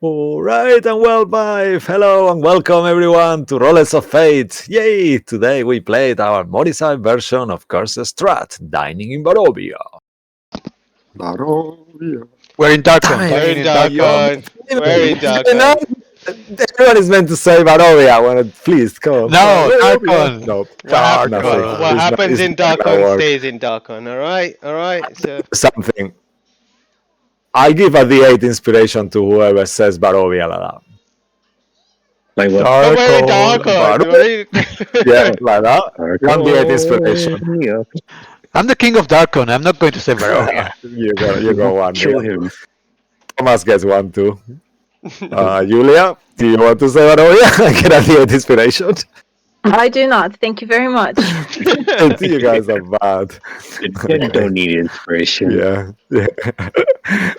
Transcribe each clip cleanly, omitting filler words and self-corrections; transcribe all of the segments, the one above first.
All right, and well, bye. Hello and welcome everyone to Rollers of Fate. Yay! Today we played our modified version of Curse's Strahd, Dining in Barovia. Barovia. We're in Darkon, Damn it. dining We're in in Darkon. Darkon. We're in You know, Darkon. everyone is meant to say Barovia. Please, come on. No, Barovia. Darkon. No, nothing. Darkon. What happens It's in not gonna Darkon work. stays in Darkon. All right. So Something. I give a D8 inspiration to whoever says Barovia like that. Like what? but we're in Darkon. Darkon. Yeah, like that. 1d8 inspiration. Yeah. I'm the king of Darkon. I'm not going to say Barovia. You go one. Kill Neil. him. Thomas gets one too. Julia, do you want to say Barovia? I get a D8 inspiration. I do not. Thank you very much. You guys are bad. You don't need inspiration. Yeah.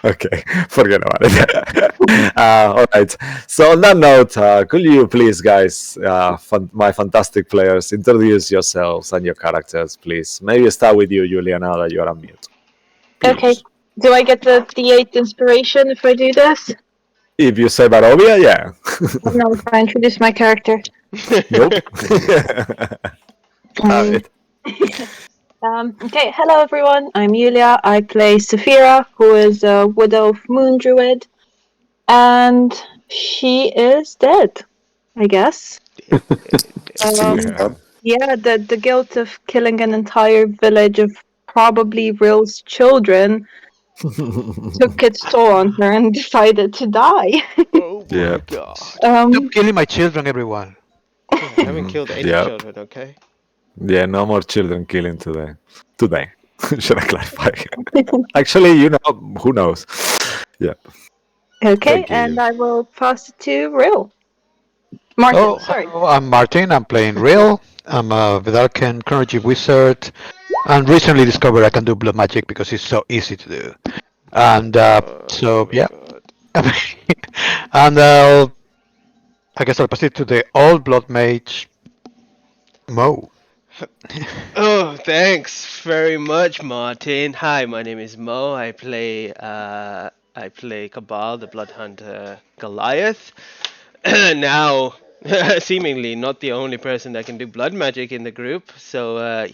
Okay, forget about it. All right. So on that note, could you please, guys, my fantastic players, introduce yourselves and your characters, please? Maybe start with you, Julia, now that you're on mute. Okay. Do I get the D8 inspiration if I do this? If you say Barovia, yeah. No, if I introduce my character. Nope. Have it. Okay, hello everyone. I'm Yulia. I play Saphira, who is a widow of Moon Druid. And she is dead, I guess. Yeah, the guilt of killing an entire village of probably Rill's children took its toll on her and decided to die. Oh my Yeah. god. Stop killing my children, everyone. I haven't killed any Yeah. children, okay? Yeah, no more children killing today. Today. Should I clarify? Actually, who knows? Yeah. Okay, Thank you. and I will pass it to Rill. Martin, Oh, sorry. hello, I'm Martin. I'm playing Real. I'm a Vidarcan Chronology Wizard. And recently discovered I can do blood magic because it's so easy to do. And so, my yeah. God. And I guess I'll pass it to the old blood mage, Mo. Oh, thanks very much, Martin. Hi, my name is Mo. I play Cabal, the Blood Hunter Goliath. Now, seemingly not the only person that can do blood magic in the group. So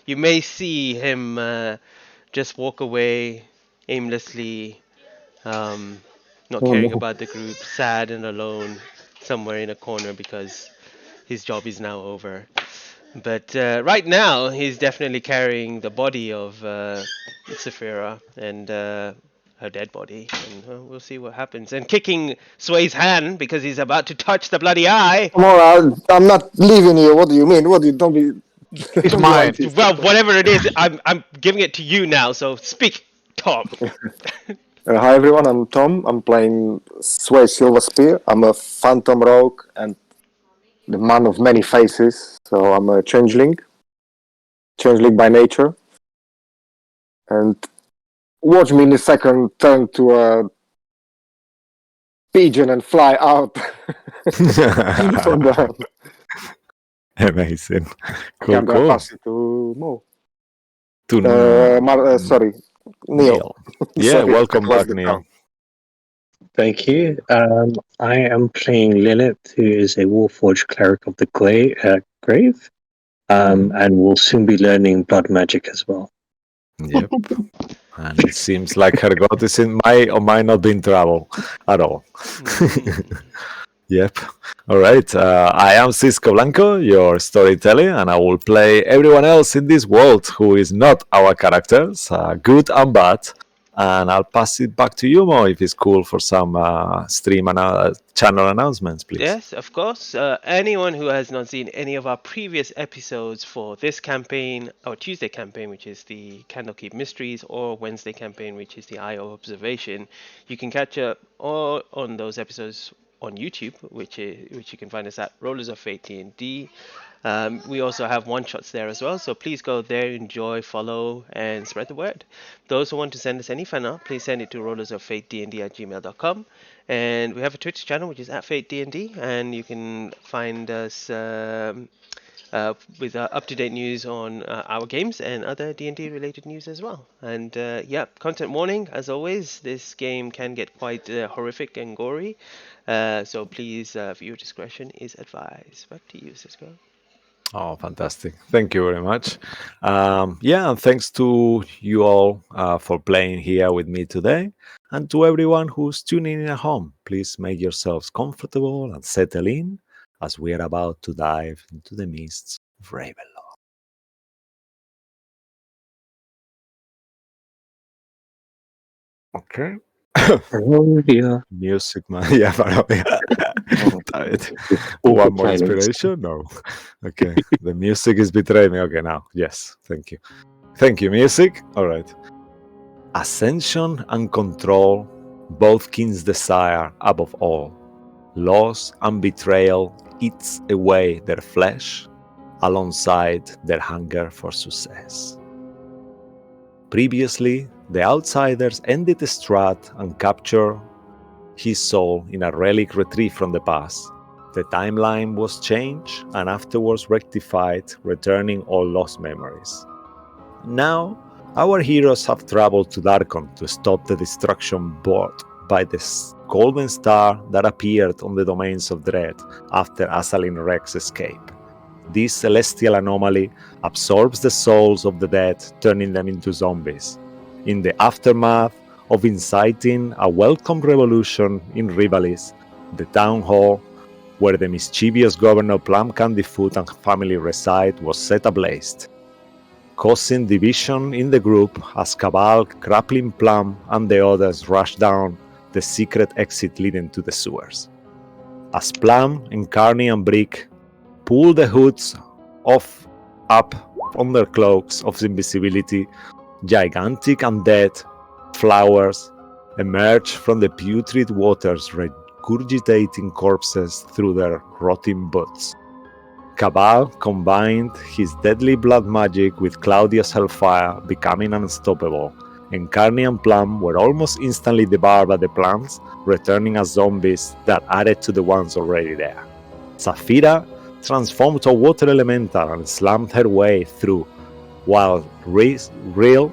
you may see him just walk away aimlessly, not caring about the group, sad and alone, somewhere in a corner because his job is now over. But right now, he's definitely carrying the body of Saphira and her dead body, and we'll see what happens. And kicking Sway's hand because he's about to touch the bloody eye. Come on, I'm not leaving you. What do you mean? What do you don't be? It's don't be mine. like this. Well, whatever it is, I'm giving it to you now. So speak, Tom. Hi everyone, I'm Tom. I'm playing Sway Silver Spear. I'm a phantom rogue and the man of many faces. So I'm a changeling by nature. And watch me in a second turn to a pigeon and fly out from the. Amazing. Okay, I'm gonna Cool. pass it to Mo. To Sorry, Neil. Yeah, Sorry, welcome that was back, the Neil. tongue. Thank you. I am playing Lilith, who is a Warforged cleric of the grave, and will soon be learning blood magic as well. Yep. And it seems like her god is in might not be in trouble at all. Yep. All right. I am Cisco Blanco, your storyteller, and I will play everyone else in this world who is not our characters, good and bad. And I'll pass it back to you, Mo, if it's cool for some stream and channel announcements, please. Yes, of course. Anyone who has not seen any of our previous episodes for this campaign, or Tuesday campaign, which is the Candlekeep Mysteries, or Wednesday campaign, which is the IO Observation, you can catch up all on those episodes on YouTube, which you can find us at Rollers of Fate D&D. We also have one-shots there as well, so please go there, enjoy, follow, and spread the word. Those who want to send us any fan art, please send it to rollersoffatednd@gmail.com. And we have a Twitch channel, which is @FateDND, and you can find us with up-to-date news on our games and other D&D related news as well. And yeah, content warning, as always, this game can get quite horrific and gory, so please, viewer discretion is advised. Back to you, Cisco. Oh, fantastic. Thank you very much. Yeah, and thanks to you all for playing here with me today. And to everyone who's tuning in at home, please make yourselves comfortable and settle in as we are about to dive into the mists of Ravenloft. Okay. Barovia. Music, man. Yeah, Barovia. One more inspiration? No. Okay. The music is betraying me. Okay, now. Yes. Thank you. Thank you, music. All right. Ascension and control, both kings desire above all. Loss and betrayal eats away their flesh alongside their hunger for success. Previously, the outsiders ended Strahd and captured his soul in a relic retrieved from the past. The timeline was changed and afterwards rectified, returning all lost memories. Now, our heroes have traveled to Darkon to stop the destruction brought by the golden star that appeared on the domains of Dread after Azalin Rex's escape. This celestial anomaly absorbs the souls of the dead, turning them into zombies. In the aftermath of inciting a welcome revolution in Rivalis, the town hall where the mischievous Governor Plum Candyfoot and family reside was set ablaze, causing division in the group as Cabal, Grappling Plum, and the others rushed down the secret exit leading to the sewers. As Plum, Encarni, and Brick pull the hoods up from their cloaks of invisibility, gigantic undead flowers emerge from the putrid waters, regurgitating corpses through their rotting butts. Cabal combined his deadly blood magic with Claudia's hellfire, becoming unstoppable. Encarni and Plum were almost instantly devoured by the plants, returning as zombies that added to the ones already there. Saphira transformed to a water elemental and slammed her way through, while Real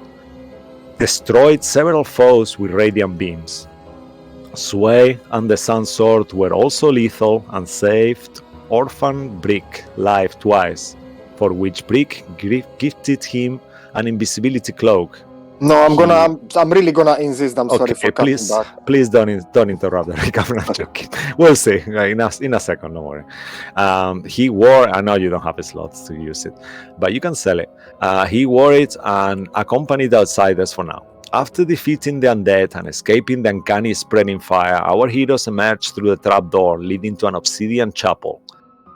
destroyed several foes with radiant beams. Sway and the Sun Sword were also lethal and saved orphan Brick life twice, for which Brick gifted him an invisibility cloak. No, I'm really gonna insist. I'm sorry for cutting back. Please don't interrupt the recap. I'm not joking. We'll see in a second. Don't worry. He wore. I know you don't have slots to use it, but you can sell it. He wore it and accompanied outsiders for now. After defeating the undead and escaping the uncanny spreading fire, our heroes emerged through the trapdoor leading to an obsidian chapel.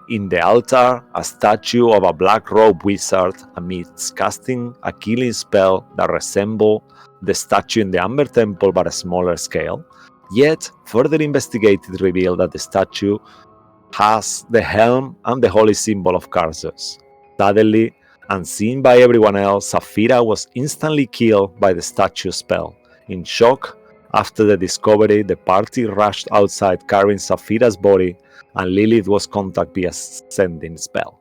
In the altar, a statue of a black-robed wizard amidst casting a killing spell that resembled the statue in the Amber Temple but a smaller scale. Yet, further investigated revealed that the statue has the helm and the holy symbol of Karsus. Suddenly, unseen by everyone else, Saphira was instantly killed by the statue spell. In shock, after the discovery, the party rushed outside carrying Saphira's body, and Lilith was contacted via sending spell.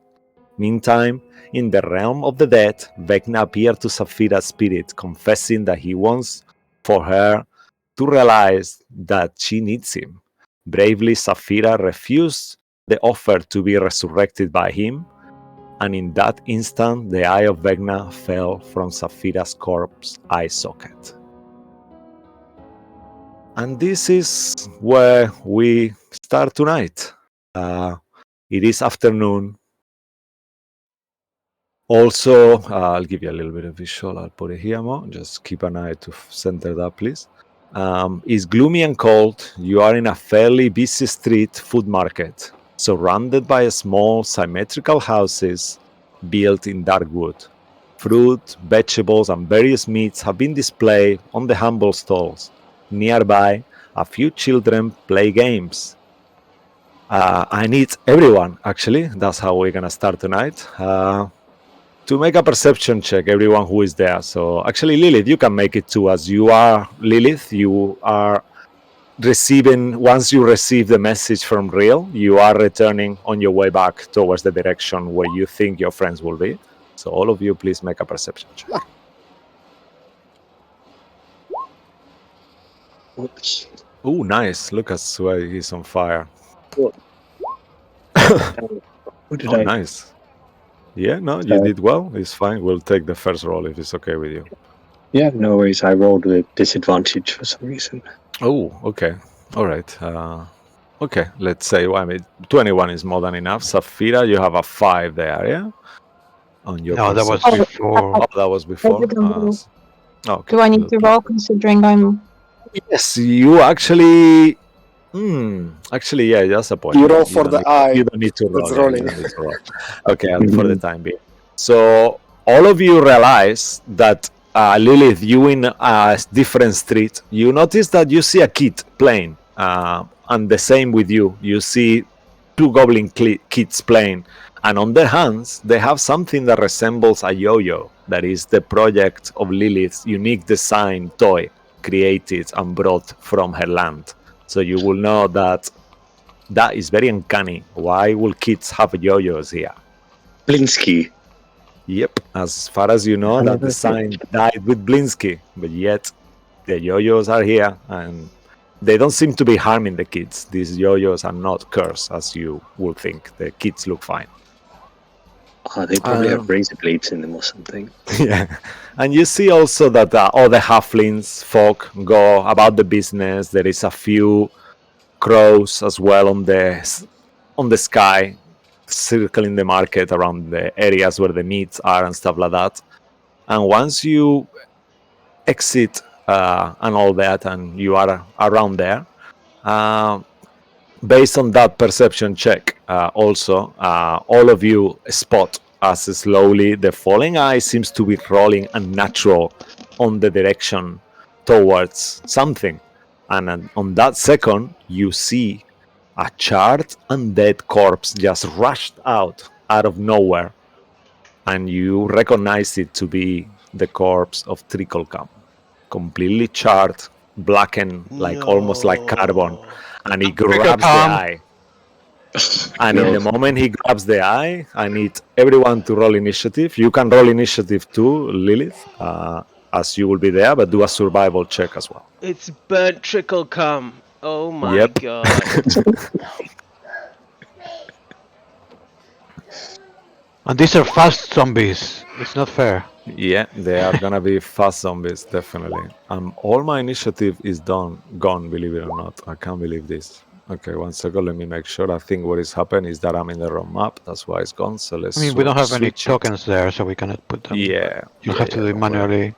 Meantime, in the realm of the dead, Vecna appeared to Saphira's spirit, confessing that he wants for her to realize that she needs him. Bravely, Saphira refused the offer to be resurrected by him, and in that instant, the eye of Vecna fell from Saphira's corpse eye socket. And this is where we start tonight. It is afternoon. Also, I'll give you a little bit of visual. I'll put it here more. Just keep an eye to center that, please. It's gloomy and cold. You are in a fairly busy street food market, surrounded by small symmetrical houses built in dark wood. Fruit, vegetables, and various meats have been displayed on the humble stalls. Nearby, a few children play games. I need everyone, actually, that's how we're gonna start tonight, to make a perception check, everyone who is there. So actually, Lilith, you can make it too, as you are Lilith, you are once you receive the message from Real, you are returning on your way back towards the direction where you think your friends will be. So all of you, please make a perception check. Oops. Oh, nice. Look at Sway, he's on fire. What did Oh, I? nice. Yeah, no, you Sorry. did well. It's fine. We'll take the first roll if it's okay with you. Yeah, no worries. I rolled with disadvantage for some reason. Oh, okay. All right. Okay, let's say, well, I mean, 21 is more than enough. Safira, you have a 5 there, yeah? On your No, that was perception. before. Oh, that was before? didn't roll. Okay. Do I need to roll considering I'm... Yes, you actually... actually, yeah, that's a point. You Yeah, roll for the eye. You don't need to roll. That's Yeah, you rolling. don't need to roll. Okay, for the time being. So all of you realize that Lilith, you in a different street, you notice that you see a kid playing, and the same with you. You see two goblin kids playing, and on their hands they have something that resembles a yo-yo. That is the project of Lilith's unique design toy, created and brought from her land. So you will know that that is very uncanny. Why will kids have yo-yos here? Blinsky. Yep, as far as you know, that design died with Blinsky, but yet the yo-yos are here, and they don't seem to be harming the kids. These yo-yos are not cursed, as you would think. The kids look fine. Oh, they probably have razor blades in them or something. Yeah, and you see also that all the halflings folk go about the business. There is a few crows as well on the sky, circling the market around the areas where the meats are and stuff like that. And once you exit and all that, and you are around there, based on that perception check, also all of you spot as slowly the falling eye seems to be rolling unnatural on the direction towards something. And on that second, you see a charred undead corpse just rushed out of nowhere, and you recognize it to be the corpse of Tricklecam, completely charred, blackened, like almost like carbon, and he grabs the eye. And in the moment he grabs the eye, I need everyone to roll initiative. You can roll initiative too, Lilith, as you will be there, but do a survival check as well. It's burnt trickle cum. Oh my Yep. god. And these are fast zombies. It's not fair. Yeah, they are gonna be fast zombies, definitely. All my initiative is gone, believe it or not. I can't believe this. Okay, 1 second, let me make sure. I think what is happening is that I'm in the wrong map. That's why it's gone. So let's I mean, we don't have any switch it. tokens there, so we cannot put them. Yeah. You have to do it don't worry. manually.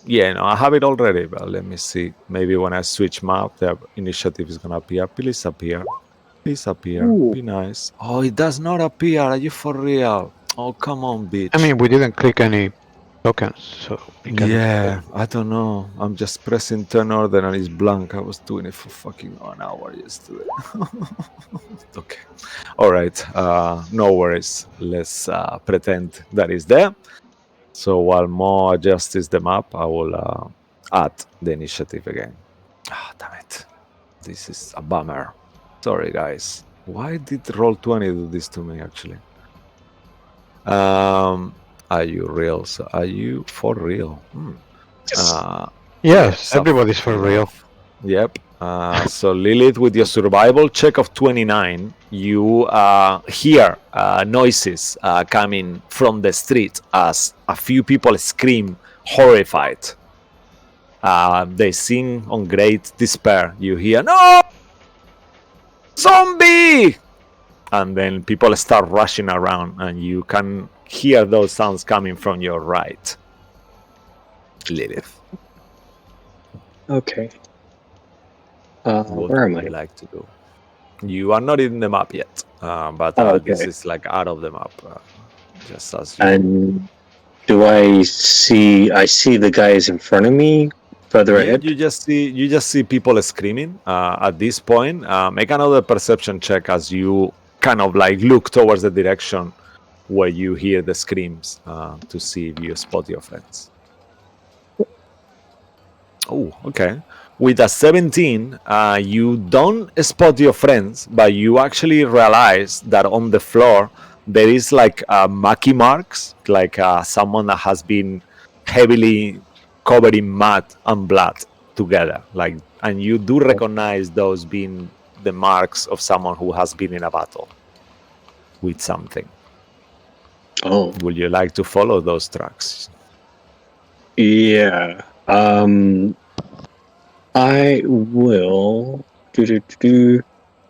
Yeah, no, I have it already, but let me see. Maybe when I switch map, the initiative is gonna appear. Please appear. Please appear. Ooh. Be nice. Oh, it does not appear. Are you for real? Oh, come on, bitch. I mean, we didn't click any tokens, so we can. Yeah, I don't know. I'm just pressing turn order and it's blank. I was doing it for fucking an hour yesterday. Okay. All right. No worries. Let's pretend that is there. So while Mo adjusts the map, I will add the initiative again. Ah, damn it. This is a bummer. Sorry, guys. Why did Roll20 do this to me, actually? Are you real? So are you for real? Yes, everybody's for real. Yep. So Lilith, with your survival check of 29, you hear noises coming from the street as a few people scream, horrified. They sing on great despair. You hear, "No! Zombie!" And then people start rushing around, and you can hear those sounds coming from your right. Lilith, Okay. what Where am would you I? like to do? You are not in the map yet, but this Okay. is like out of the map. Just as you. And do I see? I see the guys in front of me, further Yeah, ahead. you just see people screaming. At this point, make another perception check as you kind of like look towards the direction where you hear the screams to see if you spot your friends. Oh, okay. With a 17, you don't spot your friends, but you actually realize that on the floor there is like mucky marks, like someone that has been heavily covered in mud and blood together. Like, and you do recognize those being the marks of someone who has been in a battle with something. Oh, Would you like to follow those tracks? yeah. I will.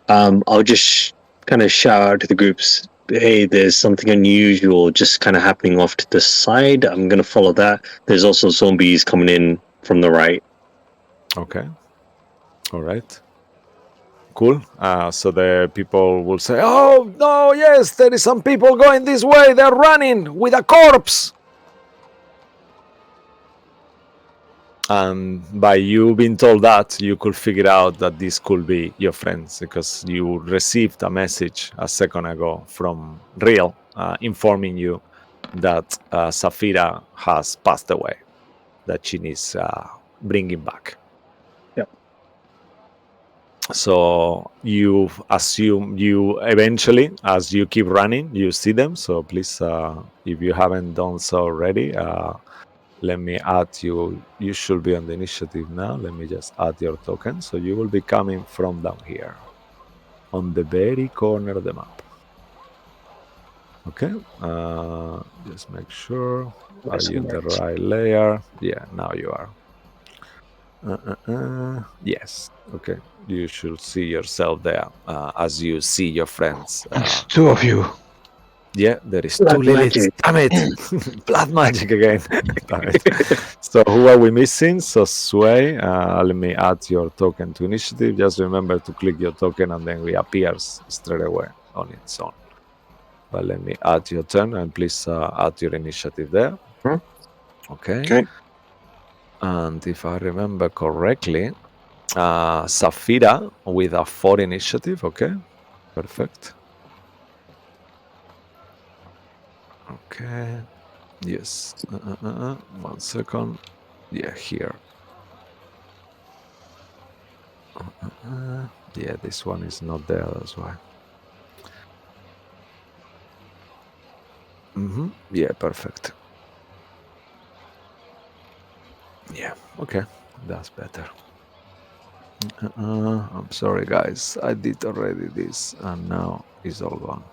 I'll just kind of shout out to the groups. Hey, there's something unusual just kind of happening off to the side. I'm gonna follow that. There's also zombies coming in from the right. Okay. All right. Cool. So the people will say, "Oh no, yes, there is some people going this way. They're running with a corpse." And by you being told that, you could figure out that this could be your friends because you received a message a second ago from Real informing you that Safira has passed away, that she needs bringing back. Yep. So you assume you eventually, as you keep running, you see them. So please, if you haven't done so already, let me add you. You should be on the initiative now. Let me just add your token. So you will be coming from down here on the very corner of the map. Okay. Just make sure. Are you in the right layer? Yeah, now you are. Yes. Okay. You should see yourself there as you see your friends. It's two of you. Yeah, there is Blood two Liliths. magic. Damn it! Blood magic again. Damn it. So who are we missing? So Sway, let me add your token to initiative. Just remember to click your token and then reappears straight away on its own. But let me add your turn and please add your initiative there. Hmm. Okay. Okay. And if I remember correctly, Safira with a 4 initiative. Okay, perfect. Okay, yes. 1 second. Yeah, here. Yeah, this one is not there. That's why. Yeah, perfect. Yeah. Okay, that's better. I'm sorry, guys. I did already this, and now it's all gone.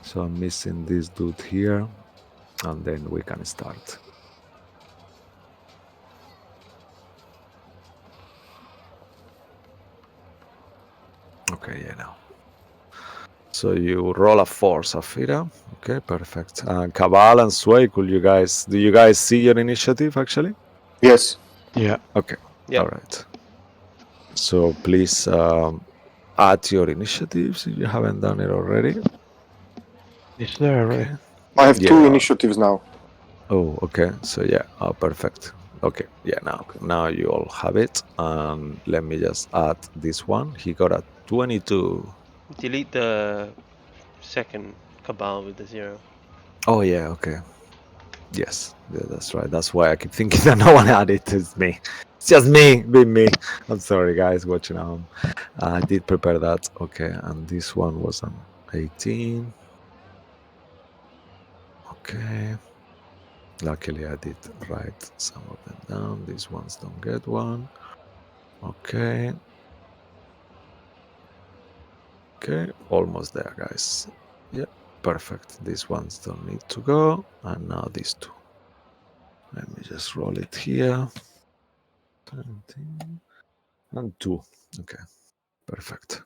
So I'm missing this dude here, and then we can start. Okay, yeah, now. So you roll a 4, Safira. Okay, perfect. Cabal and Sway, do you guys see your initiative actually? Yes. Yeah. Okay. Yep. All right. So please add your initiatives if you haven't done it already. It's there already. Okay. I have Yeah. 2 initiatives now. Oh, okay. So yeah, perfect. Okay, yeah, now you all have it. Let me just add this one. He got a 22. Delete the second Cabal with the 0. Oh yeah, okay. Yes, yeah, that's right. That's why I keep thinking that no one had it. It's me. It's just me, being me. I'm sorry, guys, watching at home. I did prepare that. Okay, and this one was an 18. Okay. Luckily, I did write some of them down. These ones don't get one. Okay. Okay, almost there, guys. Yeah, perfect. These ones don't need to go. And now these two. Let me just roll it here. 17 and 2. Okay, perfect.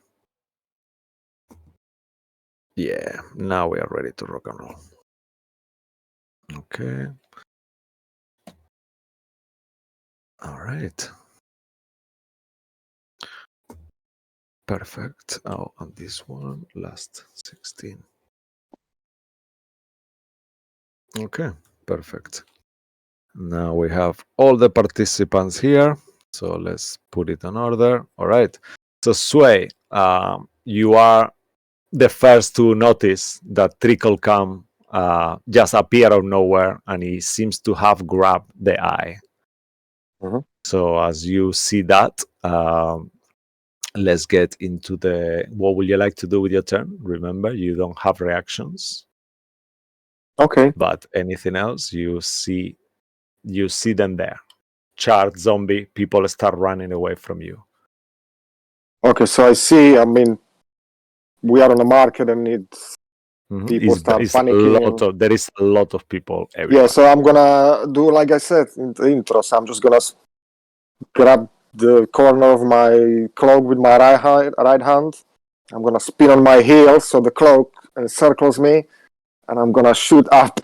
Yeah, now we are ready to rock and roll. Okay. All right. Perfect. Oh, and this one, last 16. Okay, perfect. Now we have all the participants here. So let's put it in order. All right. So Sway, you are the first to notice that Trickle come just appear out of nowhere, and he seems to have grabbed the eye. Mhm. So as you see that, let's get into the. What would you like to do with your turn? Remember, you don't have reactions, Okay. but anything else, you see them there. Charred zombie, people start running away from you. Okay, so I see, I mean, we are on the market and it's people start panicking. There is a lot of people everywhere. Yeah, so I'm gonna do like I said in the intro. So I'm just gonna grab the corner of my cloak with my right hand. I'm gonna spin on my heel so the cloak encircles me, and I'm gonna shoot up.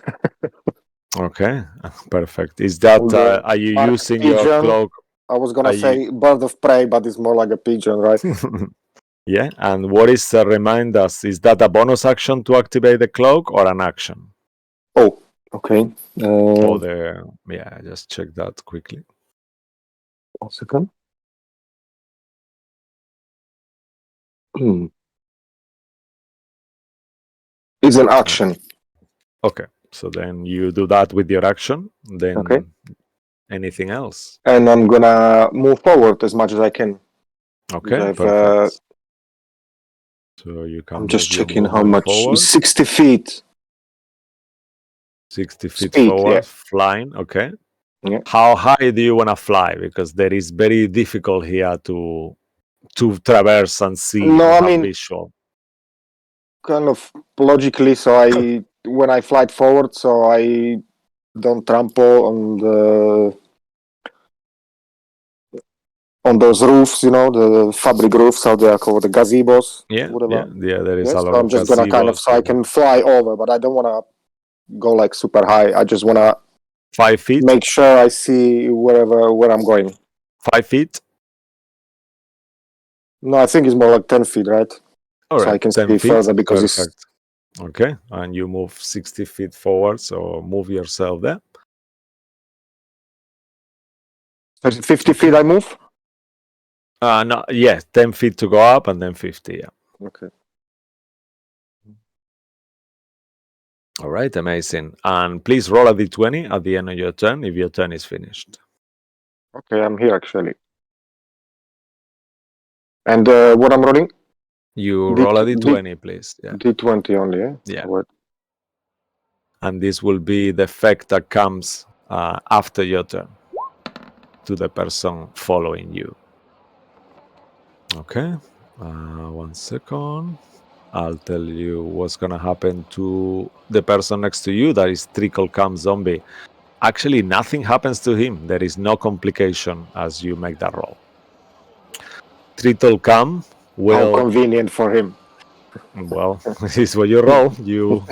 Okay, perfect. Is that are you Mark using your pigeon. cloak? I was gonna say bird of prey, but it's more like a pigeon, right? Yeah, and what is remind us? Is that a bonus action to activate the cloak or an action? Oh, okay. Just check that quickly. 1 second. It's an action. Okay, so then you do that with your action. Then Okay. anything else? And I'm gonna move forward as much as I can. Okay, I've, perfect. So you can. I'm just move your checking how movement much. forward. 60 feet. 60 feet Speed, forward, yeah. flying. Okay. Yeah. How high do you want to fly? Because there is very difficult here to traverse and see. No, and I mean, visual. kind of logically. So when I fly forward, so I don't trample on those roofs, the fabric roofs out there called the gazebos. Yeah, whatever. there is a lot so of I'm just gonna kind of, so I can fly over, but I don't want to go like super high. I just want to 5 feet. make sure I see where I'm going. 5 feet. No, I think it's more like 10 feet, right? All right, so I can 10 see feet. further because Perfect. Okay, and you move 60 feet forward, so move yourself there. 50 feet I move? No, yeah, 10 feet to go up and then 50, yeah. Okay. All right, amazing. And please roll a d20 at the end of your turn if your turn is finished. Okay, I'm here actually. And what I'm rolling? You roll a d20, please. Yeah. D20 only, yeah? Yeah. What? And this will be the effect that comes after your turn to the person following you. Okay, 1 second. I'll tell you what's gonna happen to the person next to you. That is Trickle Cam Zombie. Actually, nothing happens to him. There is no complication as you make that roll. Trickle Cam will. How convenient for him. Well, this is what you roll.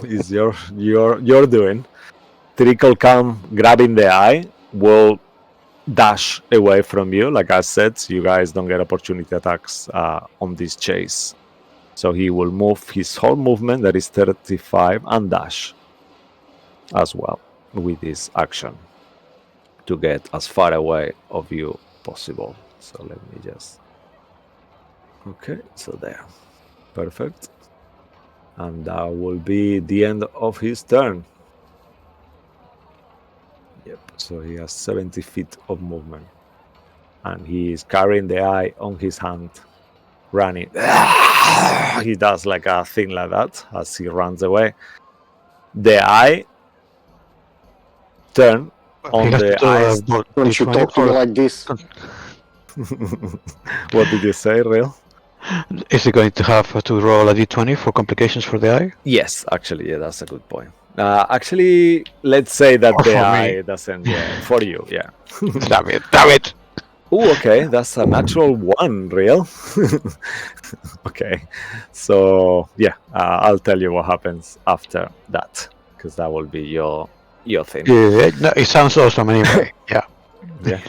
Is your doing. Trickle Cam grabbing the eye will dash away from you. Like I said, you guys don't get opportunity attacks on this chase. So he will move his whole movement, that is 35, and dash as well with this action to get as far away of you possible. So let me just. Okay, so there. Perfect. And that will be the end of his turn. Yep, so he has 70 feet of movement. And he is carrying the eye on his hand, running. He does like a thing like that as he runs away. The eye turn on the eyes. Don't you talk to me like this? What did you say, Real? Is he going to have to roll a d20 for complications for the eye? Yes, actually, yeah, that's a good point. Actually, let's say that Or the for eye me. doesn't. Yeah, for you, yeah. Damn it! Oh, okay, that's a natural one, Real. Okay, so yeah, I'll tell you what happens after that because that will be your thing. Yeah, no, it sounds awesome anyway. Yeah. Yeah.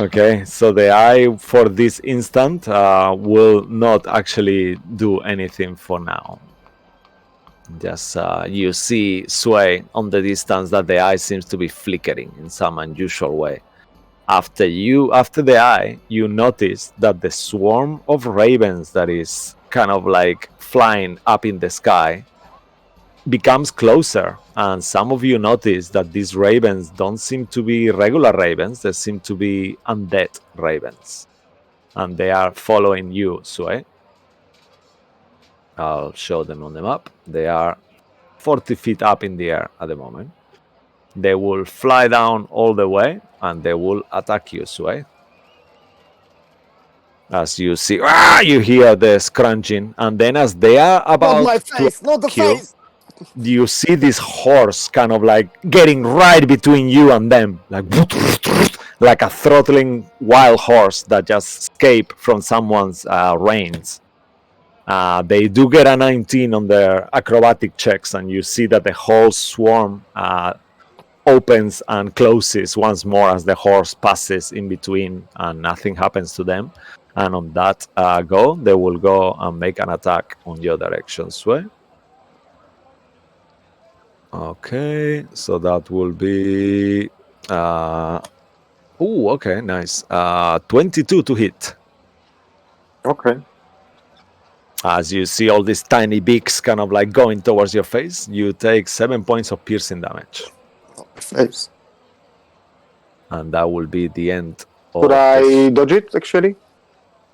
Okay, so the eye for this instant will not actually do anything for now. Just you see Sway on the distance that the eye seems to be flickering in some unusual way. After the eye, you notice that the swarm of ravens that is kind of like flying up in the sky becomes closer, and some of you notice that these ravens don't seem to be regular ravens, they seem to be undead ravens, and they are following you, Sue. I'll show them on the map. They are 40 feet up in the air at the moment. They will fly down all the way and they will attack you, Sue. As you see, you hear the scrunching, and then as they are about Not my to face, not the attack you, face. you see this horse kind of like getting right between you and them, like a throttling wild horse that just escaped from someone's reins. They do get a 19 on their acrobatic checks, and you see that the whole swarm opens and closes once more as the horse passes in between, and nothing happens to them. And on that go, they will go and make an attack on your direction, Sue. Okay, so that will be... okay, nice. 22 to hit. Okay. As you see all these tiny beaks kind of like going towards your face, you take 7 points of piercing damage. Not my face. And that will be the end of Could I dodge it actually?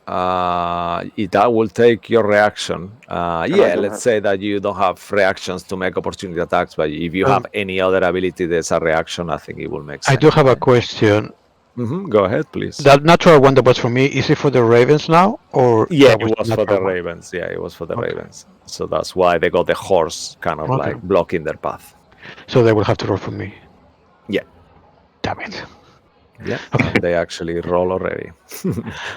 that will take your reaction. I Yeah, don't let's have- say that you don't have reactions to make opportunity attacks, but if you have any other ability there's a reaction, I think it will make sense. I do have a question. Go ahead, please. That natural one that was for me, is it for the ravens now? Or Yeah, that it was for the natural one? ravens. Yeah, it was for the Okay. ravens. So that's why they got the horse kind of Okay. like blocking their path. So they will have to roll for me. Yeah. Damn it. Yeah, and they actually roll already.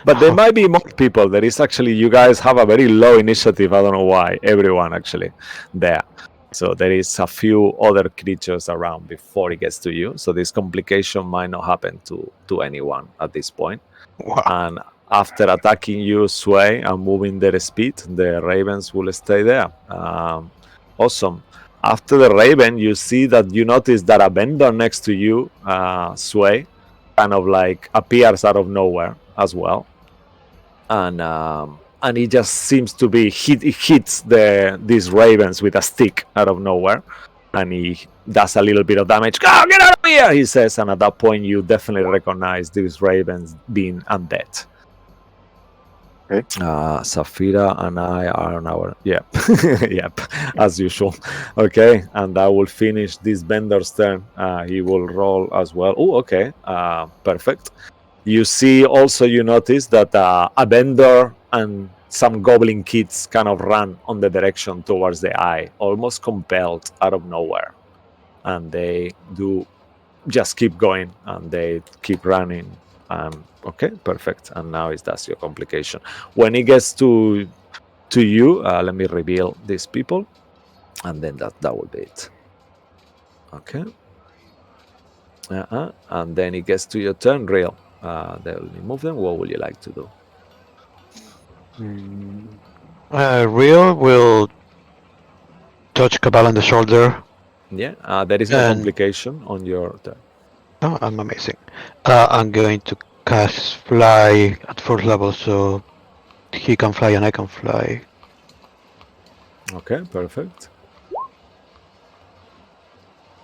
But there might be more people. There is actually, you guys have a very low initiative. I don't know why. Everyone actually there. So there is a few other creatures around before it gets to you. So this complication might not happen to anyone at this point. Wow. And after attacking you, Sway, and moving their speed, the ravens will stay there. Awesome. After the raven, you see that you notice that a vendor next to you, Sway, kind of like appears out of nowhere as well, and he just seems to be he hits these ravens with a stick out of nowhere, and he does a little bit of damage. Get out of here, he says, and at that point you definitely recognize these ravens being undead. Okay. Safira and I are on our yep, as usual. Okay, and I will finish this vendor's turn. He will roll as well. Oh, okay, perfect. You see, also you notice that a vendor and some goblin kids kind of run on the direction towards the eye, almost compelled out of nowhere, and they do just keep going and they keep running. Okay, perfect. And now that's your complication. When it gets to you, let me reveal these people, and then that will be it. Okay. And then it gets to your turn, Real. They'll remove them. What would you like to do? Real will touch Cabal on the shoulder. Yeah, there is no And- complication on your turn. Oh, I'm amazing. I'm going to cast fly at 4th level, so he can fly and I can fly. Okay, perfect.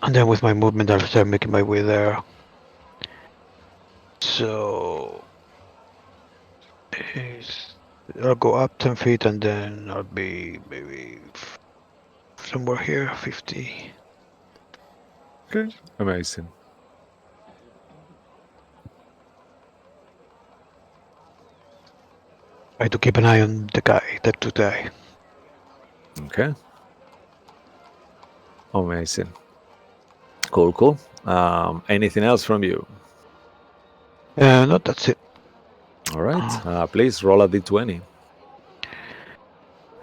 And then with my movement, I'll start making my way there. So I'll go up 10 feet and then I'll be maybe somewhere here, 50. Okay, amazing. Try to keep an eye on the guy, that two guy. Okay. Amazing. Cool. Anything else from you? No, that's it. All right. Please roll a d20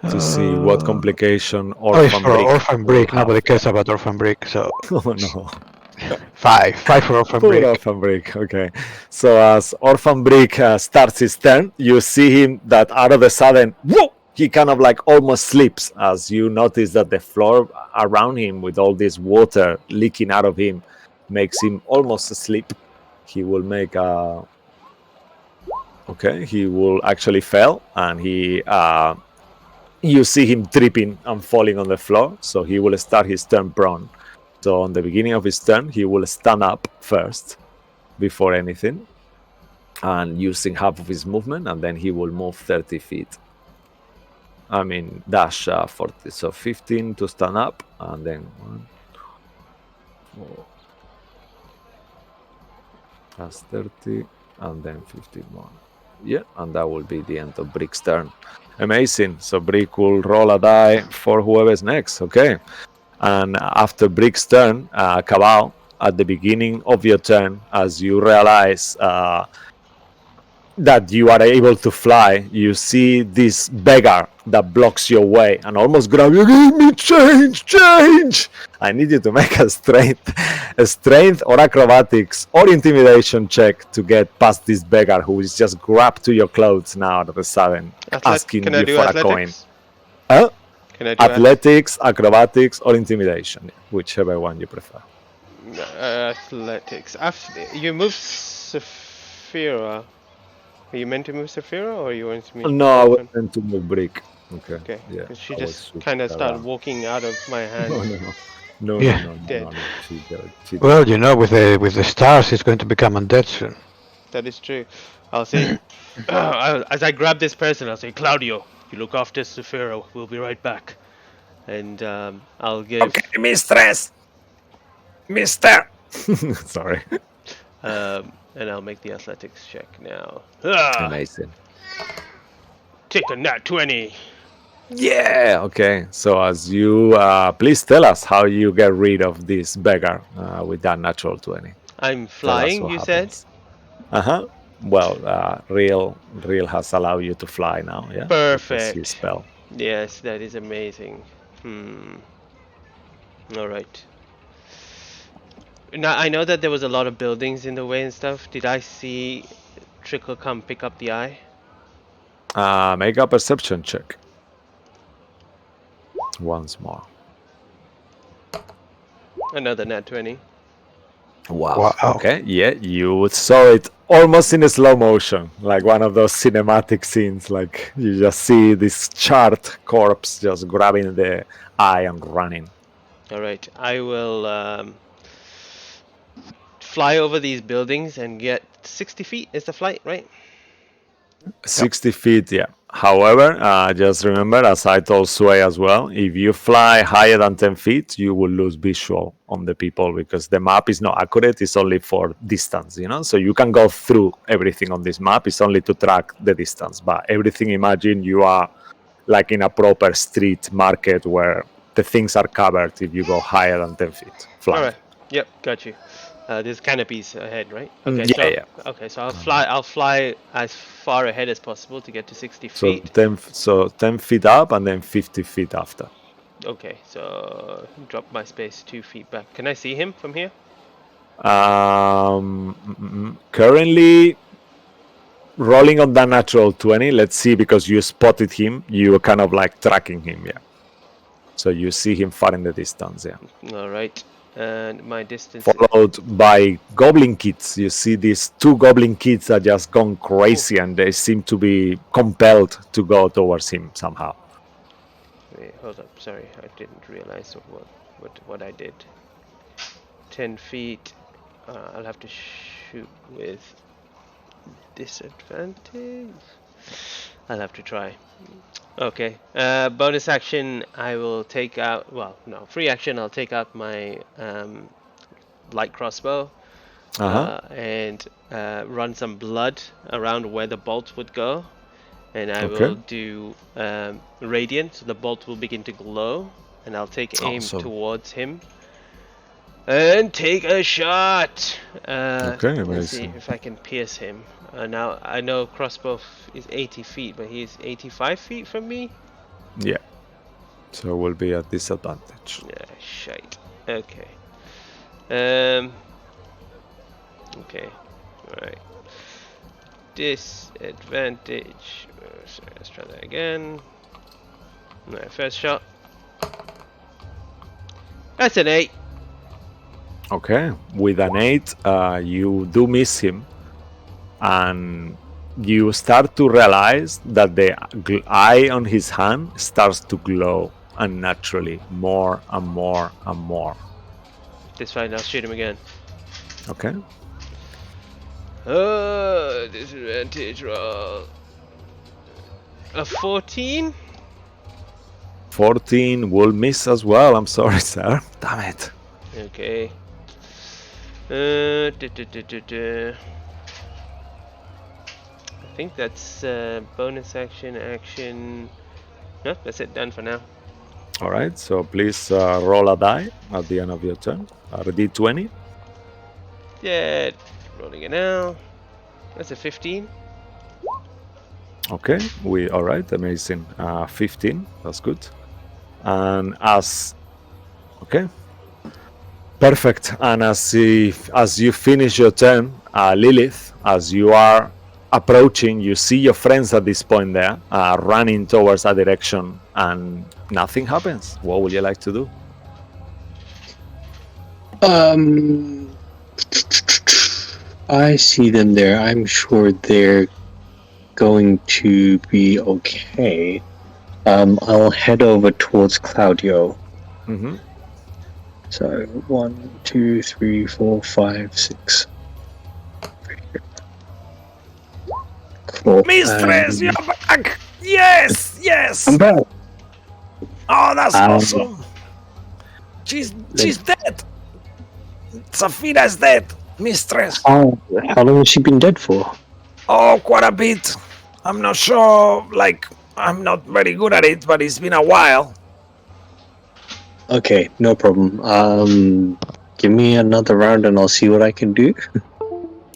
to see what complication Oh, it's Orphan for Brick Orphan will Brick. have. Nobody cares about Orphan Brick, so Oh no. 5 for Orphan Poor Brick. Orphan Brick. Okay. So as Orphan Brick starts his turn, you see him that out of the sudden, whoa, he kind of like almost slips as you notice that the floor around him with all this water leaking out of him makes him almost asleep. He will make a... Okay, he will actually fail, and he you see him tripping and falling on the floor, so he will start his turn prone. So on the beginning of his turn, he will stand up first before anything, and using half of his movement, and then he will move 30 feet. I mean, dash 40, so 15 to stand up, and then 1, 4, plus 30, and then 15 more. Yeah, and that will be the end of Brick's turn. Amazing. So Brick will roll a die for whoever's next. Okay. And after Brick's turn, Cabal, at the beginning of your turn, as you realize that you are able to fly, you see this beggar that blocks your way and almost grab you. Give me change! I need you to make a strength or acrobatics or intimidation check to get past this beggar who is just grabbed to your clothes now at the sudden, asking Can I you do for athletics? a coin. Huh? Can I do Athletics, acrobatics, or intimidation, whichever one you prefer. athletics? You moved Saphira. Are you meant to move Saphira, or you want me to No, I move was her? meant to move Brick. Okay. Okay, Yeah. because she I was just switching kind of started around. walking out of my hand. No. Yeah. No. She Well, you know, with the stars, he's going to become undead soon. That is true. I'll say, as I grab this person, I'll say, Claudio, you look after Saphira. We'll be right back. And I'll give. Okay, mistress! Mister! Sorry. And I'll make the athletics check now. Amazing. Take a nat 20. Yeah, okay. So as you, please tell us how you get rid of this beggar with that natural 20. I'm Tell us flying, what you happens. Uh-huh. Well, Real has allowed you to fly now, yeah? said? Because his Perfect. spell. Yes, that is amazing. Alright. Now, I know that there was a lot of buildings in the way and stuff. Did I see Trickle come pick up the eye? Make a perception check. Once more. Another nat 20. Wow. Okay. Yeah, you saw it almost in a slow motion, like one of those cinematic scenes. Like you just see this charred corpse just grabbing the eye and running. Alright, I will fly over these buildings and get 60 feet is the flight, right? 60 feet, yeah. However, just remember, as I told Sway as well, if you fly higher than 10 feet, you will lose visual on the people because the map is not accurate. It's only for distance, you know? So you can go through everything on this map. It's only to track the distance. But everything, imagine you are like in a proper street market where the things are covered if you go higher than 10 feet flying. Alright, yep, got you. There's canopies ahead, right? Okay, Yeah. Okay, so I'll fly as far ahead as possible to get to 60 So feet. 10 feet up and then 50 feet after. Okay, so drop my space 2 feet back. Can I see him from here? Currently rolling on that natural 20. Let's see, because you spotted him, you were kind of like tracking him, yeah. So you see him far in the distance, yeah. Alright, and my distance. Followed by goblin kids. You see these 2 goblin kids that just gone crazy and they seem to be compelled to go towards him somehow. Wait, hold up. Sorry, I didn't realize what I did. 10 feet. I'll have to shoot with disadvantage. I'll have to try. Okay. Bonus action. I will take out. Well, no. Free action. I'll take out my light crossbow and run some blood around where the bolt would go. And I will do radiant, so the bolt will begin to glow, and I'll take aim towards him and take a shot. Let's see if I can pierce him. Now I know crossbow is 80 feet, but he's 85 feet from me. Yeah, so we'll be at disadvantage. Yeah, shite. Okay. Okay. All right. Disadvantage. Sorry, let's try that again. Alright, first shot. That's an 8. Okay, with an 8, you do miss him, and you start to realize that the eye on his hand starts to glow unnaturally more and more and more. It's fine. I'll shoot him again. Okay. Disadvantage roll. A 14. 14 will miss as well. I'm sorry, sir. Damn it. Okay. I think that's bonus action. No, that's it. Done for now. All right. So please roll a die at the end of your turn. A d20. Yeah, rolling it now. That's a 15. Okay. All right. Amazing. 15. That's good. And okay. Perfect. And as you finish your turn, Lilith, as you are approaching, you see your friends at this point there running towards a direction, and nothing happens. What would you like to do? I see them there. I'm sure they're going to be okay. I'll head over towards Claudio. Mm-hmm. So 1, 2, 3, 4, 5, 6. Cool. Mistress, you're back! Yes, yes. I'm back. Oh, that's awesome. She's dead. Safira is dead, Mistress. How long has she been dead for? Oh, quite a bit. I'm not sure. I'm not very good at it, but it's been a while. Okay, no problem. Give me another round and I'll see what I can do.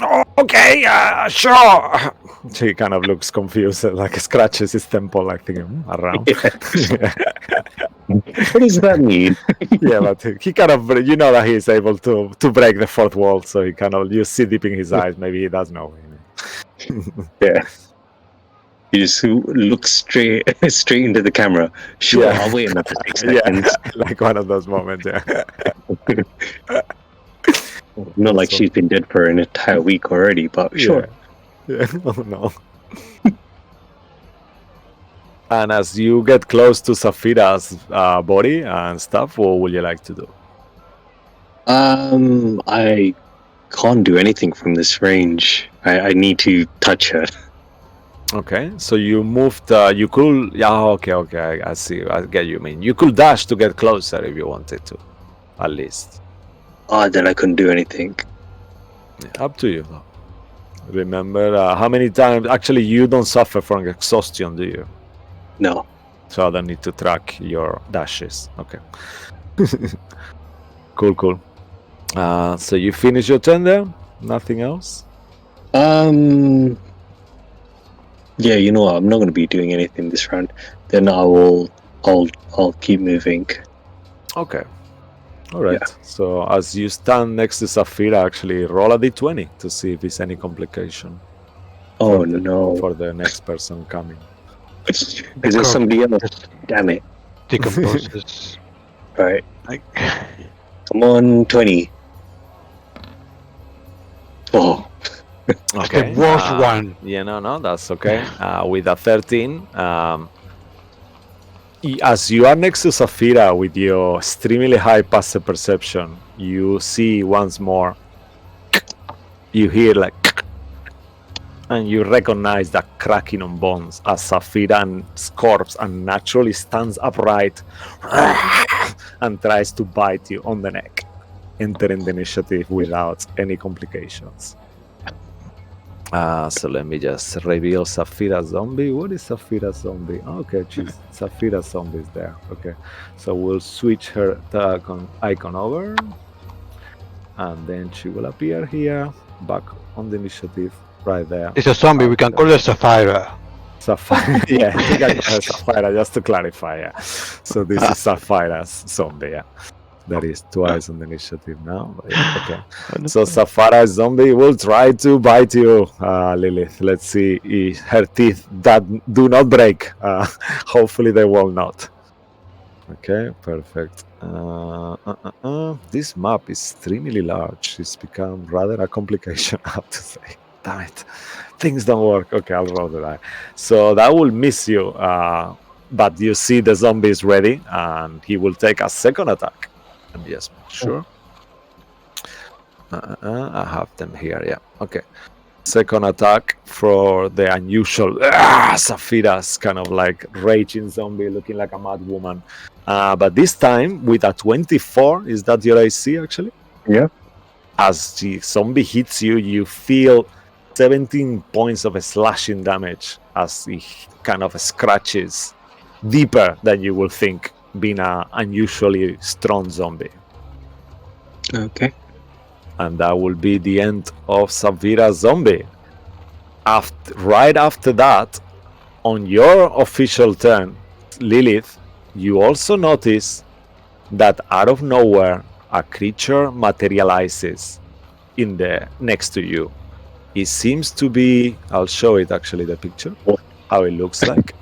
Oh, okay, sure. She kind of looks confused, like scratches his temple, like thinking around. What does that mean? Yeah, but he kind of, that he's able to break the fourth wall, so you see deep in his eyes. Maybe he does know. Yeah. You just look straight into the camera. Sure, Yeah. I'll wait another 6 seconds. Yeah, like one of those moments. Yeah. Not like she's been dead for an entire week already, but sure. Yeah. Oh no. And as you get close to Safira's body and stuff, what would you like to do? I can't do anything from this range. I need to touch her. Okay, so you moved. You could. Yeah. Okay. I see. I get you mean. You could dash to get closer if you wanted to, at least. Then I couldn't do anything. Yeah, up to you. Though. Remember how many times? Actually, you don't suffer from exhaustion, do you? No. So I don't need to track your dashes. Okay. Cool. So you finish your turn there? Nothing else? Yeah, you know what? I'm not going to be doing anything this round. Then I'll keep moving. Okay. All right. Yeah. So as you stand next to Safira, actually roll a d20 to see if there's any complication. Oh no! For the next person coming. Is there somebody else? Damn it! Decomposes. Right. Come on, 20. Oh. Okay. The worst one. Yeah, no, that's okay. With a 13, as you are next to Safira with your extremely high passive perception, you see once more, you hear and you recognize that cracking on bones as Safira's corpse unnaturally stands upright and tries to bite you on the neck, entering the initiative without any complications. So let me just reveal Safira Zombie. What is Safira Zombie? Okay, Safira Zombie is there. Okay, so we'll switch her icon over, and then she will appear here, back on the initiative, right there. It's a zombie. We can call her Sapphira. Sapphira, yeah, we can call her Sapphira just to clarify. Yeah, so this is Sapphira's Zombie. Yeah. That is twice on the initiative now. Yeah, okay. So Safara's zombie will try to bite you, Lilith. Let's see if her teeth that do not break. Hopefully they will not. Okay, perfect. This map is extremely large. It's become rather a complication, I have to say. damn it. Things don't work. Okay, I'll roll the die. So that will miss you. But you see the zombie is ready, and he will take a second attack. Let me just make sure. I have them here, yeah. Okay. Second attack for the unusual Saphira's kind of like raging zombie looking like a mad woman. But this time with a 24, is that your AC actually? Yeah. As the zombie hits you, you feel 17 points of slashing damage as he kind of scratches deeper than you will think, being an unusually strong zombie. Okay. And that will be the end of Saphira's zombie. Right after that, on your official turn, Lilith, you also notice that out of nowhere, a creature materializes in the next to you. It seems to be, I'll show it actually, the picture, how it looks like.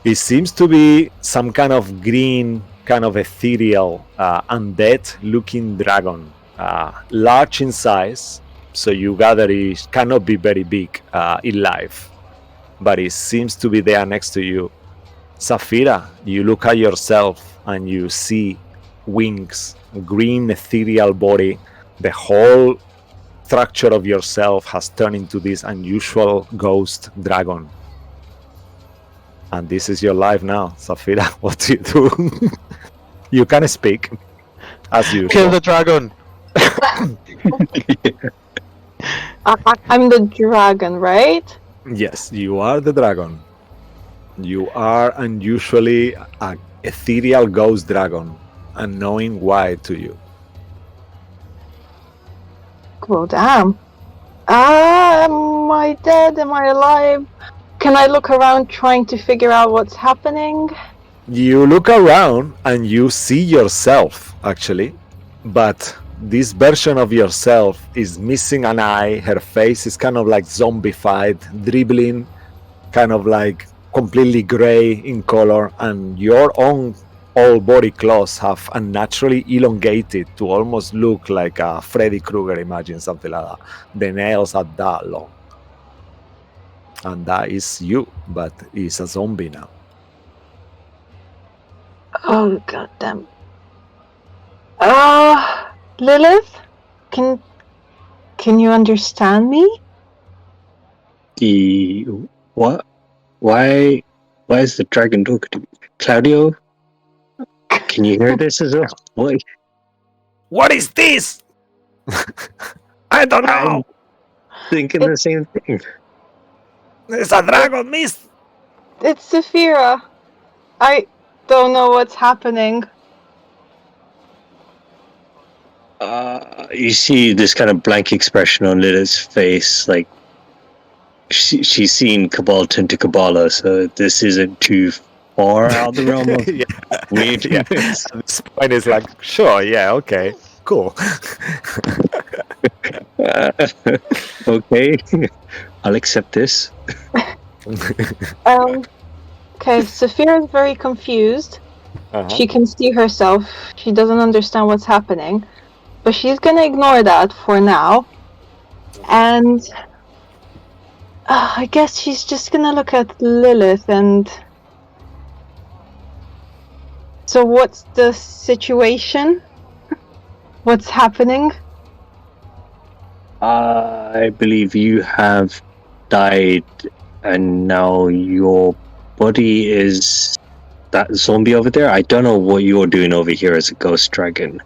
It seems to be some kind of green, kind of ethereal, undead looking dragon. Large in size, so you gather it cannot be very big in life, but it seems to be there next to you. Saphira, you look at yourself and you see wings, green ethereal body. The whole structure of yourself has turned into this unusual ghost dragon. And this is your life now, Saphira. What do you do? You can speak, as usual. Kill the dragon. I'm the dragon, right? Yes, you are the dragon. You are unusually an ethereal ghost dragon, unknowing why to you. Well, damn. Am I dead? Am I alive? Can I look around trying to figure out what's happening? You look around and you see yourself, actually, but this version of yourself is missing an eye. Her face is kind of like zombified, dribbling, kind of like completely gray in color, and your own all body clothes have unnaturally elongated to almost look like a Freddy Krueger, imagine something like that. The nails are that long. And that is you, but it's a zombie now. Oh, goddamn. Lilith? Can you understand me? What? Why is the dragon talking to me? Claudio? Can you hear this as well? What is this? I don't know. Thinking the same thing. It's a dragon, miss. It's Saphira. I don't know what's happening. You see this kind of blank expression on Lilith's face, like she's seen Cabal turn to Kabbalah, so this isn't too far out of the realm of weird. Yeah. At this point, it's like, sure, yeah, okay, cool. Okay, I'll accept this. Okay, Saphira is very confused. She can see herself. She doesn't understand what's happening. But she's gonna ignore that for now. And I guess she's just gonna look at Lilith and... So what's the situation? What's happening? I believe you have died, and now your body is that zombie over there. I don't know what you're doing over here as a ghost dragon.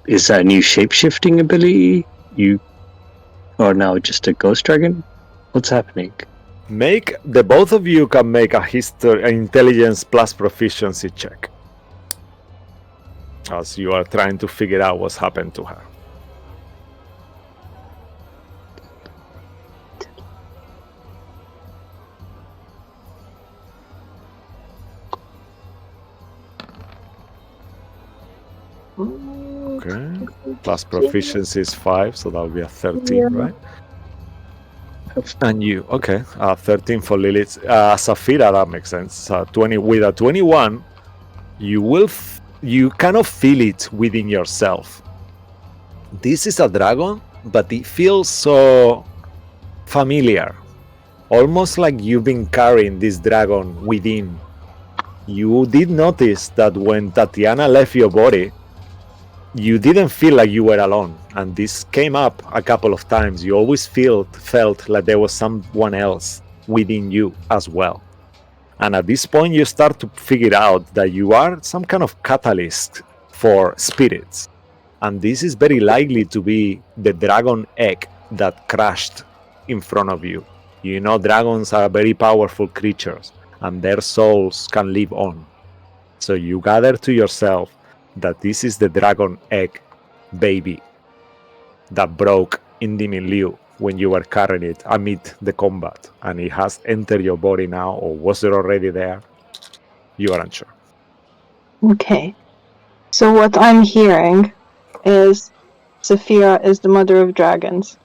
Is that a new shape-shifting ability? You are now just a ghost dragon? What's happening? Both of you can make an intelligence plus proficiency check, as you are trying to figure out what's happened to her. Okay. Plus proficiency is 5, so that will be a 13, right? And you, okay, 13 for Lilith. Saphira, that makes sense. 20 with a 21, you kind of feel it within yourself. This is a dragon but it feels so familiar, almost like you've been carrying this dragon within. You did notice that when Tatiana left your body, you didn't feel like you were alone, and this came up a couple of times. You always felt like there was someone else within you as well. And at this point, you start to figure out that you are some kind of catalyst for spirits. And this is very likely to be the dragon egg that crashed in front of you. You know, dragons are very powerful creatures, and their souls can live on. So you gather to yourself that this is the dragon egg baby that broke in Dimin Liu when you were carrying it amid the combat, and it has entered your body now, or was it already there? You are unsure. Okay. So what I'm hearing is Saphira is the mother of dragons.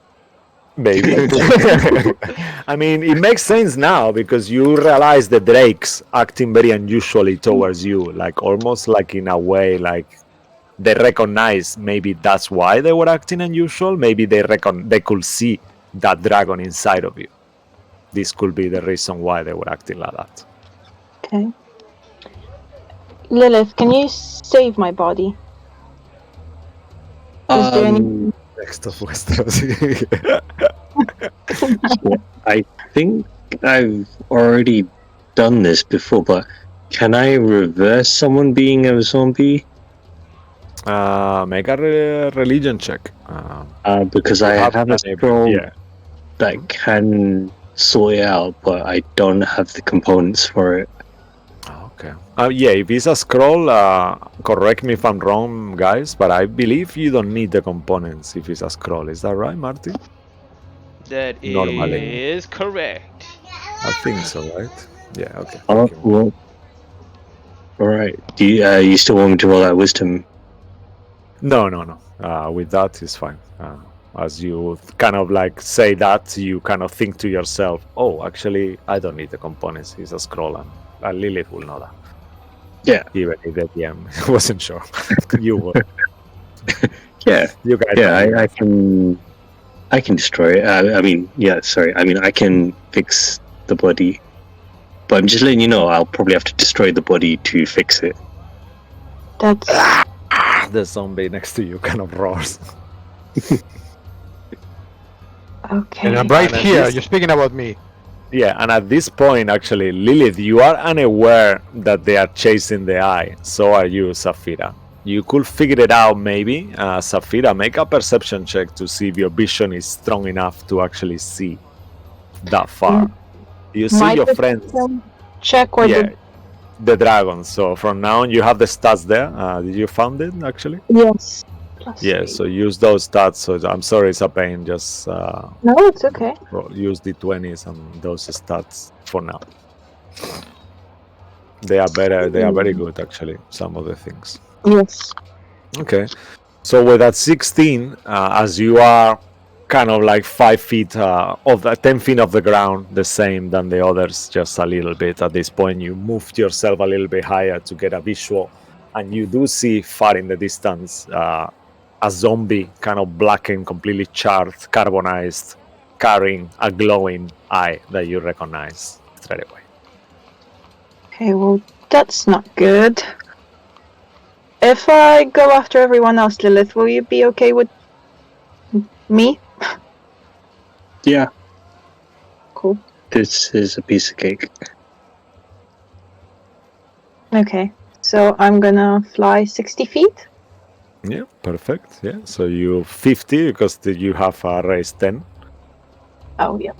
Maybe. I mean, it makes sense now because you realize the drakes acting very unusually towards you, like almost like in a way, like they recognize maybe that's why they were acting unusual. Maybe they could see that dragon inside of you. This could be the reason why they were acting like that. Okay. Lilith, can you save my body? Is there any... Next of Westeros. I think I've already done this before, but can I reverse someone being a zombie? Make a religion check. Because I have a scroll that can sort it out, but I don't have the components for it. Okay. Yeah, if it's a scroll, correct me if I'm wrong, guys, but I believe you don't need the components if it's a scroll. Is that right, Marty? That Normally. is correct. I think so, right? Yeah, okay. Oh, well, alright. Do you still want me to roll that wisdom? No. With that, it's fine. As you kind of like say that, you kind of think to yourself, oh, actually, I don't need the components. It's a scroll, and Lilith will know that. Yeah. Even if the DM wasn't sure. You would. Yeah. You guys Yeah, I can destroy it. I can fix the body. But I'm just letting you know, I'll probably have to destroy the body to fix it. That's... The zombie next to you kind of roars. Okay. And I'm right And at here. least- You're speaking about me. Yeah, and at this point, actually, Lilith, you are unaware that they are chasing the eye. So are you, Saphira. You could figure it out, maybe. Saphira, make a perception check to see if your vision is strong enough to actually see that far. You see My your friends. perception check or Yeah, the dragon. So from now on, you have the stats there. Did you found it, actually? Yes. Yeah, so use those stats. So I'm sorry, it's a pain. Just No, it's okay. use the 20s and those stats for now. They are better. They are very good, actually. Some of the things. Yes. Okay. So with that 16, as you are kind of like 5 feet of the 10 feet off the ground, the same than the others, just a little bit. At this point, you moved yourself a little bit higher to get a visual, and you do see far in the distance a zombie, kind of blackened, completely charred, carbonized, carrying a glowing eye that you recognize straight away. Okay, well, that's not good. If I go after everyone else, Lilith, will you be okay with me? Yeah, Cool. this is a piece of cake. Okay, so I'm gonna fly 60 feet. Yeah, perfect. Yeah, so you 50 because you have a raise 10. Oh, yeah.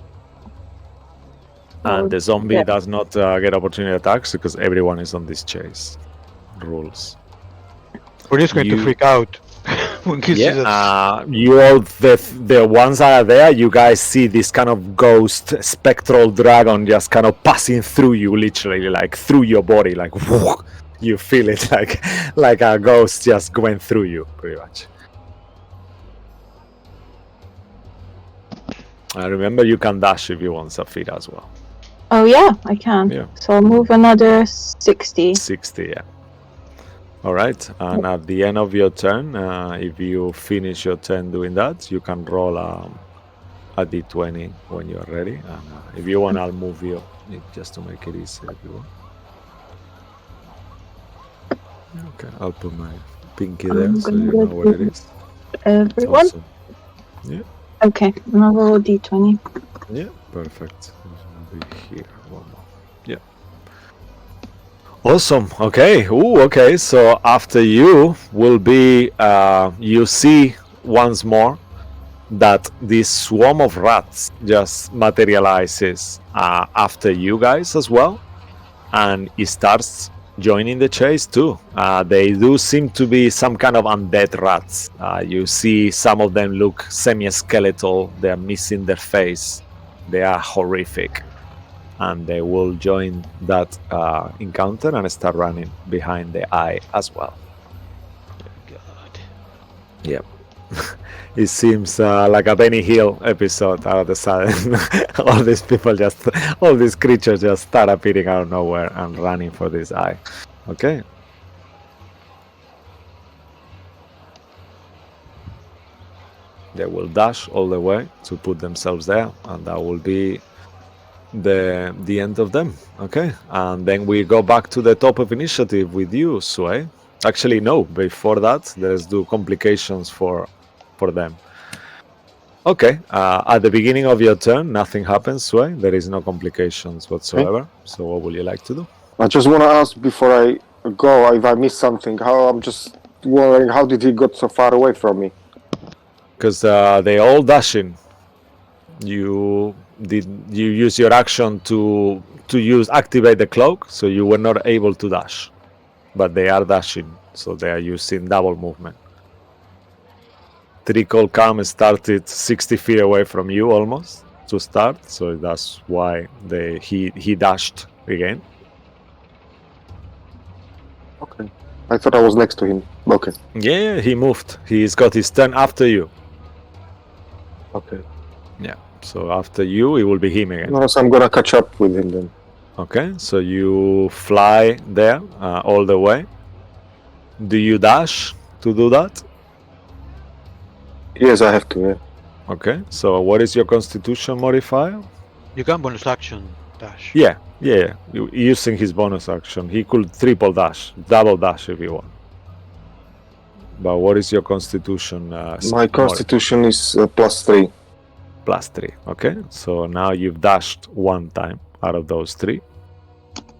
And the zombie yeah. does not get opportunity attacks because everyone is on this chase. Rules. We're just going to You- freak out when he sees us. You all, the ones that are there, you guys see this kind of ghost spectral dragon just kind of passing through you, literally, like through your body, like whoo, you feel it like a ghost just went through you, pretty much. Remember, you can dash if you want, Saphira, as well. Oh, yeah, I can. Yeah. So I'll move another 60. 60, yeah. All right, and at the end of your turn, if you finish your turn doing that, you can roll a d20 when you're ready. And if you want, I'll move you just to make it easier if you want. Okay, I'll put my pinky there I'm so gonna you know let where it is. everyone. Awesome. Yeah, Okay, now roll d20. yeah, perfect. It'll be here. One more. Yeah. Awesome. Okay. Ooh. Okay. So after you will be, you see once more that this swarm of rats just materializes after you guys as well, and it starts joining the chase too. They do seem to be some kind of undead rats. You see some of them look semi-skeletal. They are missing their face. They are horrific, and they will join that encounter and start running behind the eye as well. God. Yep. It seems like a Benny Hill episode out of the sudden. All these people just, all these creatures just start appearing out of nowhere and running for this eye. Okay. They will dash all the way to put themselves there, and that will be the end of them. Okay. And then we go back to the top of initiative with you, Sway. Actually, no. Before that, let's do complications for them. Okay. At the beginning of your turn, nothing happens, Sway. There is no complications whatsoever. So what would you like to do? I just want to ask before I go if I missed something. I'm just wondering how did he got so far away from me? Because they all dashing. You use your action to activate the cloak, so you were not able to dash. But they are dashing, so they are using double movement. Trickle Calm started 60 feet away from you almost to start, so that's why he dashed again. Okay. I thought I was next to him. Okay. Yeah, he moved. He's got his turn after you. Okay. Yeah. So after you, it will be him again. No, so I'm gonna catch up with him then. Okay. So you fly there all the way. Do you dash to do that? Yes, I have to. Yeah. Okay. So what is your Constitution modifier? You can bonus action dash. Yeah. Using his bonus action, he could triple dash, double dash if you want. But what is your Constitution? My Constitution is +3. +3. Okay. So now you've dashed one time out of those 3.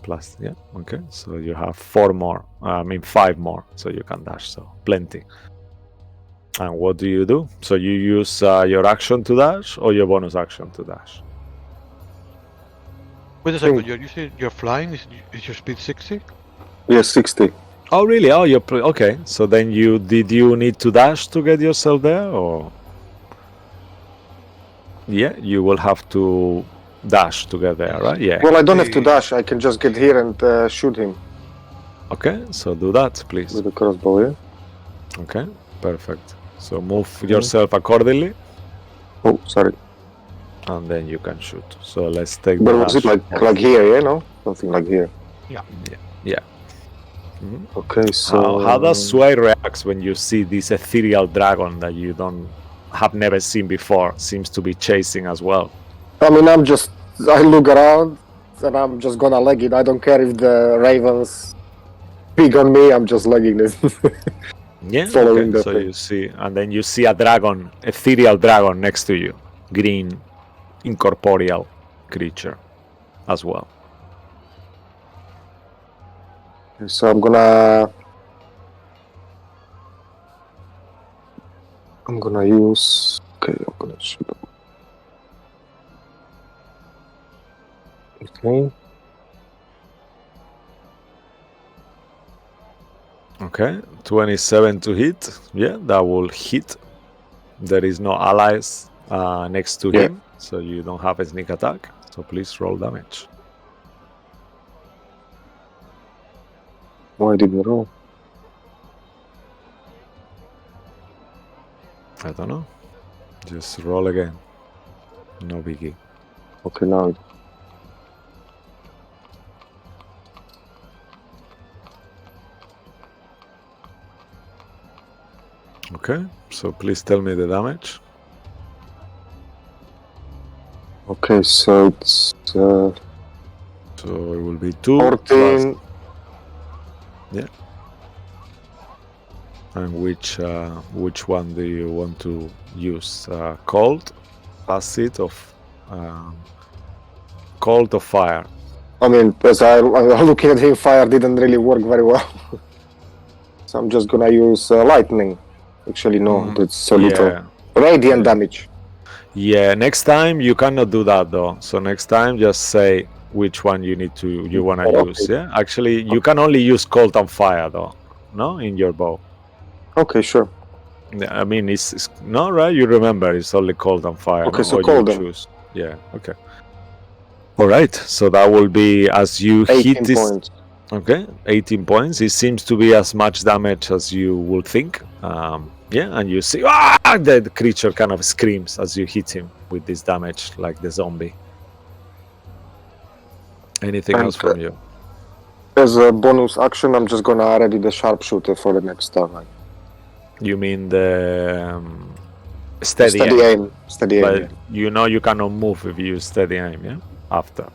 Plus, yeah. Okay. So you have 4 more. 5 more. So you can dash. So plenty. And what do you do? So you use your action to dash or your bonus action to dash? Wait a second, you're flying? Is your speed 60? Yes, 60. Oh, really? Oh, okay. So then did you need to dash to get yourself there, or? Yeah, you will have to dash to get there, right? Yeah. Well, I don't have to dash. I can just get here and shoot him Okay, so do that, please. with the crossbow. Yeah. Okay, perfect. So move yourself accordingly, Oh, sorry. and then you can shoot. So let's take But the was it dash. like here? Yeah, no, something like here. Yeah. Okay, so How does Sway reacts when you see this ethereal dragon that you have never seen before? Seems to be chasing as well. I mean, I look around and I'm just gonna leg it. I don't care if the ravens pig on me. I'm just legging it. Yeah. Following Okay. the So thing. you see, and then you see a dragon, ethereal dragon next to you, green, incorporeal creature, as well. So I'm gonna use. Okay, I'm gonna shoot. Okay. Okay, 27 to hit. Yeah, that will hit. There is no allies next to Yeah. him, so you don't have a sneak attack. So please roll damage. Why did we roll? I don't know. Just roll again. No biggie. Okay, now. Okay, so please tell me the damage. Okay, so it's So it will be 2 14. yeah. And which one do you want to use? Cold, acid, of cold or fire? I mean, as I'm looking at him, fire didn't really work very well. So I'm just gonna use lightning. Actually, no, that's so little. Radiant damage. Yeah, next time you cannot do that though. So next time just say which one you wanna Okay. use. Yeah, actually you can only use cold and fire though. No, in your bow. Okay, sure. Yeah, I mean it's no right. You remember it's only cold and fire. Okay, No? so Or cold you then. choose. Yeah. Okay. All right. So that will be as you 18 hit this. points. Okay, 18 points. It seems to be as much damage as you would think. Yeah, and you see the creature kind of screams as you hit him with this damage, like the zombie. Anything And, else from you? As a bonus action, I'm just gonna ready the sharpshooter for the next turn. Like, You mean the steady aim? aim. Steady aim, But yeah. you know you cannot move if you use steady aim, yeah? After.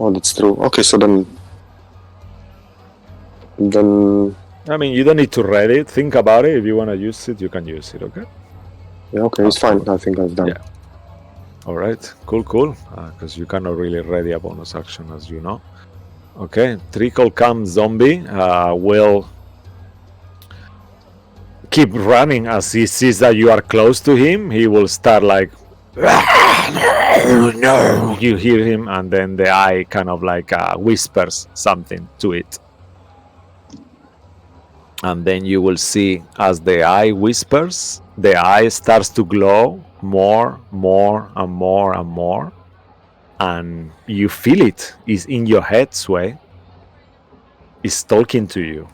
Oh, that's true. Okay, so then I mean, you don't need to read it. Think about it. If you want to use it, you can use it, okay? yeah, okay, it's fine. I think I've done. Yeah. All right, cool. Because you cannot really ready a bonus action, as you know. Okay, Trickle Cam Zombie will keep running as he sees that you are close to him. He will start like, no. You hear him, and then the eye kind of like whispers something to it. And then you will see as the eye whispers, the eye starts to glow more and more. And you feel it. It's in your head, Sway. It's talking to you.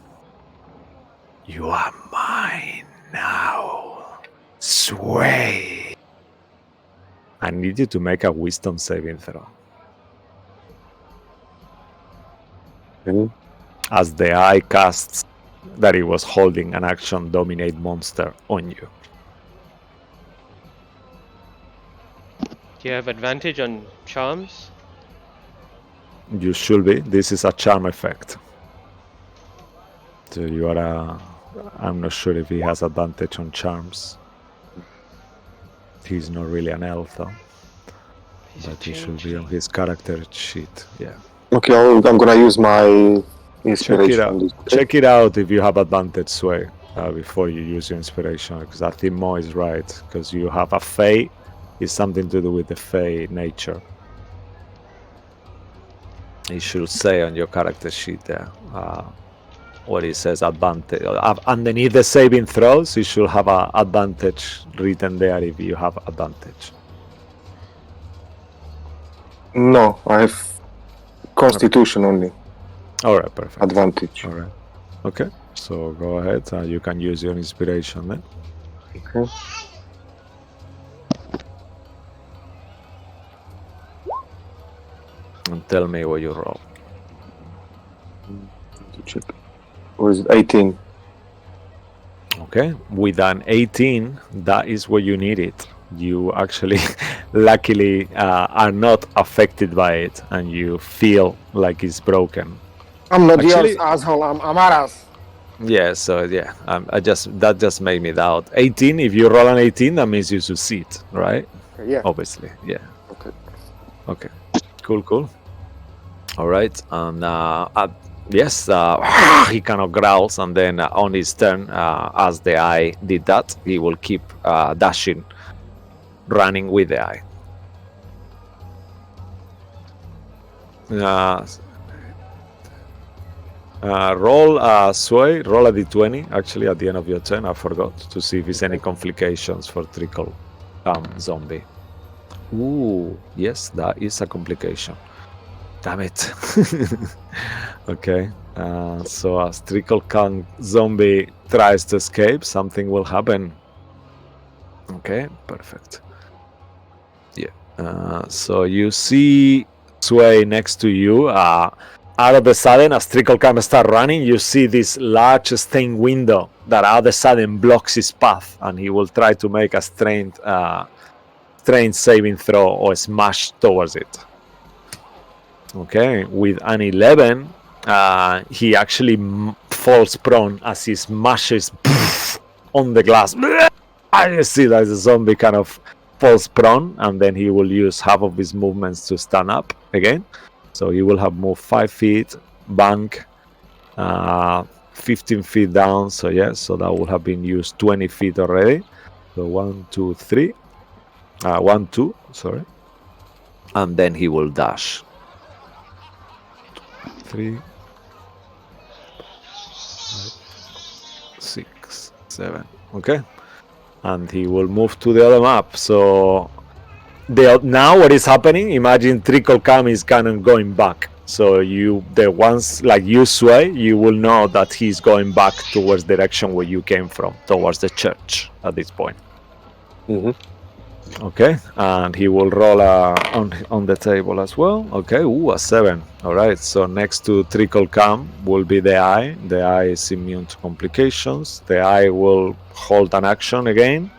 You are mine now, Sway. I need you to make a wisdom saving throw. Okay. As the eye casts that it was holding an action dominate monster on you. Do you have advantage on charms? You should be. This is a charm effect. So you are I'm not sure if he has advantage on charms. He's not really an elf though. But he should be on his character sheet. Yeah. Okay, I'm gonna use my inspiration. on this. Check it out if you have advantage, Sway, before you use your inspiration. Because I think Mo is right. Because you have a Fey. It's something to do with the Fey nature. It should say on your character sheet there. What it says advantage. Underneath the saving throws, you should have an advantage written there if you have advantage. No, I have Constitution only. Alright, perfect. Advantage. Alright. Okay, so go ahead. You can use your inspiration then. Okay. And tell me what you roll. To check. Or is it 18? Okay, with an 18, that is what you needed. You actually, luckily, are not affected by it, and you feel like it's broken. I'm not Actually- yours, asshole. I'm Amaras. Yeah, so yeah, that just made me doubt. 18, if you roll an 18, that means you succeed, right? Okay, yeah. Obviously, yeah. Okay. Okay, cool. All right, and yes, he kind of growls, and then on his turn, as the eye did that, he will keep dashing, running with the eye. Roll Sway, roll a d20 actually at the end of your turn. I forgot to see if there's any complications for Trickle Zombie. Ooh, yes, that is a complication. Damn it. Okay, so as Trickle Zombie tries to escape, something will happen. Okay, perfect. Yeah, so you see Sway next to you, out of the sudden, as Tricklecam start running, you see this large stained window that out of the sudden blocks his path, and he will try to make a strength saving throw or smash towards it. Okay, with an 11, he actually falls prone as he smashes on the glass. And you see that the zombie kind of falls prone, and then he will use half of his movements to stand up again. So he will have moved 5 feet, bank, 15 feet down. So yeah, so that will have been used 20 feet already. So 1, 2, 3. 1, 2, sorry. And then he will dash. 3, 5, 6, 7. Okay. And he will move to the other map. So now what is happening, imagine Tricklecam is kind of going back. So the ones like you sway, you will know that he's going back towards the direction where you came from, towards the church at this point. Mm-hmm. Okay, and he will roll on the table as well. Okay, a 7. All right, so next to Tricklecam will be the eye. The eye is immune to complications. The eye will hold an action again.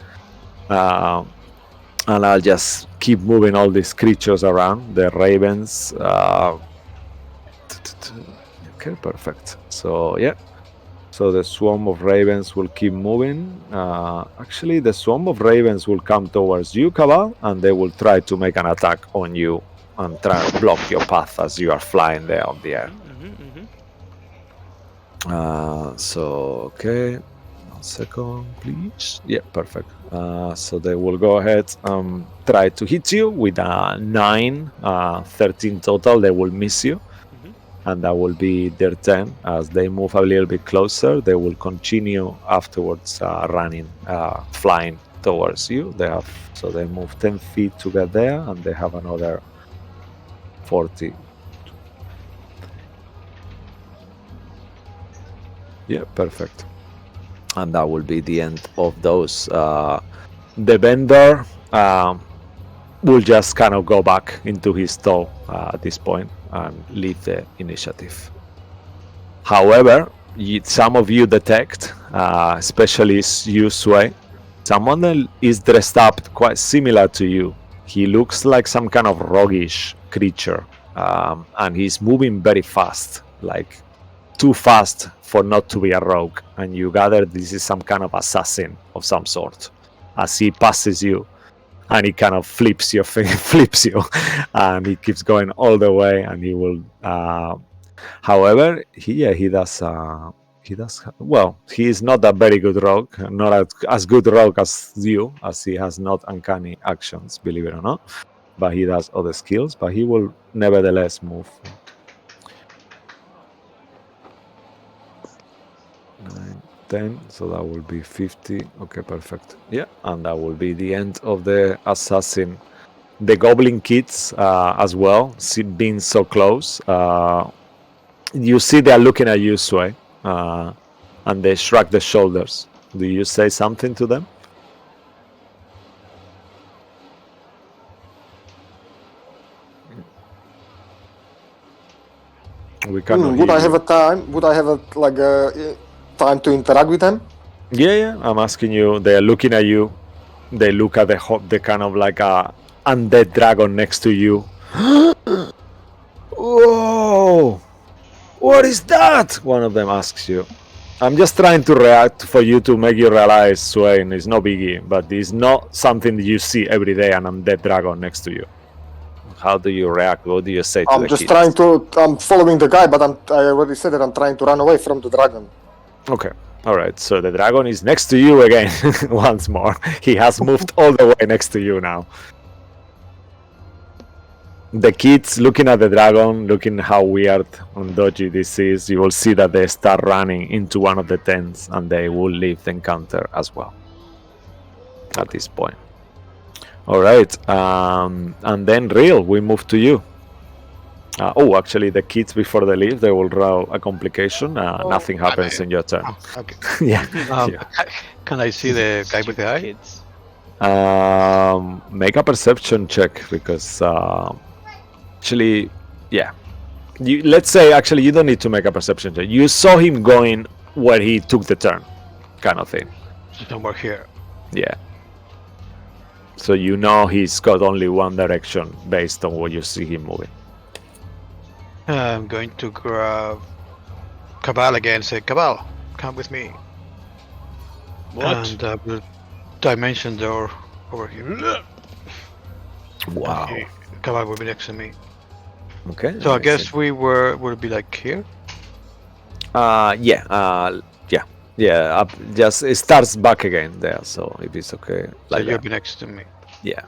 And I'll just keep moving all these creatures around. The ravens. Okay, perfect. So yeah. So the swarm of ravens will keep moving. Actually, the swarm of ravens will come towards you, Cabal, and they will try to make an attack on you and try to block your path as you are flying there on the air. So okay. 1 second, please. Yeah, perfect. So they will go ahead and try to hit you with a 9, 13 total. They will miss you, and that will be their turn. As they move a little bit closer, they will continue afterwards running, flying towards you. So they move 10 feet to get there, and they have another 40. Yeah, perfect. And that will be the end of those. The vendor will just kind of go back into his stall at this point and leave the initiative. However, some of you detect, especially you, Sway, someone that is dressed up quite similar to you. He looks like some kind of roguish creature, and he's moving very fast, like too fast for not to be a rogue, and you gather this is some kind of assassin of some sort. As he passes you, and he kind of flips you, and he keeps going all the way, and he will. However, he does. Well, he is not a very good rogue, not as good rogue as you, as he has not uncanny actions, believe it or not. But he does other skills. But he will nevertheless move. 9, 10, so that will be 50. Okay, perfect. Yeah, and that will be the end of the assassin. The goblin kids as well, being so close. You see they are looking at you, Sway, and they shrug their shoulders. Do you say something to them? We cannot Would hear I have you. a time? Would I have a time to interact with them? Yeah. I'm asking you. They are looking at you. They look at the kind of like a undead dragon next to you. Whoa! What is that? One of them asks you. I'm just trying to react for you to make you realize, Swain, it's no biggie, but it's not something that you see every day, an undead dragon next to you. How do you react? What do you say to I'm the just kids? trying to. I'm following the guy, but I already said that I'm trying to run away from the dragon. Okay. All right. So the dragon is next to you again once more. He has moved all the way next to you now. The kids looking at the dragon, looking how weird and dodgy this is, you will see that they start running into one of the tents and they will leave the encounter as well at this point. All right. And then Real, we move to you. Actually, the kids before they leave, they will roll a complication. Nothing happens in your turn. Okay. Yeah. Can I see the guy with the eye? Kids. Make a perception check because actually, yeah. let's say actually you don't need to make a perception check. You saw him going where he took the turn, kind of thing. There's no more here. Yeah. So you know he's got only one direction based on what you see him moving. I'm going to grab Cabal again and say, Cabal, come with me. What? And we'll dimension door over here. Wow. Okay, Cabal will be next to me. Okay. So I guess we'll be like here. Yeah. Just it starts back again there. So if it's okay, So like you'll that. be next to me. Yeah.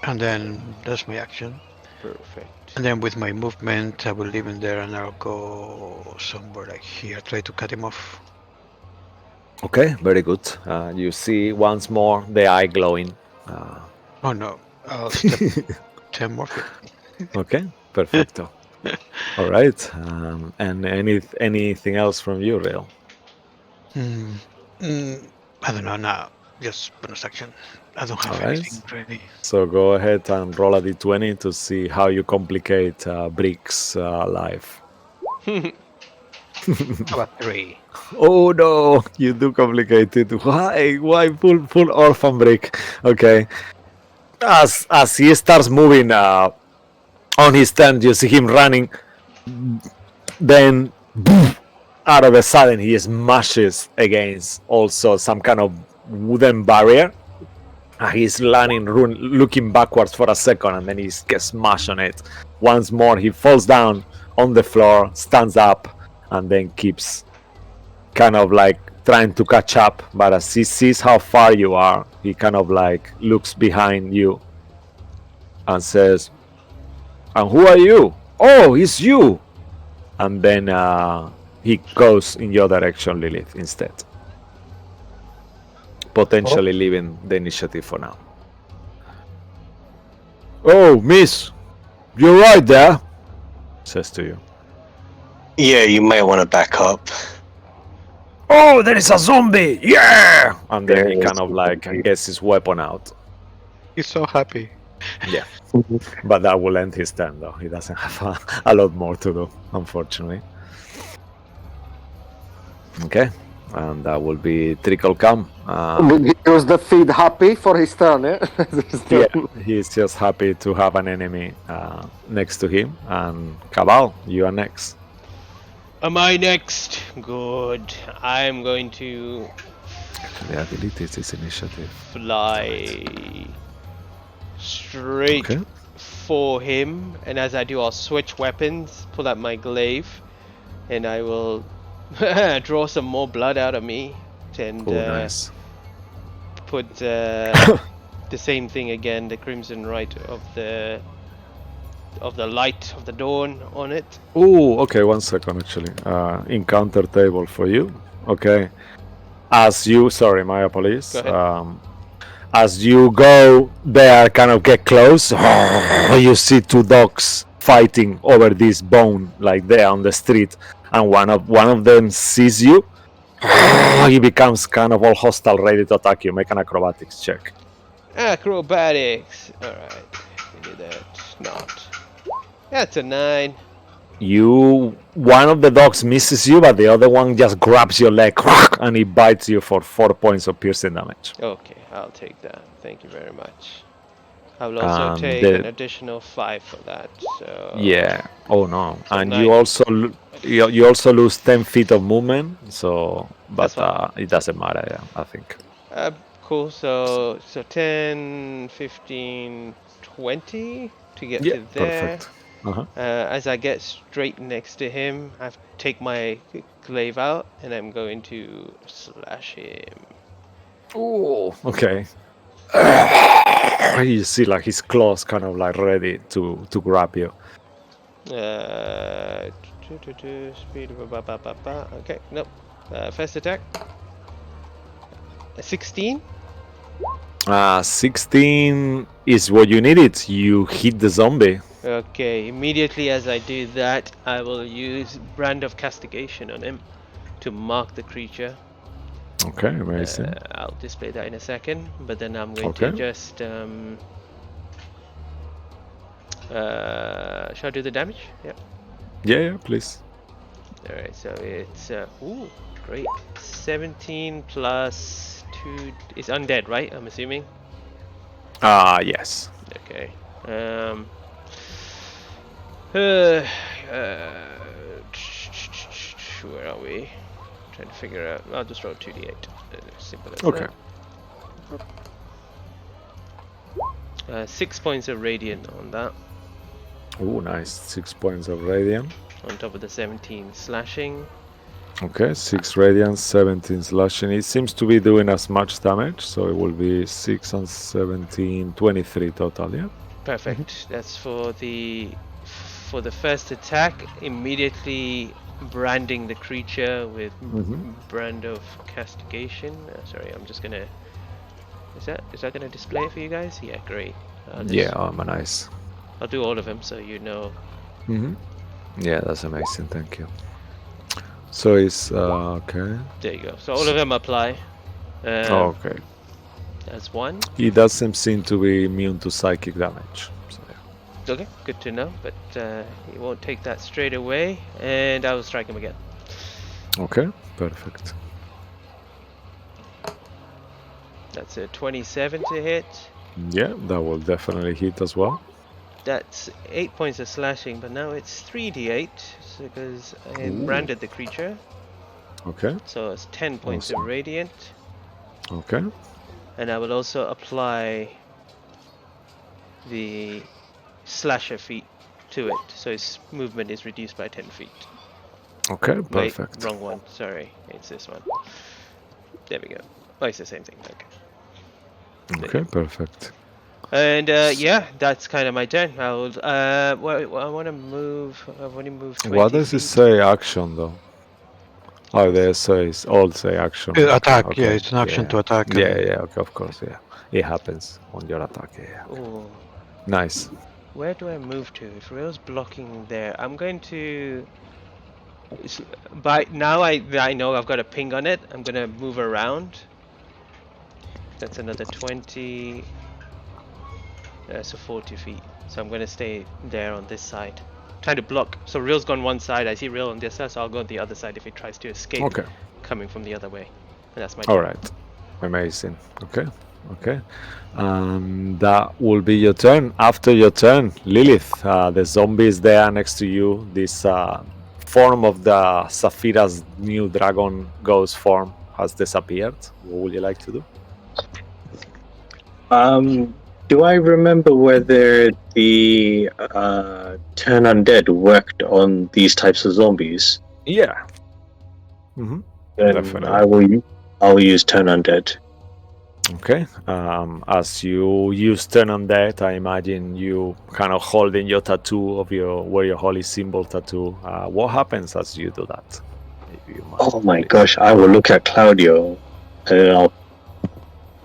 And then that's my action. Perfect. And then with my movement, I will leave him there and I'll go somewhere like here, try to cut him off. Okay. Very good. You see once more the eye glowing. Oh no, I'll step 10 more feet. Okay. Perfecto. All right. And anything else from you, Real? I don't know now. Just bonus action. I don't have Alright. anything ready. So go ahead and roll a d20 to see how you complicate Brick's life. How about 3? Oh no, you do complicate it. Why? Why full orphan Brick? Okay. As he starts moving on his turn, you see him running. Then, boom, out of a sudden, he smashes against also some kind of wooden barrier. He's landing, looking backwards for a second, and then he gets smashed on it. Once more, he falls down on the floor, stands up, and then keeps kind of like trying to catch up. But as he sees how far you are, he kind of like looks behind you and says, "And who are you? Oh, it's you!" And then he goes in your direction, Lilith, instead. Potentially leaving the initiative for now. "Oh, miss, you're right there," says to you. Yeah, you might want to back up. "Oh, there is a zombie! Yeah!" And then There he is kind of like something. gets his weapon out. He's so happy. Yeah. But that will end his turn, though. He doesn't have a lot more to do, unfortunately. Okay. And that will be Trickle Cam. He was the feed happy for his turn, yeah? Yeah, he's just happy to have an enemy next to him. And Cabal, you are next. Am I next? Good. I'm going to Actually, I deleted this initiative. fly straight Okay. for him, and as I do, I'll switch weapons, pull out my glaive, and I will draw some more blood out of me, and Oh, nice. put the same thing again, the crimson rite of the light of the dawn on it. Oh, okay, 1 second actually. Encounter table for you. Okay. Sorry, my apologies. Go ahead. As you go there, kind of get close, you see two dogs fighting over this bone, like there on the street, and one of them sees you. He becomes kind of all hostile, ready to attack you. Make an acrobatics check. Acrobatics. Alright. We do that. Not. That's a 9. One of the dogs misses you, but the other one just grabs your leg and he bites you for 4 points of piercing damage. Okay, I'll take that. Thank you very much. I will also And take an additional 5 for that. So Yeah. Oh no. So And 9. you also you also lose 10 feet of movement. So, but That's fine. it doesn't matter. Yeah, I think. Cool. So 10, 15, 20 to get Yeah. to there. Perfect. Uh-huh. As I get straight next to him, I take my glaive out and I'm going to slash him. Oh. Okay. You see, like his claws kind of like ready to grab you. Speed. Okay. Nope. First attack. 16. 16 is what you needed. You hit the zombie. Okay, immediately as I do that, I will use Brand of Castigation on him to mark the creature. Okay, amazing. I'll display that in a second, but then I'm going to Okay. just shall I do the damage? Yeah. Yeah, please. Alright, so it's ooh, great. 17 plus 2 is undead, right? I'm assuming. Yes. Okay. Uh, where are we? Trying to figure out. I'll just roll 2d8. Simple as Okay. that. 6 points of radiant on that. Oh, nice. 6 points of radiant. On top of the 17 slashing. Okay, 6 radiant, 17 slashing. It seems to be doing as much damage, so it will be 6 and 17, 23 total, yeah? Perfect. That's for the first attack. Immediately branding the creature with brand of castigation. Sorry, I'm just gonna. Is that gonna display it for you guys? Yeah, great. Yeah, nice. I'll do all of them so you know. Yeah, that's amazing. Thank you. So it's okay. There you go. So all of them apply. Okay. As one. He doesn't seem to be immune to psychic damage. So, yeah. Okay, good to know. But he won't take that straight away, and I will strike him again. Okay, perfect. That's a 27 to hit. Yeah, that will definitely hit as well. That's 8 points of slashing, but now it's 3d8 because I branded the creature. Okay. So it's 10 points of radiant. Okay. And I will also apply the slasher feat to it, so its movement is reduced by 10 feet. Okay, perfect. Wait, wrong one. Sorry, it's this one. There we go. Oh, it's the same thing. Okay, perfect. And yeah, that's kind of my turn. I want to move. I've only moved 20 What does feet. it say action though? Oh, they say all say action. Attack, Okay. yeah, it's an action to attack. Yeah, okay, of course, yeah. It happens on your attack, yeah. Ooh. Nice. Where do I move to? If Rail's blocking there, I'm going to. By now, I know I've got a ping on it. I'm gonna move around. That's another 20. So 40 feet. So I'm gonna stay there on this side, trying to block. So Real's gone one side. I see Real on this side, so I'll go on the other side if he tries to escape. Okay. Coming from the other way. And that's my. All right. Amazing. Okay. That will be your turn. After your turn, Lilith, the zombie is there next to you. This form of the Saphira's new dragon ghost form has disappeared. What would you like to do? Do I remember whether the Turn Undead worked on these types of zombies? Yeah. Then Definitely. I will use Turn Undead. Okay. As you use Turn Undead, I imagine you kind of holding your tattoo of where your holy symbol tattoo. What happens as you do that? If you mind, Oh my please. gosh, I will look at Claudio and then I'll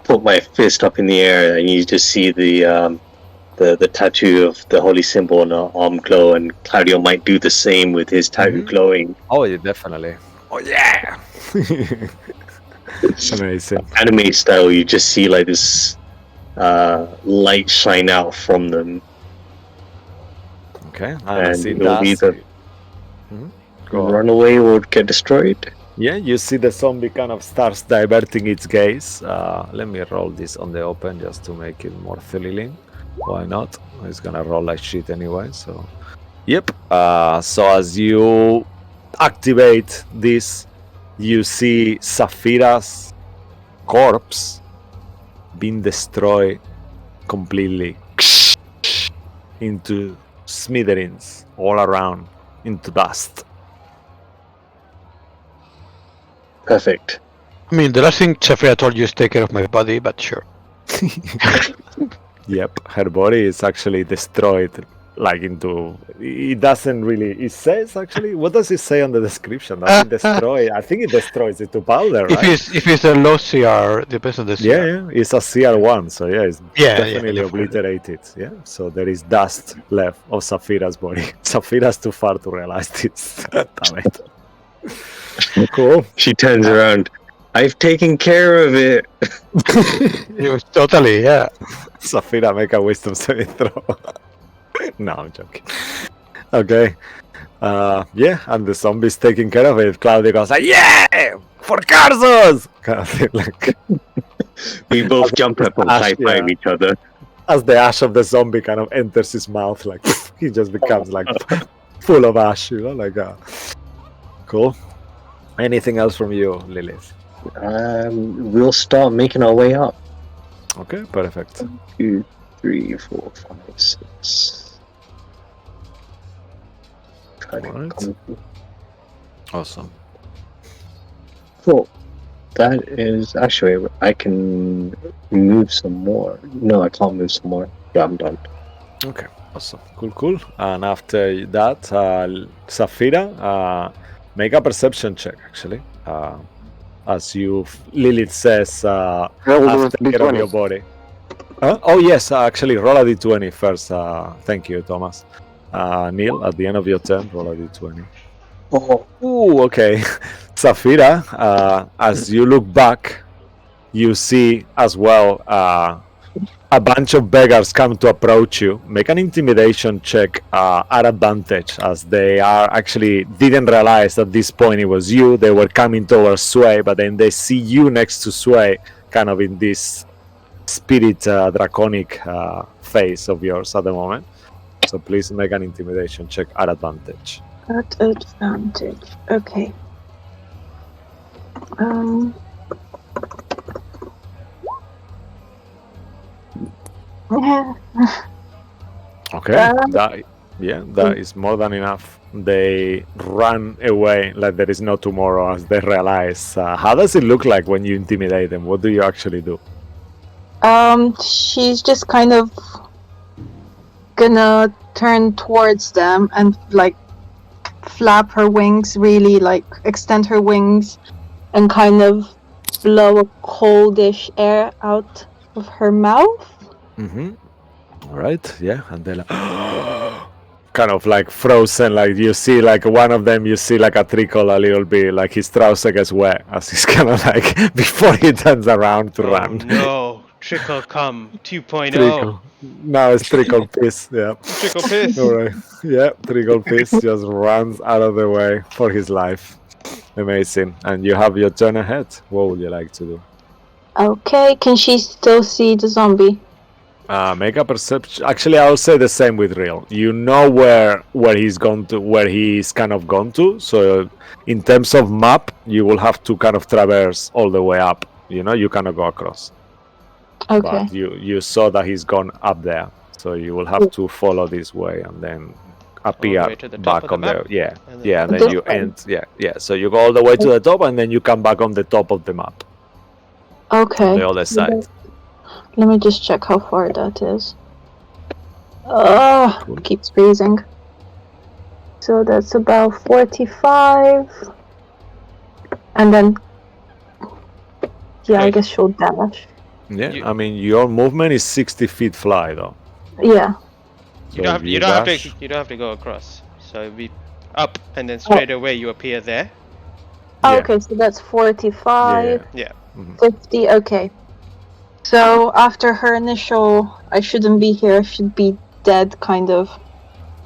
put my fist up in the air and you just see the tattoo of the holy symbol on our arm glow, and Claudio might do the same with his tattoo glowing. Oh, yeah, definitely. Oh, yeah. Amazing. Anime style, you just see like this light shine out from them. Okay. And And as it it'll does, either go on. run away or get destroyed. Yeah, you see the zombie kind of starts diverting its gaze. Let me roll this on the open just to make it more thrilling. Why not? It's gonna roll like shit anyway, so... Yep. So as you activate this, you see Saphira's corpse being destroyed completely into smithereens all around, into dust. Perfect. I mean, the last thing Saphira told you is take care of my body, but sure. Yep, her body is actually destroyed, like into. It doesn't really. It says actually. What does it say on the description? Does it destroy? I think it destroys it to powder, right? If it's a low CR, depends on the CR. Yeah, it's a CR1, so yeah, it's definitely definitely. obliterated. Yeah, so there is dust left of Saphira's body. Saphira's too far to realize this. Damn it. Cool. She turns around. I've taken care of it. It was totally, yeah. Saphira, make a wisdom saving throw. No, I'm joking. Okay. Yeah, and the zombie's taking care of it. Claudio goes like, "Yeah, for Carsos!" Kind of thing, like We both jump up and Ash, high five yeah. each other. as the ash of the zombie kind of enters his mouth, like he just becomes like full of ash, like cool. Anything else from you, Lilith? We'll start making our way up. Okay, perfect. 2, 3, 4, 5, 6. Try to Alright. come. Awesome. Cool. That is actually, I can move some more. No, I can't move some more. Yeah, I'm done. Okay, awesome. Cool. And after that, Safira, make a perception check, actually. As Lilith says, I will do after a care of D20. your body. Oh, yes, actually, roll a d20 first. Thank you, Thomas. Neil, at the end of your turn, roll a d20. Oh, Ooh, okay. Safira, as you look back, you see as well a bunch of beggars come to approach you. Make an intimidation check at advantage, as they are actually didn't realize at this point it was you. They were coming towards Sway, but then they see you next to Sway, kind of in this spirit draconic phase of yours at the moment. So please make an intimidation check at advantage. At advantage. Okay. Yeah. Okay, that is more than enough. They run away like there is no tomorrow as they realize. How does it look like when you intimidate them? What do you actually do? She's just kind of gonna turn towards them and like flap her wings, really like extend her wings and kind of blow a coldish air out of her mouth. Mm-hmm. All right, yeah, and they're like, kind of like frozen. Like you see, like one of them, you see like a trickle a little bit, like his trouser gets wet as he's kind of like before he turns around to run. No, trickle come 2.0. Trickle. Now it's trickle piss. Yeah. Trickle piss. All right. Yeah, trickle piss just runs out of the way for his life. Amazing. And you have your turn ahead. What would you like to do? Okay, can she still see the zombie? Make a perception. Actually, I'll say the same with Real. You know where he's gone to, where he's kind of gone to. So, in terms of map, you will have to kind of traverse all the way up. You know, you cannot go across. Okay. But you saw that he's gone up there, so you will have to follow this way and then appear way to the top back of the on map? the And yeah, and This then you way? end So you go all the way to the top and then you come back on the top of the map, Okay. on the other side. Let me just check how far that is. Oh, Cool. keeps freezing. So that's about 45. And then, yeah, I Okay. guess she'll dash. Yeah, You- I mean your movement is 60 feet fly though. Yeah. So You don't have, if you don't have dash- to you don't have to go across. So it'd be up and then straight away you appear there. Oh, Yeah. okay, so that's 45, Yeah. 50, okay. So after her initial, I shouldn't be here, I should be dead kind of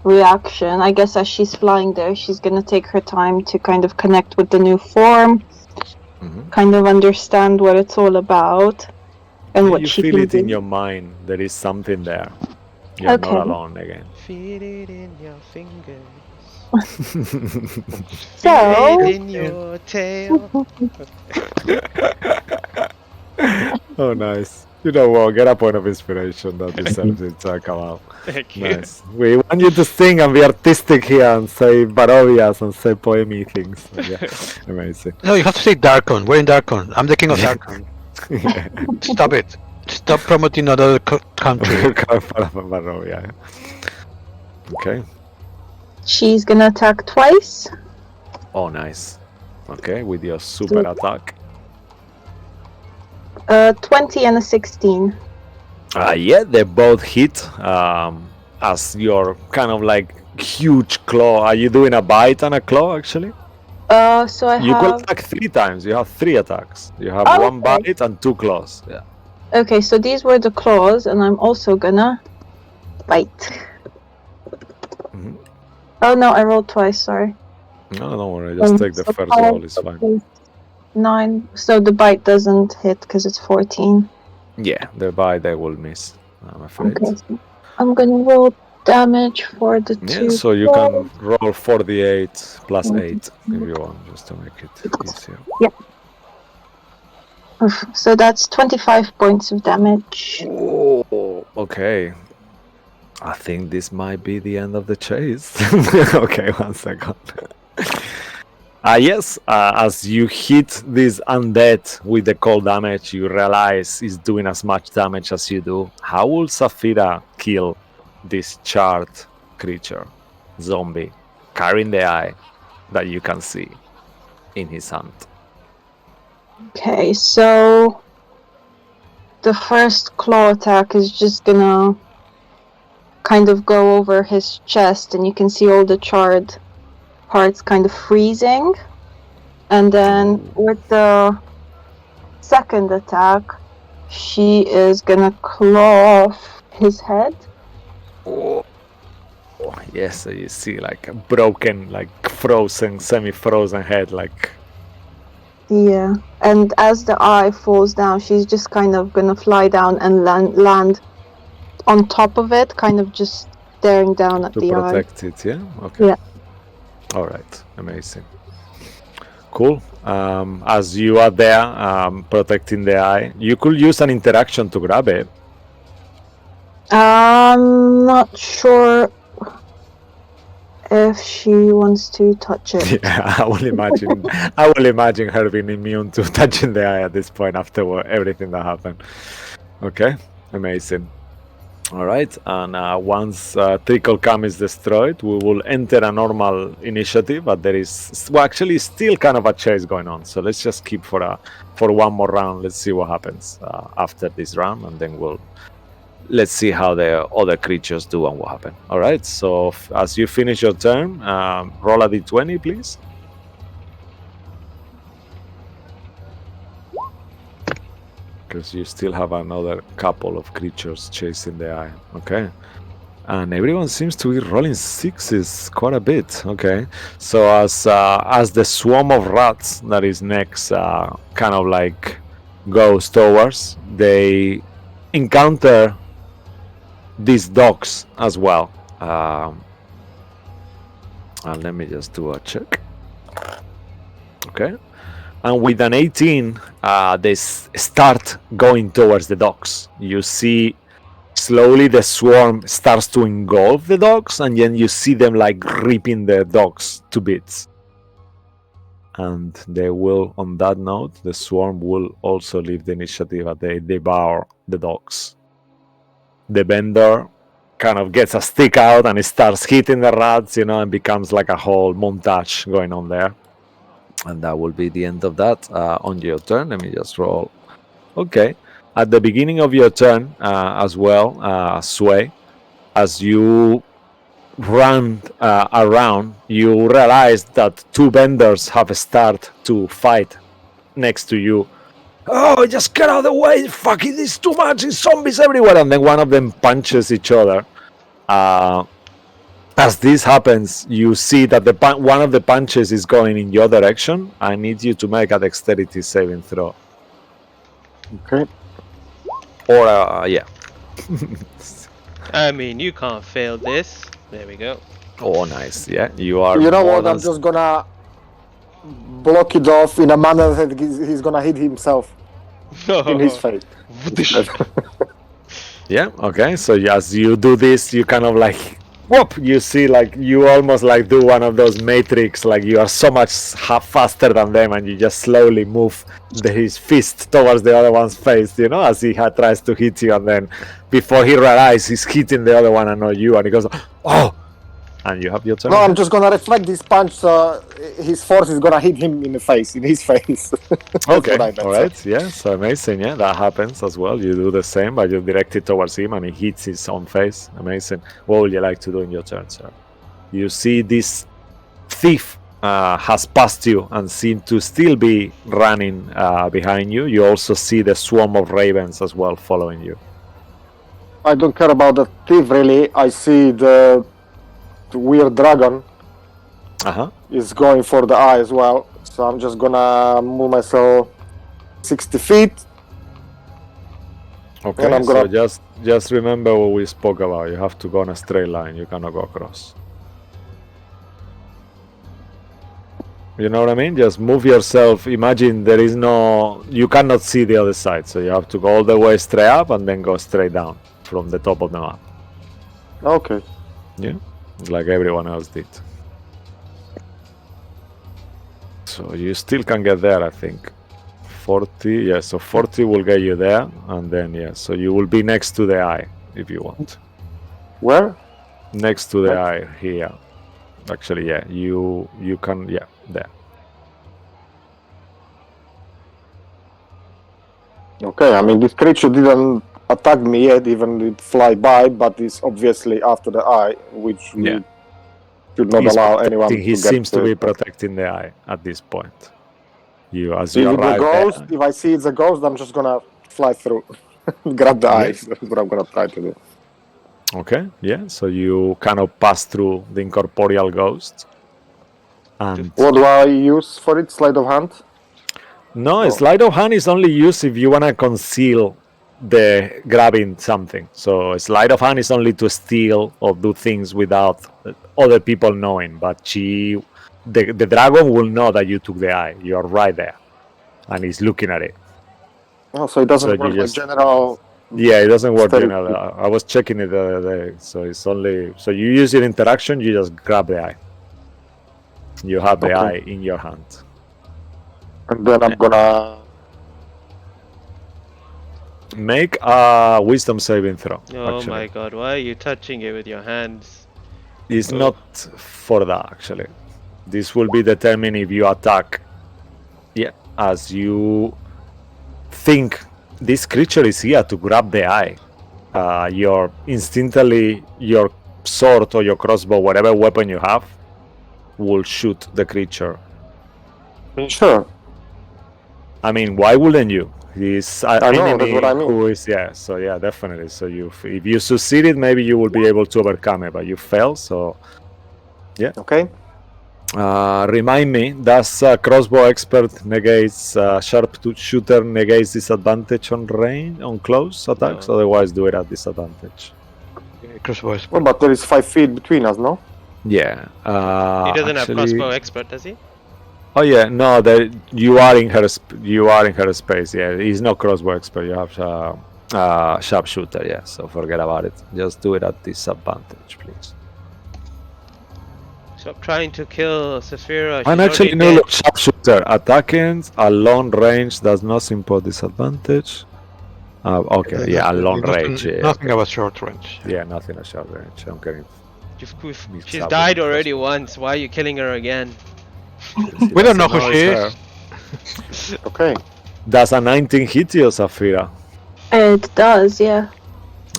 reaction, I guess as she's flying there, she's gonna take her time to kind of connect with the new form, Mhm. kind of understand what it's all about, and what you she feel can it in do. your mind. There is something there. You're Okay. not alone again. Feel it in your fingers. So, Feel it in your tail. Oh, nice. You know what? Get a point of inspiration. That deserves it to come out. Thank you. Nice. We want you to sing and be artistic here and say Barovias and say poemy things. So, yeah, amazing. No, you have to say Darkon. We're in Darkon. I'm the king of Darkon. Stop it. Stop promoting another country. Barovia. Okay. she's gonna attack twice. Oh, nice. Okay, with your super attack. 20 and a 16. Yeah, they both hit. As your kind of like huge claw. Are you doing a bite and a claw actually? So I You could have... attack 3 times. You have 3 attacks. You have Oh, 1 okay. bite and 2 claws. Yeah. Okay, so these were the claws, and I'm also gonna bite. Mhm. Oh no, I rolled twice. Sorry. No, don't worry. Just take the So first 5 roll. It's fine. is 9. So the bite doesn't hit because it's 14. Yeah, the bite they will miss. I'm afraid. Okay, so I'm gonna roll damage for the Yeah, 2. so you can roll 48 plus Mhm. 8 if you want, just to make it easier. Oof, so that's 25 points of damage. Oh, okay. I think this might be the end of the chase. Okay, 1 second. Yes, as you hit this undead with the cold damage, you realize it's doing as much damage as you do. How will Saphira kill this charred creature, zombie, carrying the eye that you can see in his hand? Okay, so the first claw attack is just gonna kind of go over his chest, and you can see all the charred parts kind of freezing. And then with the second attack, she is gonna claw off his head. Oh, yes, so you see like a broken, like frozen, semi-frozen head, like... Yeah, and as the eye falls down, she's just kind of gonna fly down and land on top of it, kind of just staring down at to the eye. protect it, yeah? Okay. Yeah. All right, amazing. Cool. As you are there protecting the eye, you could use an interaction to grab it. I'm not sure if she wants to touch it. Yeah, I will imagine her being immune to touching the eye at this point after everything that happened. Okay, amazing. All right, and once Trickle Cam is destroyed, we will enter a normal initiative, but there is actually still kind of a chase going on. So let's just keep for one more round. Let's see what happens after this round, and then let's see how the other creatures do and what happen. All right, so as you finish your turn, roll a d20, please. Because you still have another couple of creatures chasing the eye. Okay. And everyone seems to be rolling 6s quite a bit. Okay. So as the swarm of rats that is next kind of like goes towards, they encounter these dogs as well. And let me just do a check. Okay. And with an 18, they start going towards the dogs. You see slowly the swarm starts to engulf the dogs, and then you see them like ripping the dogs to bits. And they will, on that note, the swarm will also leave the initiative as they devour the dogs. The vendor kind of gets a stick out and it starts hitting the rats, and becomes like a whole montage going on there. And that will be the end of that. On your turn, let me just roll. Okay. At the beginning of your turn as well, Sway, as you run around, you realize that 2 vendors have started to fight next to you. Oh, just get out of the way! Fucking, it's too much! It's zombies everywhere! And then one of them punches each other. As this happens, you see that one of the punches is going in your direction. I need you to make a dexterity saving throw. Okay. Or, yeah. I mean, you can't fail this. There we go. Oh, nice. Yeah, you are. You know more what? than I'm just gonna block it off in a manner that he's gonna hit himself in his face. Yeah, okay. So as you do this, you kind of like, whoop, you see like you almost like do one of those matrix, like you are so much faster than them, and you just slowly move his fist towards the other one's face, as he tries to hit you, and then before he realizes he's hitting the other one and not you, and he goes, oh, and you have your turn. No, I'm just gonna reflect this punch, so his force is gonna hit him in his face. Okay, all right, yeah, so amazing, yeah, that happens as well. You do the same, but you direct it towards him, and he hits his own face. Amazing. What would you like to do in your turn, sir? You see this thief has passed you and seems to still be running behind you. You also see the swarm of ravens as well following you. I don't care about the thief really. I see the weird dragon Uh-huh. is going for the eye as well. So I'm just gonna move myself 60 feet. Okay, And I'm so gonna- just remember what we spoke about. You have to go on a straight line. You cannot go across. You know what I mean? Just move yourself. Imagine there is no... You cannot see the other side. So you have to go all the way straight up and then go straight down from the top of the map. Okay. Yeah? Like everyone else did. So you still can get there, I think. 40, yeah, so 40 will get you there. And then, yeah, so you will be next to the eye if you want. Where? Next to the Next? eye here. Actually, yeah, you can, yeah, there. Okay, I mean, this creature didn't attack me yet, even it fly by, but it's obviously after the eye, which we Yeah. should not He's allow protecting- anyone he to get seems to to be it. protecting the eye at this point. As If you it's a arrive ghost, there, if I see it's a ghost, I'm just gonna fly through, grab the Yeah. eyes. That's what I'm gonna try to do. okay, yeah, so you kind of pass through the incorporeal ghost. And What do I use for it? Sleight of hand? no, Oh. sleight of hand is only used if you want to conceal the grabbing something. So sleight of hand is only to steal or do things without other people knowing. But the dragon will know that you took the eye. You're right there, and he's looking at it. Oh, so it doesn't So you work like just- general. Yeah, it doesn't work Steady. generally. I was checking it the other day. So it's only so you use your interaction. You just grab the eye. You have the Okay. eye in your hand. And then I'm gonna. Make a wisdom saving throw. Oh actually. my god, why are you touching it with your hands? It's Oh. not for that actually. This will be determined if you attack. Yeah, as you think this creature is here to grab the eye. Your instinctively your sword or your crossbow, whatever weapon you have, will shoot the creature. Sure. I mean, why wouldn't you? He's an I know, that's enemy what I mean. who is, yeah. So yeah, definitely. So if you succeeded, maybe you will be able to overcome it, but you fail. So Okay. remind me, does crossbow expert negates shooter negates disadvantage on range on close attacks? No. Otherwise, do it at disadvantage. Crossbow is Well, but there is 5 feet between us, no? Yeah. He doesn't have actually- crossbow expert, does he? Oh yeah, no, you are in her space. Yeah, he's no crossbow expert. You have sharpshooter. Yeah, so forget about it. Just do it at disadvantage, please. Stop trying to kill Saphira. And she's actually, already no, dead. look, sharpshooter attacking at long range does not impose disadvantage. Okay, yeah, at long range. Yeah, Nothing about short range. yeah, nothing at short range. I'm getting. Mixed She's up died with already once. Why are you killing her again? We don't know who she it's is. her. Okay. Does a 19 hit you, Saphira? It does, yeah.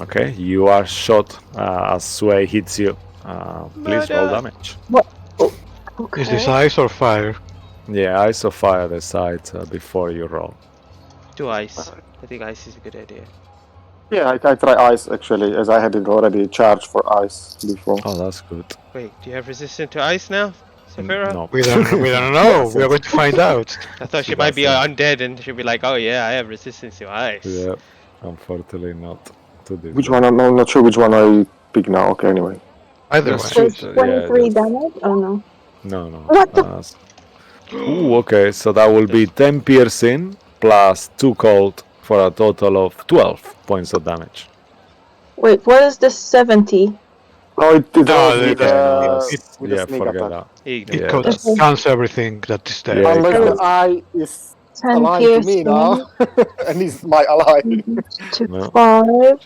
Okay, you are shot as Sway hits you. Please roll Murder. damage. Okay. Is this ice or fire? Yeah, I saw fire the side before you roll. Do ice. I think ice is a good idea. Yeah, I try ice actually, as I had it already charged for ice before. Oh, that's good. Wait, do you have resistance to ice now, Saphira? No. We don't know. We are going to find out. I thought she She might be doesn't. undead and she'll be like, oh yeah, I have resistance to ice. Yeah, unfortunately not. To this Which day. one? I'm not sure which one I pick now. Okay, anyway. Either That's way. true. So So, 23 just- damage? Oh no. No. What the- Ooh, okay, so that will be 10 piercing plus 2 cold for a total of 12 points of damage. Wait, what is this 70? Oh, it No, was it- with, with yeah, the sneak forget attack. that. Ignore. It Yeah, counts, that's- counts everything that is there. Yeah, Unless counts. the eye is 10 aligned to me piercing now, and he's my ally. to No. 5.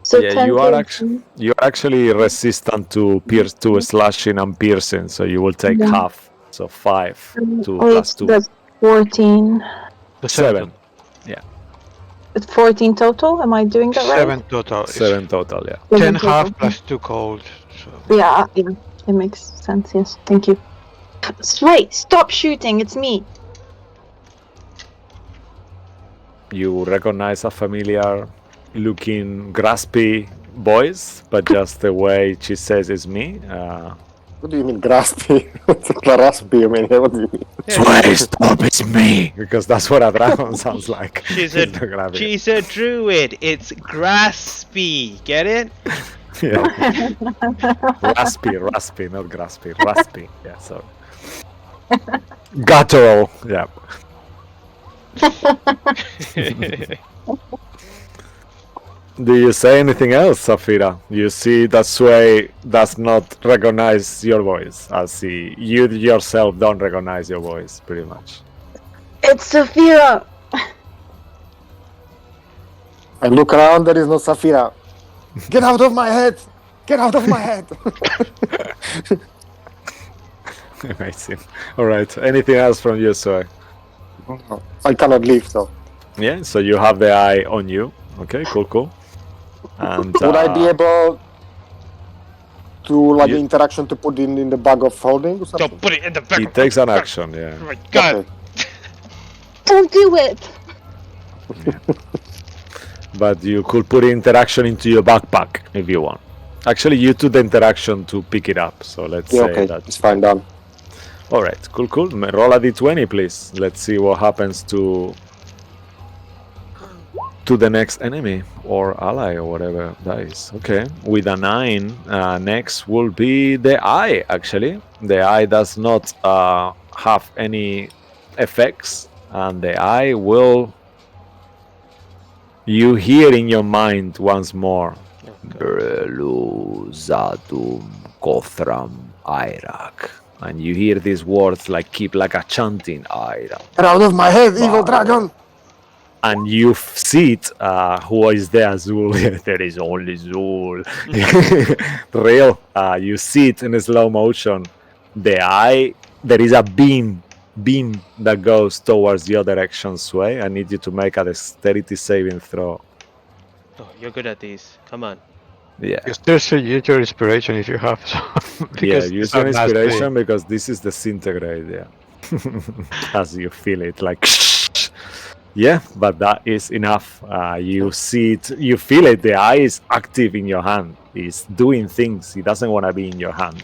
So Yeah, 10 you are piercing. You're actually resistant to slashing and piercing, so you will take Yeah. half. So 5 2 Wait, plus 2. that's 14. The 7. It's 14 total? Am I doing that right? 7 total. Is 7 total, yeah. 10 total. half plus 2 cold. So. Yeah, it makes sense, yes. Thank you. Wait, stop shooting, it's me. You recognize a familiar looking graspy voice, but just the way she says it's me. What do you mean, graspy? Graspy, I mean, what do you mean? Sway, stop, it's me! Because that's what a dragon sounds like. She's It's the grabbing. she's a druid. It's graspy. Get it? Yeah. Raspy, not graspy. Raspy. Yeah, sorry. Guttural. Yeah. Do you say anything else, Safira? You see that Sway does not recognize your voice, as you yourself don't recognize your voice, pretty much. It's Saphira! I look around, there is no Safira. Get out of my head! Get out of my head! Amazing. Alright, anything else from you, Sway? I cannot leave, so. Yeah, so you have the eye on you. Okay, cool. And Would I be able to, like, you- the interaction to put in the bag of holding or something? Don't put it in the back. he of takes my an truck. action, yeah. Oh my god. Okay. Don't do it! But you could put interaction into your backpack if you want. Actually, you took the interaction to pick it up, so let's Yeah, say okay, that. it's fine, done. Alright, cool. Roll a d20, please. Let's see what happens to the next enemy or ally or whatever that is. Okay, with a 9, next will be the eye, actually. The eye does not have any effects, and the eye will... You hear in your mind once more. Brelu Zadum Kothram Irak. And you hear these words like keep like a chanting Irak. Get out of my head, evil Wow. dragon! And you see it, who is there, Zul? There is only Zul. Real. You see it in slow motion. The eye, there is a beam that goes towards your direction, Sway. I need you to make a dexterity saving throw. Oh, you're good at these. Come on. Yeah. Use your inspiration if you have some. Yeah, because use it's your not nasty. inspiration because this is disintegrate, yeah. As you feel it, like yeah, but that is enough. You see it, you feel it, the eye is active in your hand. It's doing things, it doesn't want to be in your hand.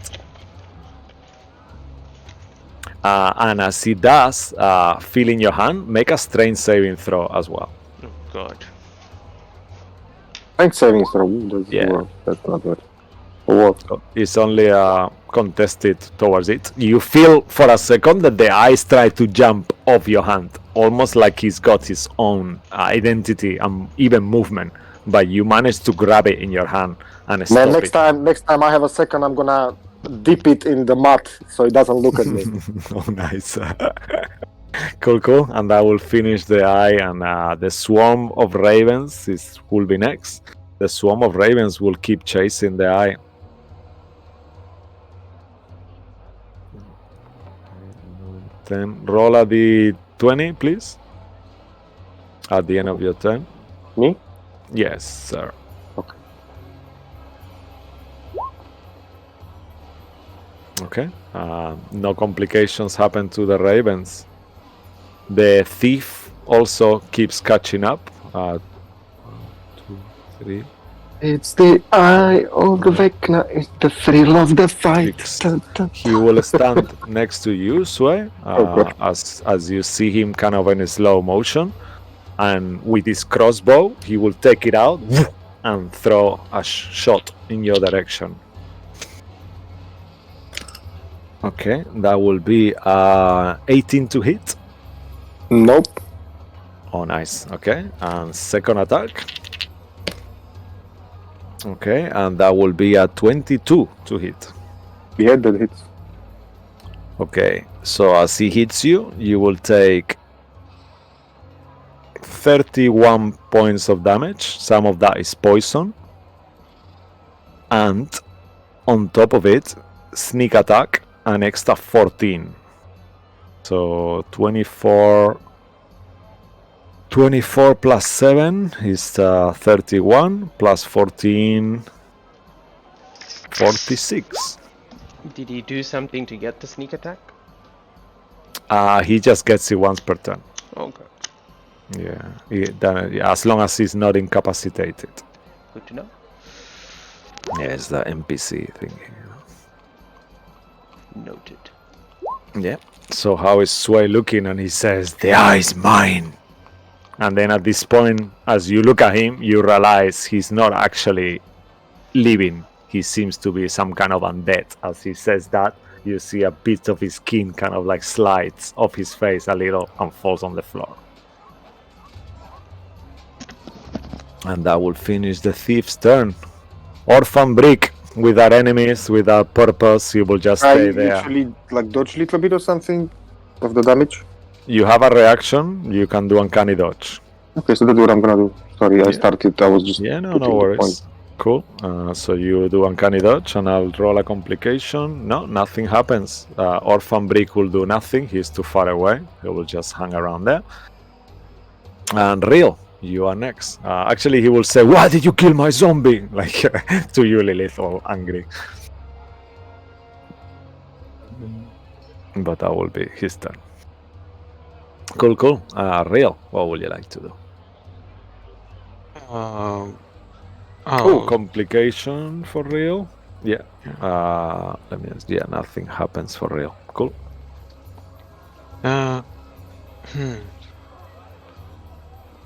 And as it does, feel in your hand, make a strength saving throw as well. Oh god. Strength saving throw. Ooh, Yeah. That's not good. For what? It's only contested towards it. You feel for a second that the eyes try to jump off your hand, almost like he's got his own identity and even movement. But you manage to grab it in your hand and stop Man, it. next time I have a second, I'm gonna dip it in the mud so it doesn't look at me. Oh, nice. Cool. And I will finish the eye, and the swarm of ravens will be next. The swarm of ravens will keep chasing the eye. Then roll a d20, please. At the end of your turn. Me? Yes, sir. Okay. No complications happen to the ravens. The thief also keeps catching up. 1, 2, 3, It's the eye of the Vecna, it's the thrill of the fight. 6. Dun, dun. He will stand next to you, Sway, Okay. as you see him kind of in slow motion. And with his crossbow, he will take it out and throw a shot in your direction. Okay, that will be 18 to hit. Nope. Oh, nice. Okay, and second attack. Okay, and that will be a 22 to hit. Yeah, that hits. Okay, so as he hits you, you will take 31 points of damage. Some of that is poison. And on top of it, sneak attack, an extra 14. So 24 plus 7 is 31 plus 14, 46. Did he do something to get the sneak attack? He just gets it once per turn. Okay. Yeah, as long as he's not incapacitated. Good to know. Yeah, it's the NPC thing. Noted. Yeah. So how is Sway looking? And he says, "The eye is mine." And then at this point, as you look at him, you realize he's not actually living. He seems to be some kind of undead. As he says that, you see a bit of his skin kind of like slides off his face a little and falls on the floor. And that will finish the thief's turn. Orphan Brick, without enemies, without purpose, he will just I stay there. usually like dodge a little bit or something of the damage. You have a reaction, you can do uncanny dodge. Okay, so that's what I'm gonna do. Sorry, I Yeah. started. I was just Yeah, no putting the worries. point. Cool. So you do uncanny dodge, and I'll roll a complication. No, nothing happens. Orphan Brick will do nothing. He's too far away. He will just hang around there. And Real, you are next. Actually, he will say, "Why did you kill my zombie?" Like to you, Lilith, all angry. But that will be his turn. Cool, cool. Real, what would you like to do? Complication for Real. Yeah. Let me. Yeah, nothing happens for Real. Cool.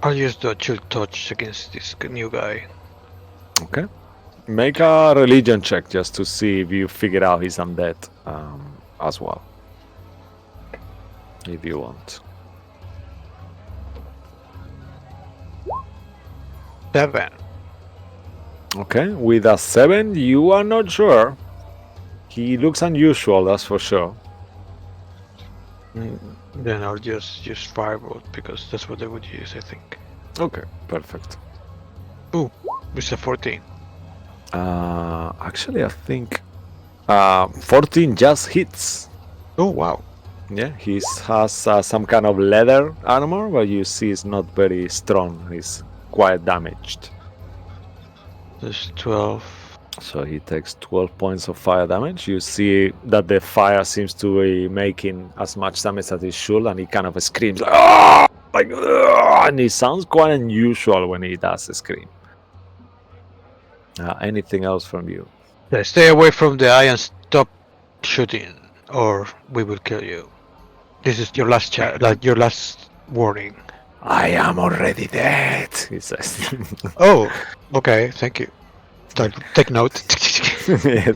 I'll use the chill touch against this new guy. Okay. Make a religion check just to see if you figure out he's undead as well. If you want. 7. Okay. With a 7, you are not sure. He looks unusual, that's for sure. Then I'll just use Firebolt because that's what they would use, I think. Okay, perfect. Ooh, it's a 14. Actually, I think 14 just hits. Oh, wow. Yeah, he has some kind of leather armor, but you see it's not very strong. He's quite damaged. There's 12. So he takes 12 points of fire damage. You see that the fire seems to be making as much damage as it should, and he kind of screams like, "Ah!" Like, "Ah!" And it sounds quite unusual when he does scream. Anything else from you? Yeah, stay away from the eye and stop shooting, or we will kill you. This is your last like your last warning. I am already dead, he says. Oh, okay, thank you. Take note. Yeah,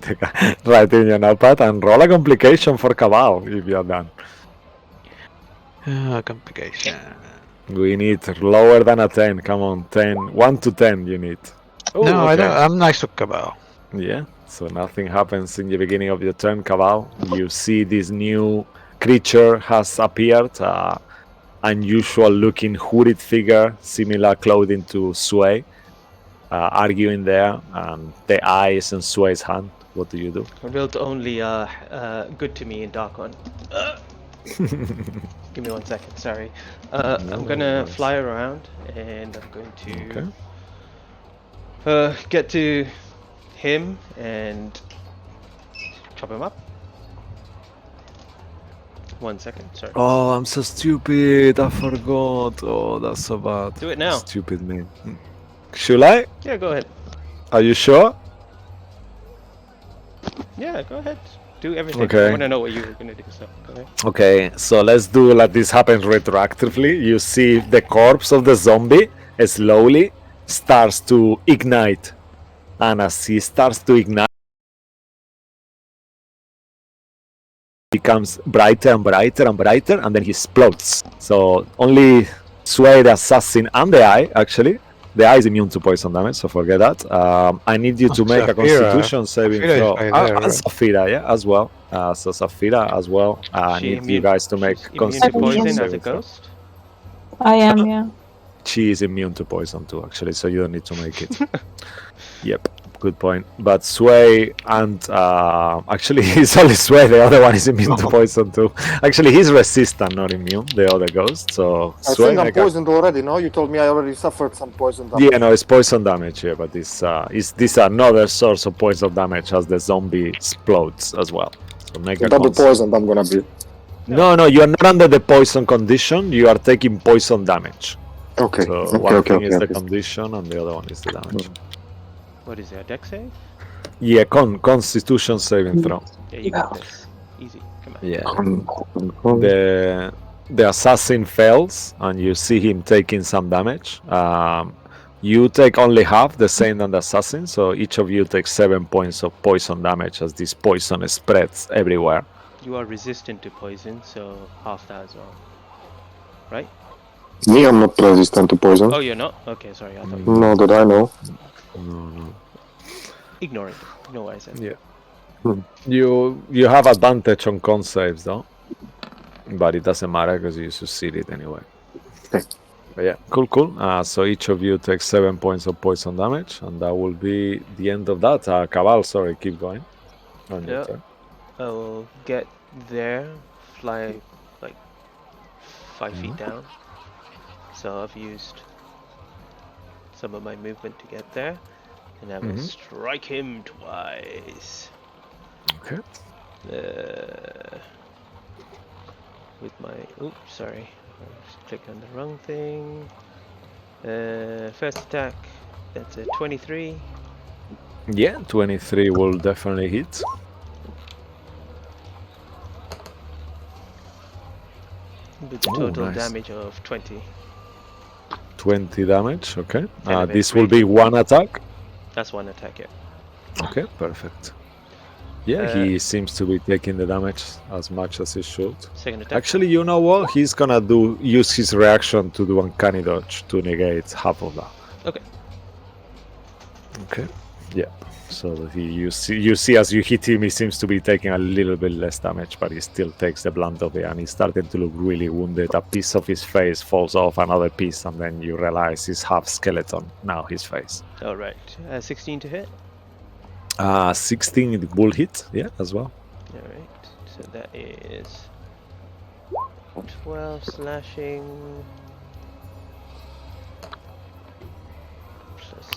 right in your notepad and roll a complication for Cabal if you're done. Complication. We need lower than a 10. Come on, 10. 1 to 10 you need. Oh, No, I okay. don't. I'm nice to Cabal. Yeah, so nothing happens in the beginning of your turn, Cabal. You see this new creature has appeared, unusual looking hooded figure, similar clothing to Sway, arguing there, and the eye is in Sway's hand. What do you do? Revealed only good to me in Darkon. Give me 1 second, sorry. I'm gonna worries. fly around and I'm going to Okay. get to him and chop him up. 1 second, sorry. Oh, I'm so stupid. I forgot. Oh, that's so bad. Do it now. Stupid me. Should I? Yeah, go ahead. Are you sure? Yeah, go ahead. Do everything. Okay. I want to know what you were gonna do, so go ahead. Okay, so let's do like this happens retroactively. You see the corpse of the zombie slowly starts to ignite. And as he starts to ignite, becomes brighter and brighter and brighter, and then he explodes. So only Sway the assassin and the eye, actually. The eye is immune to poison damage, so forget that. I need you to make a Constitution saving Saphira is throw. right there, And right? Saphira, yeah, as well. So Saphira as well. I She need you guys to make she's immune to Constitution poison as a saving throw. ghost. I am, yeah. She is immune to poison too, actually, so you don't need to make it. Yep, good point. But Sway and actually he's only Sway, the other one is immune to poison too. Actually, he's resistant, not immune, the other ghost. So I Sway think I'm make a- poisoned already, no? You told me I already suffered some poison damage. Yeah, no, it's poison damage here, but this is another source of poison damage as the zombie explodes as well. So make a Double cons- poisoned I'm gonna be. No, you're not under the poison condition. You are taking poison damage. Okay. So Okay, one okay, thing is okay, the okay. condition, and the other one is the damage. What is it, a dex save? Yeah, Constitution saving throw. Yeah, you got this. Easy. Come on. Yeah. The assassin fails, and you see him taking some damage. You take only half, the same than the assassin, so each of you takes 7 points of poison damage as this poison spreads everywhere. You are resistant to poison, so half that as well. Right? Me, I'm not resistant to poison. Oh, you're not? Okay, sorry. I thought you were. No, that I know. No. Ignore it. No what I said. Yeah. You have advantage on con saves though, but it doesn't matter because you succeeded anyway. Okay. But yeah, cool. So each of you takes 7 points of poison damage, and that will be the end of that. Cabal, sorry, keep going. On your Yeah. turn. I will get there, fly like 5 feet down. So I've used some of my movement to get there, and I will strike him twice. Okay. With my sorry, I just clicked on the wrong thing. First attack, that's a 23. Yeah, 23 will definitely hit. With a total damage of 20. 20 damage, okay. of it This will be one attack. That's one attack, yeah. Okay, perfect. Yeah, he seems to be taking the damage as much as he should. Second attack. Actually, you know what? He's gonna use his reaction to do uncanny dodge to negate half of that. Okay. Okay. Yeah. So you see as you hit him, he seems to be taking a little bit less damage, but he still takes the brunt of it, and he's starting to look really wounded. A piece of his face falls off, another piece, and then you realize he's half skeleton now. His face. All right. 16 to hit. 16 it will hit, yeah, as well. All right. So that is 12 slashing.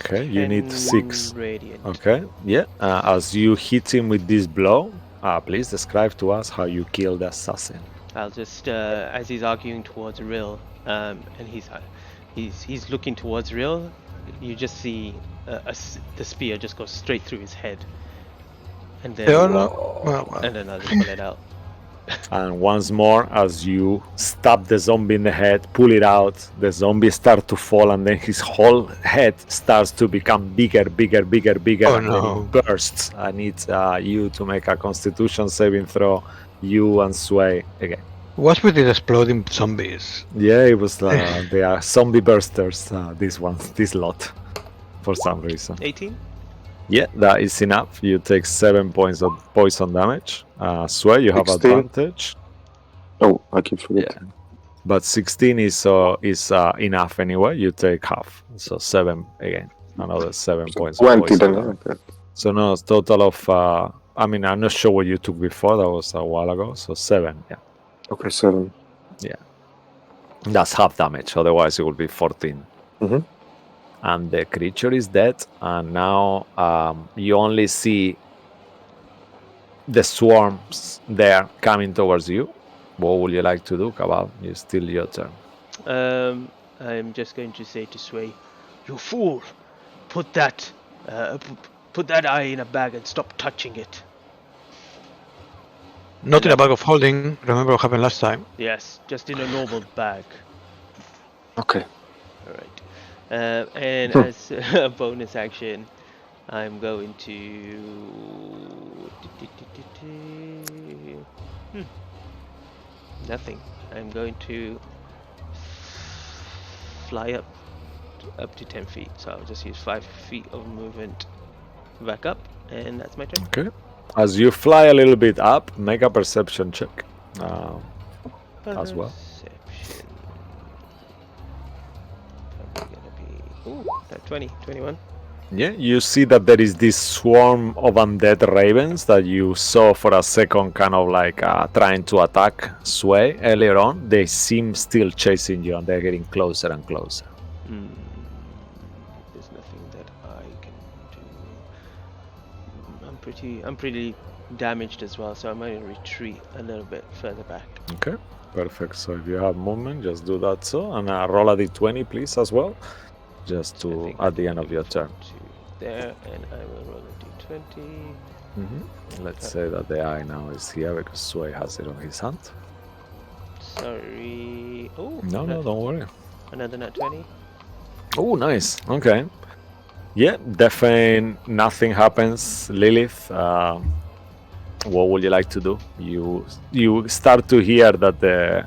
Okay, you need 6. Radiant. Okay, yeah. As you hit him with this blow, please describe to us how you kill the assassin. I'll just as he's arguing towards Rill, and he's looking towards Rill, you just see the spear just goes straight through his head, and then and then I'll just pull it out. And once more, as you stab the zombie in the head, pull it out, the zombie starts to fall, and then his whole head starts to become bigger, and then it bursts. I need you to make a Constitution saving throw, you and Sway again. What's with these exploding zombies? Yeah, it was they are zombie bursters, this lot, for some reason. 18? Yeah, that is enough. You take 7 points of poison damage. Sway, you have 16. advantage. Oh, I keep forgetting. But 16 is enough anyway. You take half, so 7 again. Another 7 points. 20 of then. poison. Okay. So no, it's total of. I'm not sure what you took before. That was a while ago. So 7. Yeah. Okay, 7. Yeah. That's half damage. Otherwise, it would be 14. Mhm. And the creature is dead. And now you only see the swarms there coming towards you. What would you like to do, Cabal? It's still your turn. I'm just going to say to Sway, "You fool! Put that eye in a bag and stop touching it." Not in a bag of holding. Remember what happened last time? Yes, just in a normal bag. Okay. All right. And as a bonus action, I'm going to nothing. I'm going to fly up to 10 feet. So I'll just use 5 feet of movement back up, and that's my turn. Okay. As you fly a little bit up, make a perception check as well. Perception. Probably gonna be that 21. Yeah, you see that there is this swarm of undead ravens that you saw for a second kind of like trying to attack Sway earlier on. They seem still chasing you, and they're getting closer and closer. There's nothing that I can do. I'm pretty damaged as well, so I'm going to retreat a little bit further back. Okay, perfect. So if you have movement, just do that. So, and roll a d20, please, as well, just to at the end of your turn. there, and I will roll a d20. Let's say that the eye now is here because Sway has it on his hand. Sorry. Oh, No, don't worry. another nat 20. Oh, nice. Okay. Yeah, definitely nothing happens, Lilith. What would you like to do? You start to hear that the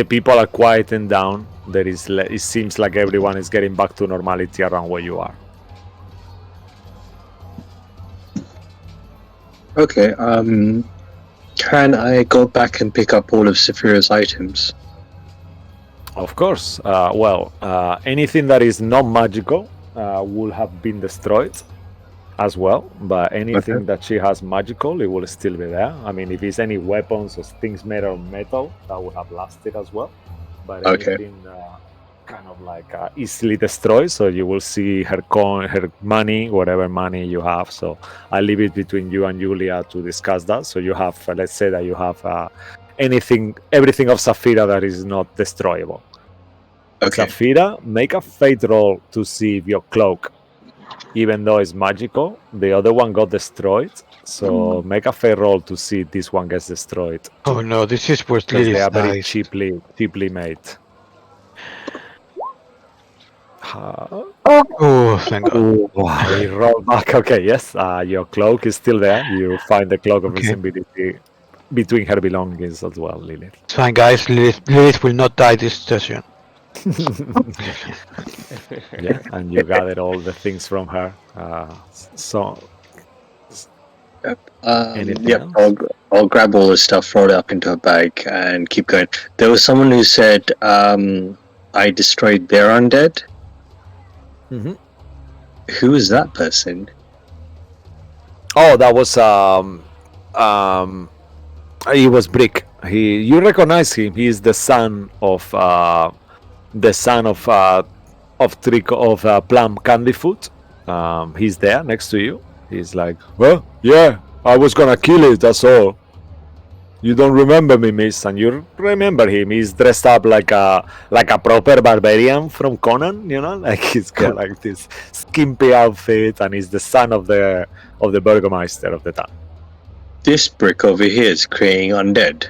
people are quieting down. There is it seems like everyone is getting back to normality around where you are. Okay. Can I go back and pick up all of Saphira's items? Of course. Anything that is not magical will have been destroyed as well. But anything that she has magical, it will still be there. I mean, if it's any weapons or things made of metal, that would have lasted as well. But anything kind of like easily destroyed, so you will see her coin, her money, whatever money you have. So I leave it between you and Julia to discuss that. So you have, let's say that you have everything of Saphira that is not destroyable. Okay. Saphira, make a fate roll to see if your cloak, even though it's magical, the other one got destroyed. So make a fate roll to see if this one gets destroyed. Oh no, this is where Because they Lilith are very dies. cheaply made. Oh, thank God. Wow, he rolled back. Okay, yes, your cloak is still there. You find the cloak of Okay. invisibility between her belongings as well, Lilith. It's fine, guys. Lilith will not die this session. Yeah, and you gathered all the things from her. Anything Yep. else? I'll grab all the stuff, roll it up into a bag, and keep going. There was someone who said I destroyed their undead. Mm-hmm. Who is that person? Oh, that was he was Brick. You recognize him. He is the son of Plum Candyfoot. He's there next to you. He's like, well, yeah, I was gonna kill it. That's all. You don't remember me, miss, and you remember him. He's dressed up like a proper barbarian from Conan, you know, like he's got like this skimpy outfit, and he's the son of the burgomaster of the town. This brick over here is creating undead.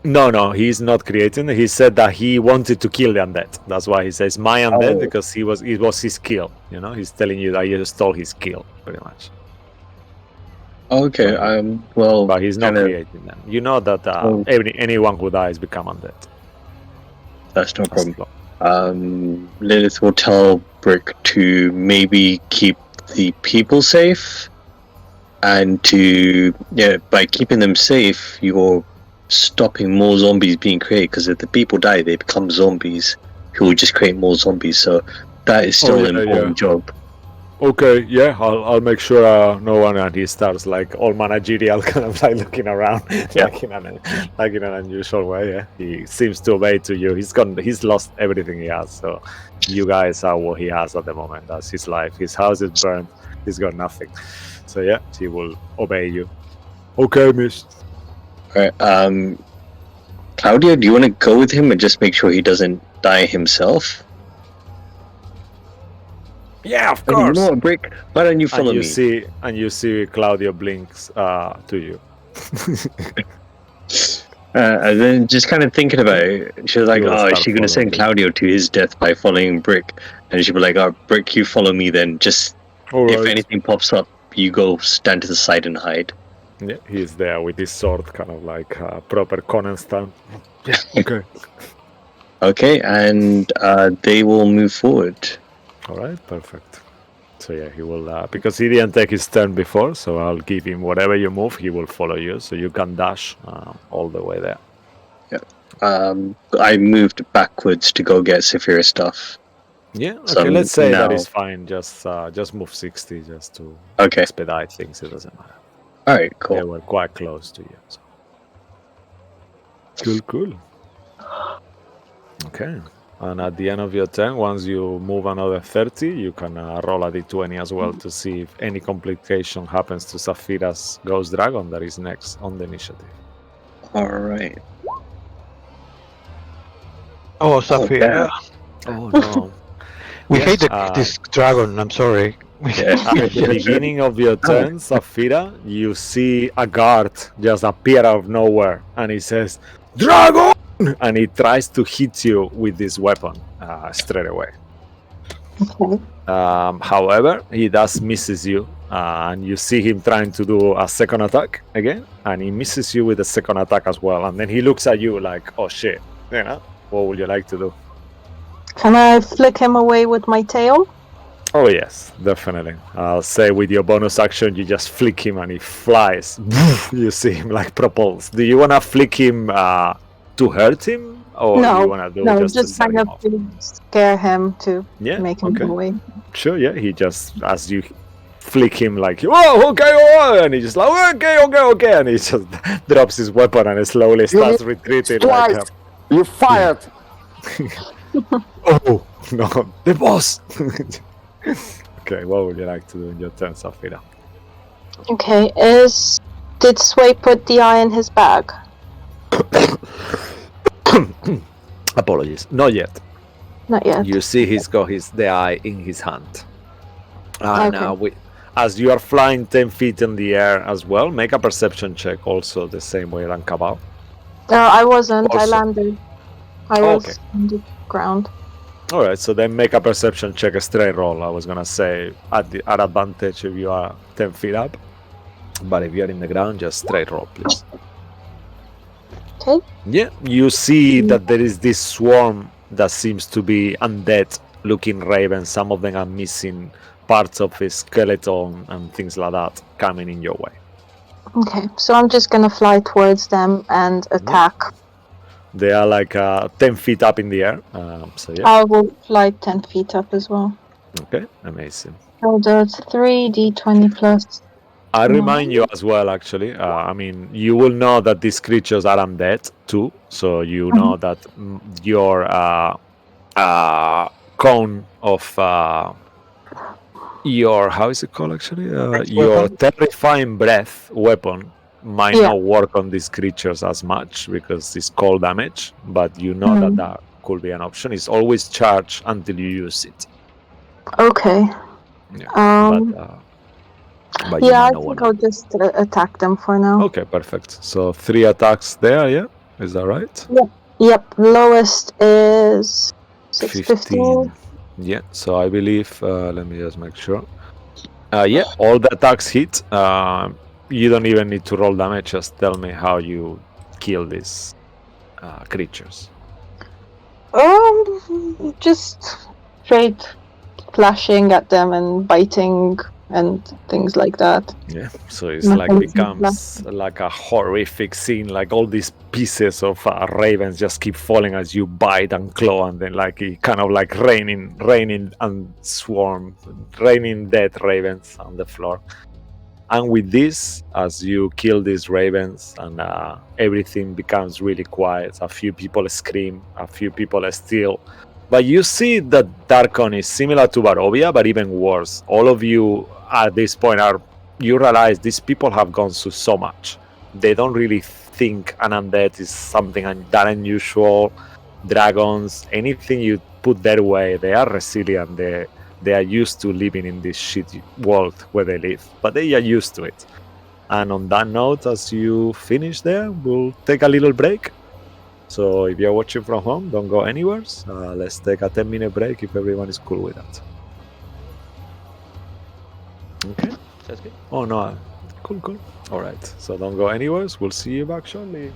No, he's not creating. He said that he wanted to kill the undead. That's why he says my undead, because it was his kill. You know, he's telling you that you stole his kill, pretty much. Okay. Well, But he's not creating them. You know that anyone who dies become undead. That's no problem. Lilith will tell Brick to maybe keep the people safe, and by keeping them safe, you're stopping more zombies being created. Because if the people die, they become zombies who will just create more zombies. So that is still an important job. Okay, yeah, I'll make sure no one. And he starts like all managerial, kind of like looking around, like in an unusual way. Yeah, he seems to obey to you. He's lost everything he has. So you guys are what he has at the moment. That's his life. His house is burned. He's got nothing. So yeah, he will obey you. Okay, miss. Alright. Claudia, do you want to go with him and just make sure he doesn't die himself? Yeah, of You course. know what, Brick? Why don't you follow and me? you see Claudio blinks to you. And then just kind of thinking about it, she was like, You will "Oh, is start she going to send following Claudio to his death by following Brick?" And she'd be like, "Oh, Brick, you follow me then. Just if anything pops up, you go stand to the side and hide." Yeah, he's there with his sword, kind of like proper Conan stand. Yeah, okay. Okay, and they will move forward. All right, perfect. So yeah, he will because he didn't take his turn before, so I'll give him whatever you move, he will follow you, so you can dash all the way there. I moved backwards to go get Saphira stuff. Yeah, okay. So let's say that now- is fine. Just move 60, just to Okay. expedite things. It doesn't matter. All right, They cool. were quite close to you. So. Cool. Okay. And at the end of your turn, once you move another 30, you can roll a d20 as well to see if any complication happens to Saphira's Ghost Dragon that is next on the initiative. All right. Oh, Saphira. Oh no. We Yeah, hate this dragon. I'm sorry. At the beginning of your turn, Safira, you see a guard just appear out of nowhere, and he says, "Dragon!" and he tries to hit you with this weapon straight away. Okay. However, he does misses you, and you see him trying to do a second attack again, and he misses you with a second attack as well. And then he looks at you like, "Oh shit!" You know, what would you like to do? Can I flick him away with my tail? Oh yes, definitely. I'll say with your bonus action, you just flick him and he flies. You see him like propulse. Do you wanna flick him to hurt him, or do you wanna do just to set kind him of off? to scare him to Yeah, make him okay. go away. Sure, yeah. He just, as you flick him, like, "Whoa, okay, oh," and he just like, okay, and he just drops his weapon and slowly starts retreating. Like, Twice. You fired. oh no, the boss. Okay, what would you like to do in your turn, Safira? Okay, did Sway put the eye in his bag? Apologies, not yet. Not yet. You see, he's got the eye in his hand. And Okay. as you are flying 10 feet in the air as well, make a perception check also the same way than Cabal. No, I wasn't. I Also- landed. I Oh, was okay. on the ground. All right, so then make a perception check, a straight roll. I was gonna say at advantage if you are 10 feet up, but if you are in the ground, just straight roll, please. Okay. Yeah, you see that there is this swarm that seems to be undead-looking ravens. Some of them are missing parts of his skeleton and things like that coming in your way. Okay, so I'm just gonna fly towards them and attack. They are like 10 feet up in the air. So yeah, I will fly 10 feet up as well. okay, amazing. So that's 3d20 plus. I No. remind you as well, actually. I mean, you will know that these creatures are undead too, so you know that your cone of your, how is it called actually? Your terrifying breath weapon might Yeah. not work on these creatures as much because it's cold damage, but you know that that could be an option. It's always charged until you use it. Okay. Yeah, but you Yeah, I might not think want I'll just attack them for now. Okay, perfect. So 3 attacks there, yeah? Is that right? Yep, lowest is 615. Yeah, so I believe, let me just make sure. Yeah, all the attacks hit. You don't even need to roll damage, just tell me how you kill these creatures. Just straight flashing at them and biting and things like that. Yeah, so it's Nothing like seems becomes like a horrific scene, like all these pieces of ravens just keep falling as you bite and claw, and then like it kind of like raining and raining dead ravens on the floor. And with this, as you kill these ravens and everything becomes really quiet, a few people scream, a few people steal. But you see that Darkon is similar to Barovia, but even worse. All of you at this point you realize these people have gone through so much. They don't really think an undead is something that unusual. Dragons, anything you put their way, they are resilient. They are used to living in this shitty world where they live, but they are used to it. And on that note, as you finish there, we'll take a little break. So if you're watching from home, don't go anywhere. Let's take a 10-minute break if everyone is cool with that. Okay. Sounds good. Oh no, cool. All right. So don't go anywhere. We'll see you back shortly.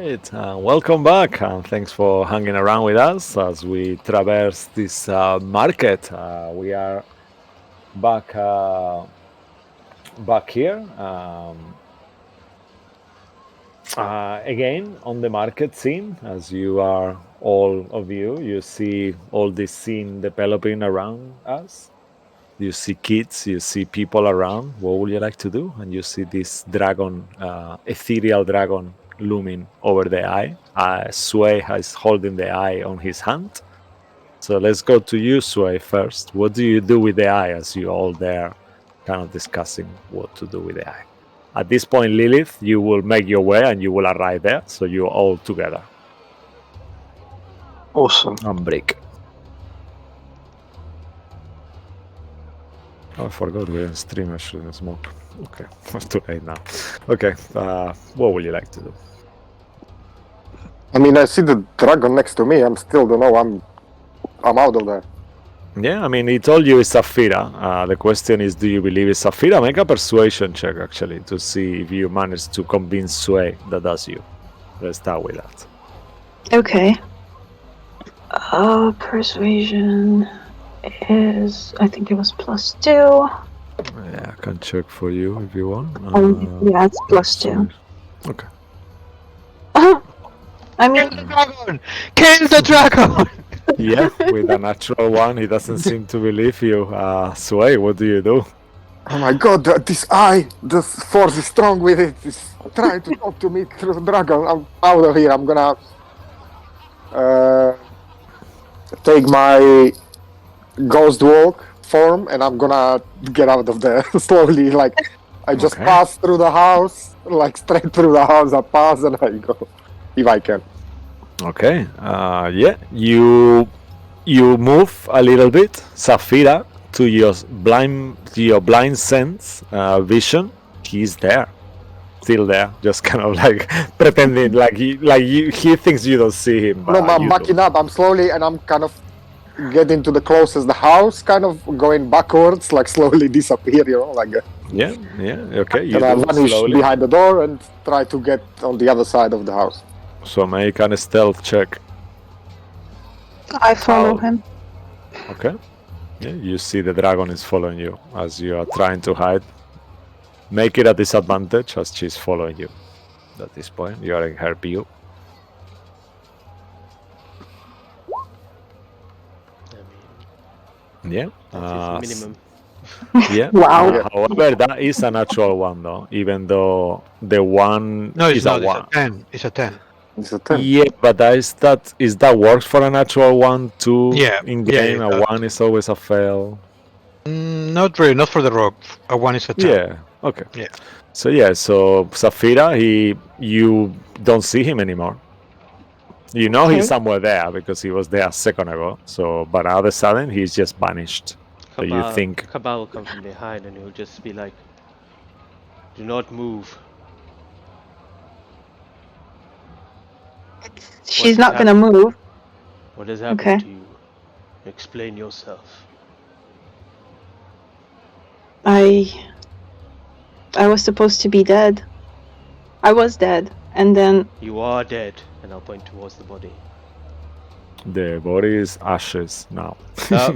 Right, welcome back, and thanks for hanging around with us as we traverse this market. We are back back here again on the market scene. As you are all of you see all this scene developing around us. You see kids, you see people around. What would you like to do? And you see this dragon, ethereal dragon, looming over the eye. Sway is holding the eye on his hand. So let's go to you, Sway, first. What do you do with the eye as you all there kind of discussing what to do with the eye? At this point, Lilith, you will make your way and you will arrive there. So you're all together. Awesome. And break. Oh, I forgot we're in stream. I shouldn't smoke. Okay, it's too late now. Okay, what would you like to do? I mean, I see the dragon next to me. I'm still don't know. I'm out of there. Yeah, I mean, he told you it's Saphira. The question is, do you believe it's Saphira? Make a persuasion check, actually, to see if you manage to convince Sway that that's you. Let's start with that. Okay. Persuasion is, I think it was +2. Yeah, I can check for you if you want. Yeah, it's +2. Okay. I mean, Kill the dragon! Kill the dragon! Yeah, with a natural one, he doesn't seem to believe you. Sway, what do you do? Oh my god, this eye, the force is strong with it. It's trying to talk to me through the dragon. I'm out of here. I'm gonna take my ghost walk form and I'm gonna get out of there slowly. Like, I just Okay. pass through the house, like straight through the house. I pass and I go, if I can. Okay. Yeah, you move a little bit, Saphira, to your blind sense vision. He's there, still there, just kind of like pretending like he thinks you don't see him. No, But I'm you backing do. up. I'm slowly and I'm kind of getting to the closest the house, kind of going backwards, like slowly disappear. You know, like. Yeah. Okay. You And I do vanish slowly. behind the door and try to get on the other side of the house. So make a stealth check. I follow Oh. him. Okay. Yeah, you see the dragon is following you as you are trying to hide. Make it a disadvantage as she's following you. At this point, you are in her view. I mean, Yeah. that is minimum. Yeah. Wow. However, that is a natural one, though. Even though the one No, it's is not. a one. It's a 10. It's a 10. It's a 10. Yeah, but is that works for a natural one too? Yeah, In yeah, game, it a does. one is always a fail. Not really. Not for the rogue. A 1 is a 10. Yeah. Okay. Yeah. So Saphira, you don't see him anymore. You know he's Okay. somewhere there because he was there a second ago. So, but all of a sudden he's just vanished. So you think, Kabal will come from behind and he'll just be like, "Do not move." She's What's not gonna move. What has happened Okay. to you? Explain yourself. I was supposed to be dead. I was dead, and then You are dead, and I'll point towards the body. the body is ashes now. Well,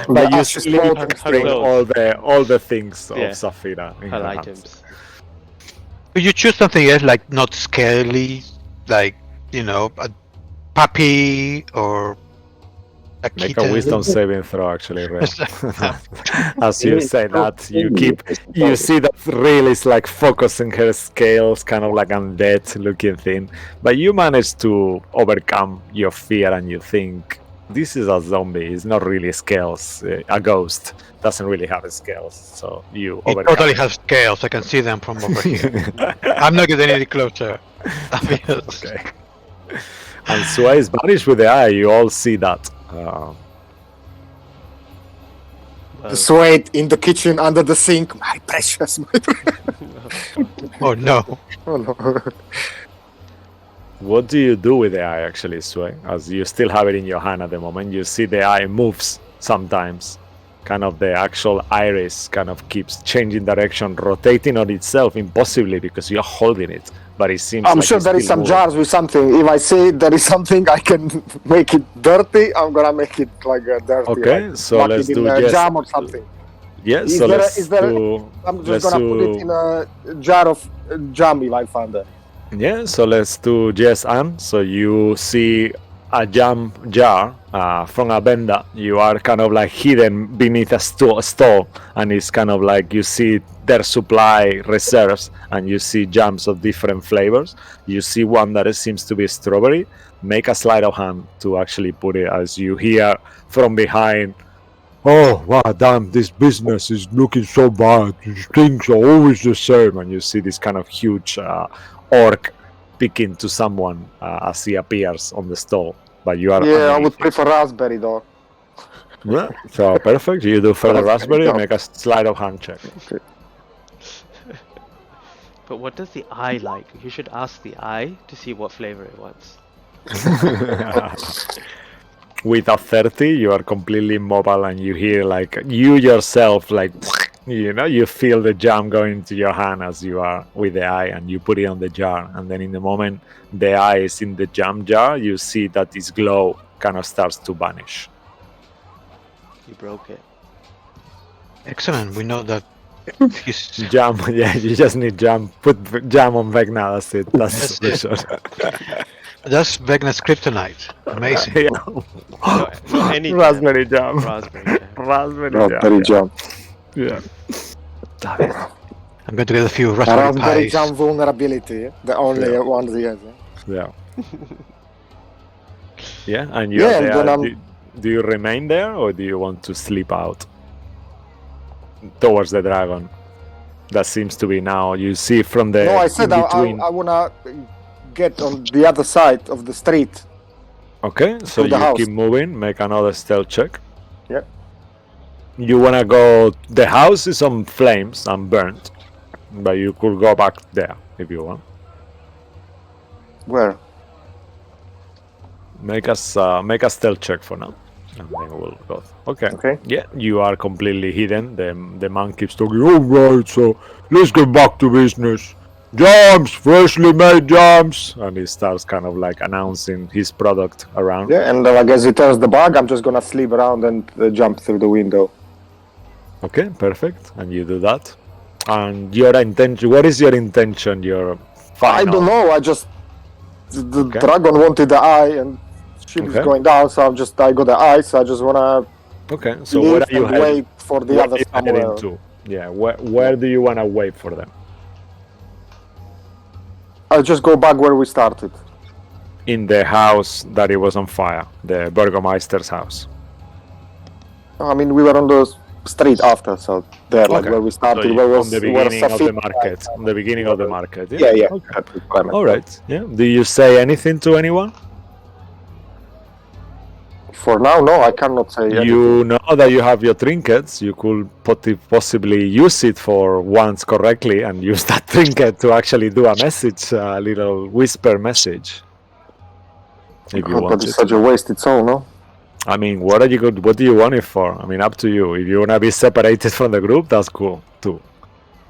But you ashes still floating bring still. all the things Yeah. of Saphira in her her hands. items. Could you choose something else, like not scaly, like, you know, a puppy or a Make kitten? a wisdom saving throw, actually, Ray. As you say that, you see that Real is like focusing her scales, kind of like undead looking thing. But you manage to overcome your fear and you think, this is a zombie, it's not really scales. A ghost doesn't really have scales. So you It overcome. totally has scales. I can see them from over here. I'm not getting any closer. Okay. And Sway is vanished with the eye, you all see that. Well, Sweat in the kitchen under the sink. My precious. Oh no. Oh no. What do you do with the eye, actually, Sway? As you still have it in your hand at the moment, you see the eye moves sometimes. Kind of the actual iris kind of keeps changing direction, rotating on itself impossibly because you're holding it but it seems I'm like sure it's there is still some moving. jars with something. If I see there is something I can make it dirty, I'm gonna make it like dirty. Okay, like, so lock let's it in do a just jam or something. yeah. Is So there? let's Is there? do I'm just let's gonna put it do in a jar of jam if I find it. yeah. So let's do yes and so you see a jam jar from a vendor. You are kind of like hidden beneath a store, and it's kind of like you see their supply reserves, and you see jams of different flavors. You see one that seems to be strawberry. Make a sleight of hand to actually put it as you hear from behind. Oh, wow, damn, this business is looking so bad. These things are always the same. And you see this kind of huge orc picking to someone as he appears on the stall. But you are Yeah, I underneath would him. prefer raspberry though. Yeah, so perfect. You do further raspberry, job. make a sleight of hand check. But what does the eye like? You should ask the eye to see what flavor it wants. With a 30, you are completely immobile and you hear like you yourself, like, you know, you feel the jam going into your hand as you are with the eye and you put it on the jar. And then in the moment the eye is in the jam jar, you see that this glow kind of starts to vanish. You broke it. Excellent. We know that he's Jam, yeah, you just need jam. Put jam on Vecna, that's it. That's the shot. that's Vegna's kryptonite. Amazing. Yeah. No, any jam. Raspberry jam. Raspberry jam. Raspberry jam. Yeah. I'm going to get a few raspberry Raspberry pies. jam vulnerability. The only Yeah. ones he has. Yeah. Yeah, and you Yeah, are and there. then Do you remain there or do you want to sleep out towards the dragon? That seems to be now. You see from the No, I said in between. I wanna get on the other side of the street. Okay, so to the you house. keep moving. Make another stealth check. Yeah. You wanna go? The house is on flames and burnt, but you could go back there if you want. Where? Make a stealth check for now, and then we'll go. Okay. Okay. Yeah, you are completely hidden. The man keeps talking. All right, so let's get back to business. Jams, freshly made jams, and he starts kind of like announcing his product around. Yeah, and I guess he turns the bag. I'm just gonna sleep around and jump through the window. Okay, perfect. And you do that. And your intention. What is your intention? Your final. I don't know. I just the Okay. dragon wanted the eye, and ship is Okay. going down. So I got the eye. So I just wanna Okay, so leave where are you and heading? wait for the Where others are you heading somewhere. to? Yeah, where do you want to wait for them? I'll just go back where we started. In the house that it was on fire, the Burgomeister's house. I mean, we were on the street after, so there, like Okay. where we started, So where on was the where beginning of the Safir- market. On the beginning of the market. Yeah, yeah. Okay. That's what I meant. All right. Yeah. Do you say anything to anyone? For now, no, I cannot say anything. You know that you have your trinkets. You could possibly use it for once correctly and use that trinket to actually do a message, a little whisper message. If you God, want but to. it's such a wasted soul, no? I mean, what do you want it for? I mean, up to you. If you wanna be separated from the group, that's cool too.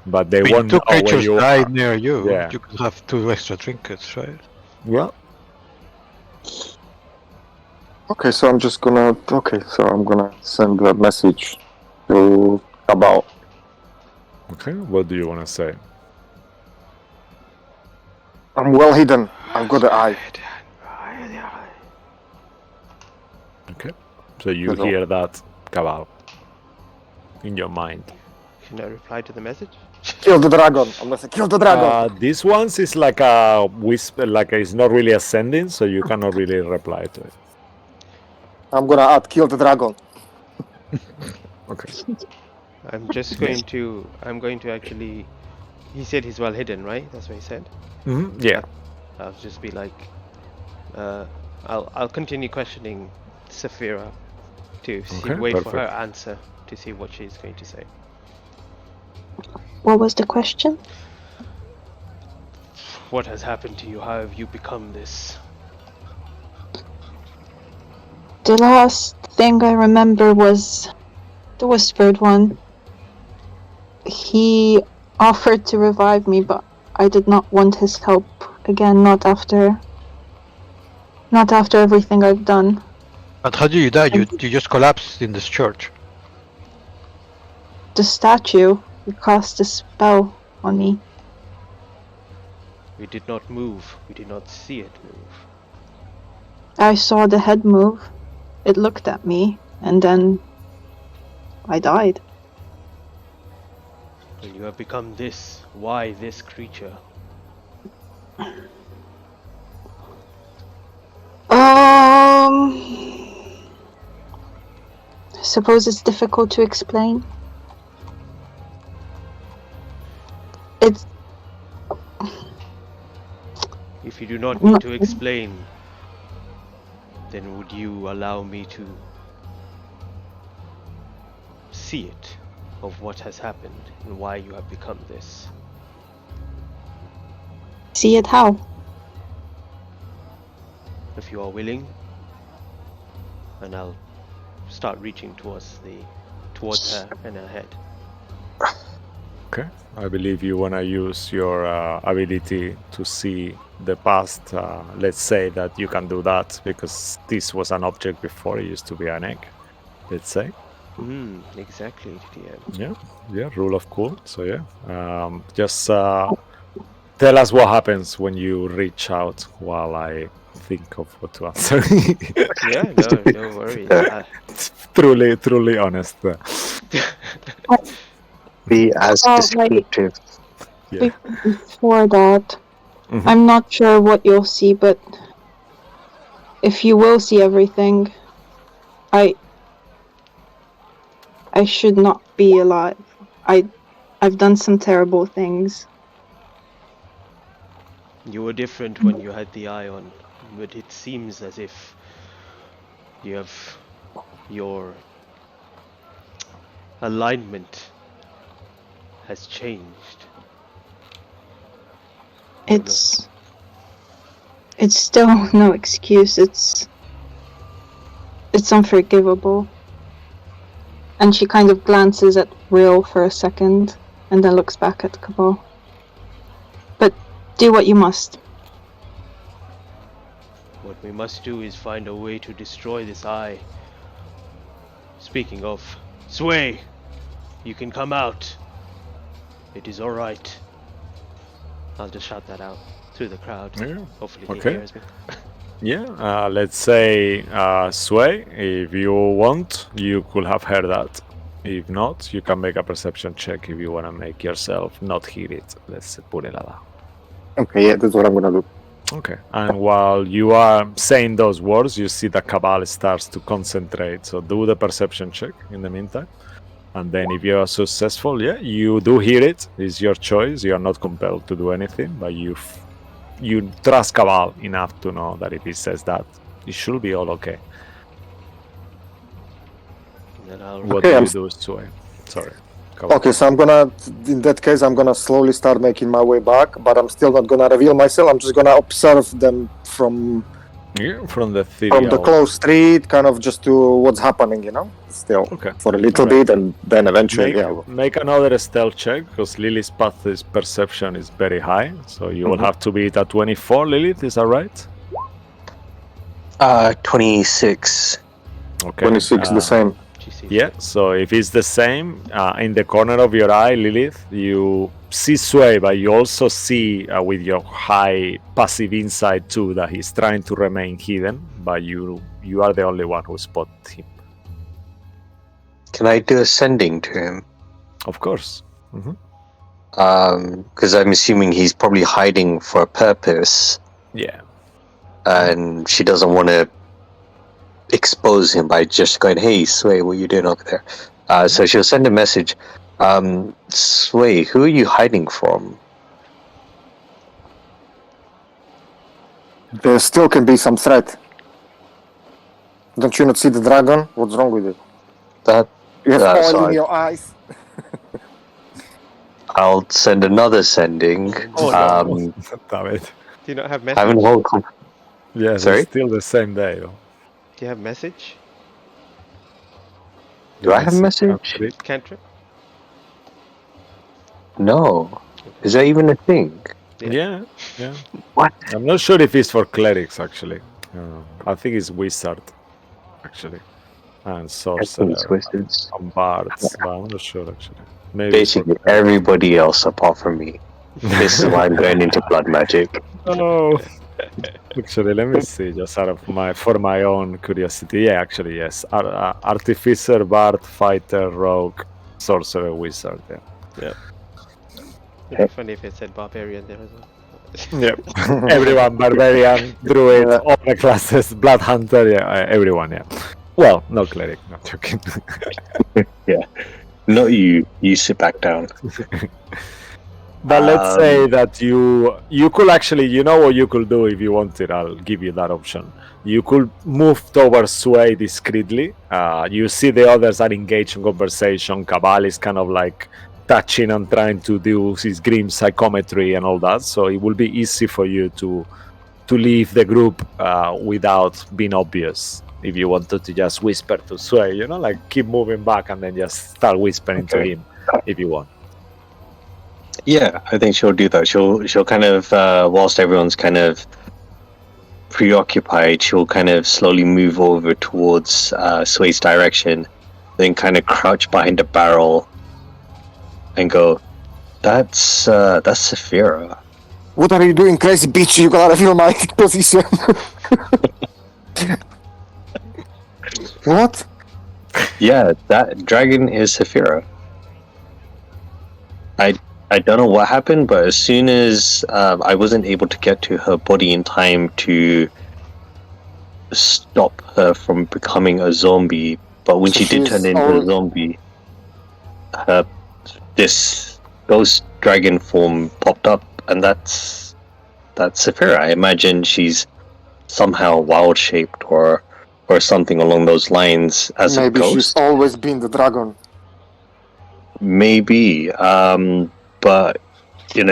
But they I mean, won't two know where creatures you died are. near you. Yeah. You could have 2 extra trinkets, right? Well, Okay, so I'm gonna send a message to Cabal. okay. What do you wanna say? I'm well hidden. I've got the eye. Okay. So you That's all. hear that cabal in your mind. Can I reply to the message? Kill the dragon. I'm gonna say, kill the dragon. This one's is like a whisper, like it's not really ascending, so you cannot really reply to it. I'm gonna add, kill the dragon. Okay. I'm just going to. I'm going to actually. He said he's well hidden, right? That's what he said. Yeah. I'll just be like. I'll continue questioning Saphira to see, Okay, wait for her perfect. answer to see what she's going to say. What was the question? What has happened to you? How have you become this? The last thing I remember was the whispered one. He offered to revive me, but I did not want his help. again, not after everything I've done. And how do you die? You just collapsed in this church. The statue cast a spell on me. We did not move. We did not see it move. I saw the head move. It looked at me, and then I died. When you have become this, why this creature? I suppose it's difficult to explain. It's If you do not need to explain, then would you allow me to see it, of what has happened and why you have become this? see it how? If you are willing, and I'll start reaching towards her and her head. Okay. I believe you want to use your ability to see the past. Let's say that you can do that because this was an object before. It used to be an egg. Let's say. Exactly, DM. Yeah. Rule of cool. So just tell us what happens when you reach out while I think of what to answer. Yeah, no worries. Truly honest. Be as descriptive. Yeah. Before that, Mhm. I'm not sure what you'll see, but if you will see everything, I should not be alive. I've done some terrible things. You were different when you had the eye on, but it seems as if your alignment has changed. It's still no excuse. It's unforgivable. And she kind of glances at Will for a second, and then looks back at Cabal. But do what you must. What we must do is find a way to destroy this eye. Speaking of, Sway, you can come out. It is alright. I'll just shout that out through the crowd. Yeah. Hopefully Okay. he hears me. Yeah, let's say Sway, if you want, you could have heard that. If not, you can make a perception check if you want to make yourself not hear it. Let's put it like that. Okay, yeah, that's what I'm gonna do. Okay, and while you are saying those words, you see that Cabal starts to concentrate. So do the perception check in the meantime. And then if you are successful, you do hear it. It's your choice. You are not compelled to do anything, but you trust Cabal enough to know that if he says that, it should be all okay. And I'll What Okay, do I'm you do, Sway? Sorry. Cabal. Okay, so in that case, I'm gonna slowly start making my way back, but I'm still not gonna reveal myself. I'm just gonna observe them from Yeah, from the the close street, kind of just to what's happening, still Okay. for a little Alright. bit, and then eventually, Make another stealth check because Lily's path's perception is very high. So you will have to be at 24, Lilith. Is that right? 26. Okay. 26, the same. Yeah, so if it's the same, in the corner of your eye, Lilith, you see Sway, but you also see with your high passive insight too that he's trying to remain hidden, but you are the only one who spot him. Can I do ascending to him? Of course. Because I'm assuming he's probably hiding for a purpose, Yeah. and she doesn't want to expose him by just going, "Hey, Sway, what are you doing over there?" So she'll send a message. Sway, who are you hiding from? There still can be some threat. Don't you not see the dragon? What's wrong with it? That You have That's oil in right. your eyes. I'll send another sending. Oh, no. Damn it. Do you not have Haven't message? woken. Yes, Sorry? it's still the same day. Though. Do you have message? Do I have a message? Cantrip? No. Is that even a thing? Yeah, yeah. What? I'm not sure if it's for clerics actually. I think it's wizard actually, and I think sorcerer it's wizards. and bards, but I'm not sure actually. Maybe Basically, it's for clerics. everybody else apart from me. This is why I'm going into blood magic. Oh, actually, let me see. Just out of my own curiosity. Yeah, actually, yes. Artificer, bard, fighter, rogue, sorcerer, wizard. Yeah. It'd be funny if it said barbarian there as well. Yep. Everyone, barbarian, druid, Yeah. all the classes, blood hunter. Yeah, everyone. Yeah. Well, no cleric. Not joking. Not you. You sit back down. But let's say that you could actually, you know what you could do if you wanted. I'll give you that option. You could move towards Sway discreetly. You see the others are engaged in conversation. Cabal is kind of like touching and trying to do his grim psychometry and all that. So it will be easy for you to leave the group without being obvious. If you wanted to just whisper to Sway, like keep moving back and then just start whispering to Okay. him if you want. Yeah, I think she'll do that. She'll kind of whilst everyone's kind of preoccupied, she'll kind of slowly move over towards Sway's direction, then kind of crouch behind a barrel and go, "That's Saphira." What are you doing, crazy bitch? You gotta feel my position. What? Yeah, that dragon is Saphira. I don't know what happened, but as soon as I wasn't able to get to her body in time to stop her from becoming a zombie, but when she did turn She's into all- a zombie, this ghost dragon form popped up, and that's Saphira. I imagine she's somehow wild shaped or something along those lines as Maybe a she's ghost. always been the dragon. Maybe, but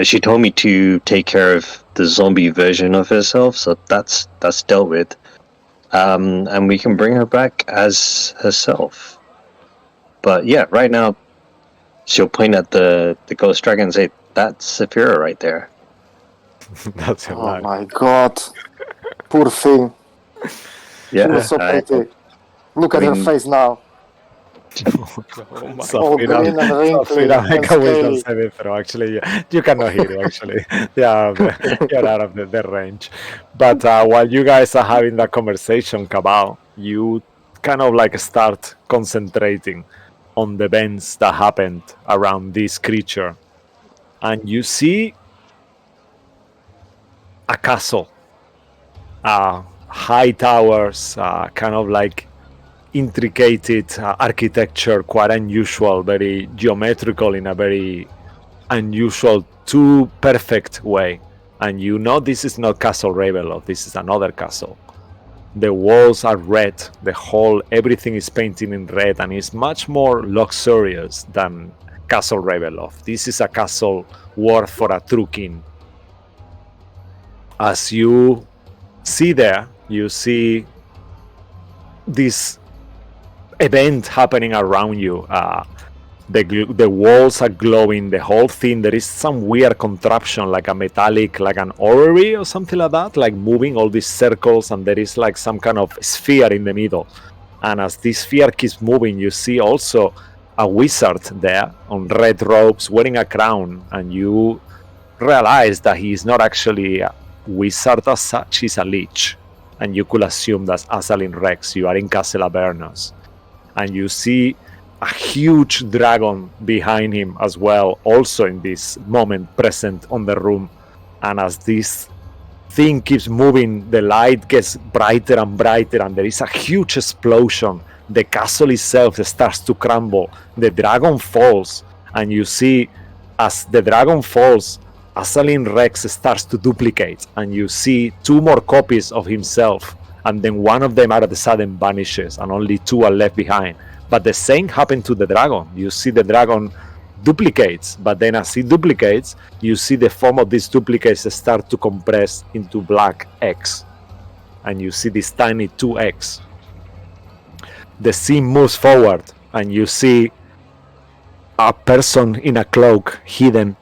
she told me to take care of the zombie version of herself, so that's dealt with. And we can bring her back as herself. But yeah, right now she'll point at the ghost dragon and say, "That's Saphira right there." That's Oh hilarious. my god. Poor thing. She Yeah, was so pretty. Look at her mean- face now. Oh my All green and wrinkly and make a wisdom scaly. saving throw. Actually, you cannot hear it. Actually, yeah, you're out of the range. But while you guys are having that conversation, Cabal, you kind of like start concentrating on the events that happened around this creature, and you see a castle, high towers, kind of like intricate architecture, quite unusual, very geometrical in a very unusual, too perfect way. And this is not Castle Ravenloft, this is another castle. The walls are red, everything is painted in red, and it's much more luxurious than Castle Ravenloft. This is a castle worth for a true king. As you see there, you see this event happening around you. The walls are glowing, the whole thing. There is some weird contraption, like a metallic, like an orrery or something like that, like moving all these circles, and there is like some kind of sphere in the middle. And as this sphere keeps moving, you see also a wizard there on red robes wearing a crown, and you realize that he is not actually a wizard as such, he's a lich. And you could assume that's Azalin Rex. You are in Castle Avernus, and you see a huge dragon behind him as well, also in this moment present on the room. And as this thing keeps moving, the light gets brighter and brighter, and there is a huge explosion. The castle itself starts to crumble. The dragon falls, and you see as the dragon falls, Azalin Rex starts to duplicate, and you see two more copies of himself, and then one of them out of the sudden vanishes, and only two are left behind. But the same happened to the dragon. You see the dragon duplicates, but then as it duplicates, you see the form of these duplicates start to compress into black eggs, and you see this tiny 2 eggs. The scene moves forward, and you see a person in a cloak hidden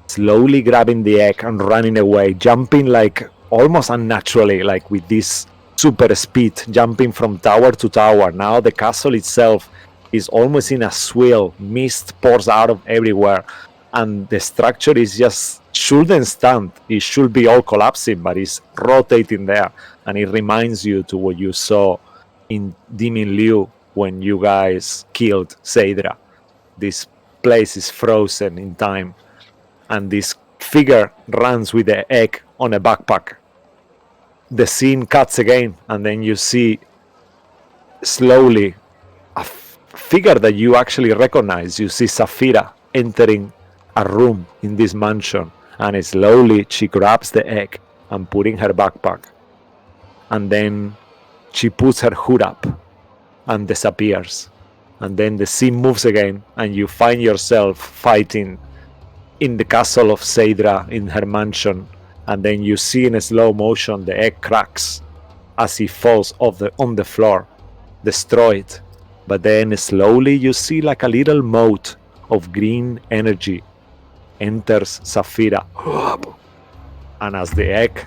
slowly grabbing the egg and running away, jumping like almost unnaturally, like with this super speed, jumping from tower to tower. Now the castle itself is almost in a swirl. Mist pours out of everywhere, and the structure is just shouldn't stand. It should be all collapsing, but it's rotating there, and it reminds you to what you saw in Demon Liu when you guys killed Seidra. This place is frozen in time, and this figure runs with the egg on a backpack. The scene cuts again, and then you see slowly a figure that you actually recognize. You see Saphira entering a room in this mansion, and slowly she grabs the egg and put in her backpack, and then she puts her hood up and disappears. And then the scene moves again, and you find yourself fighting in the castle of Seidra in her mansion, and then you see in slow motion the egg cracks as it falls on the floor, destroyed. But then slowly you see like a little mote of green energy enters Saphira, and as the egg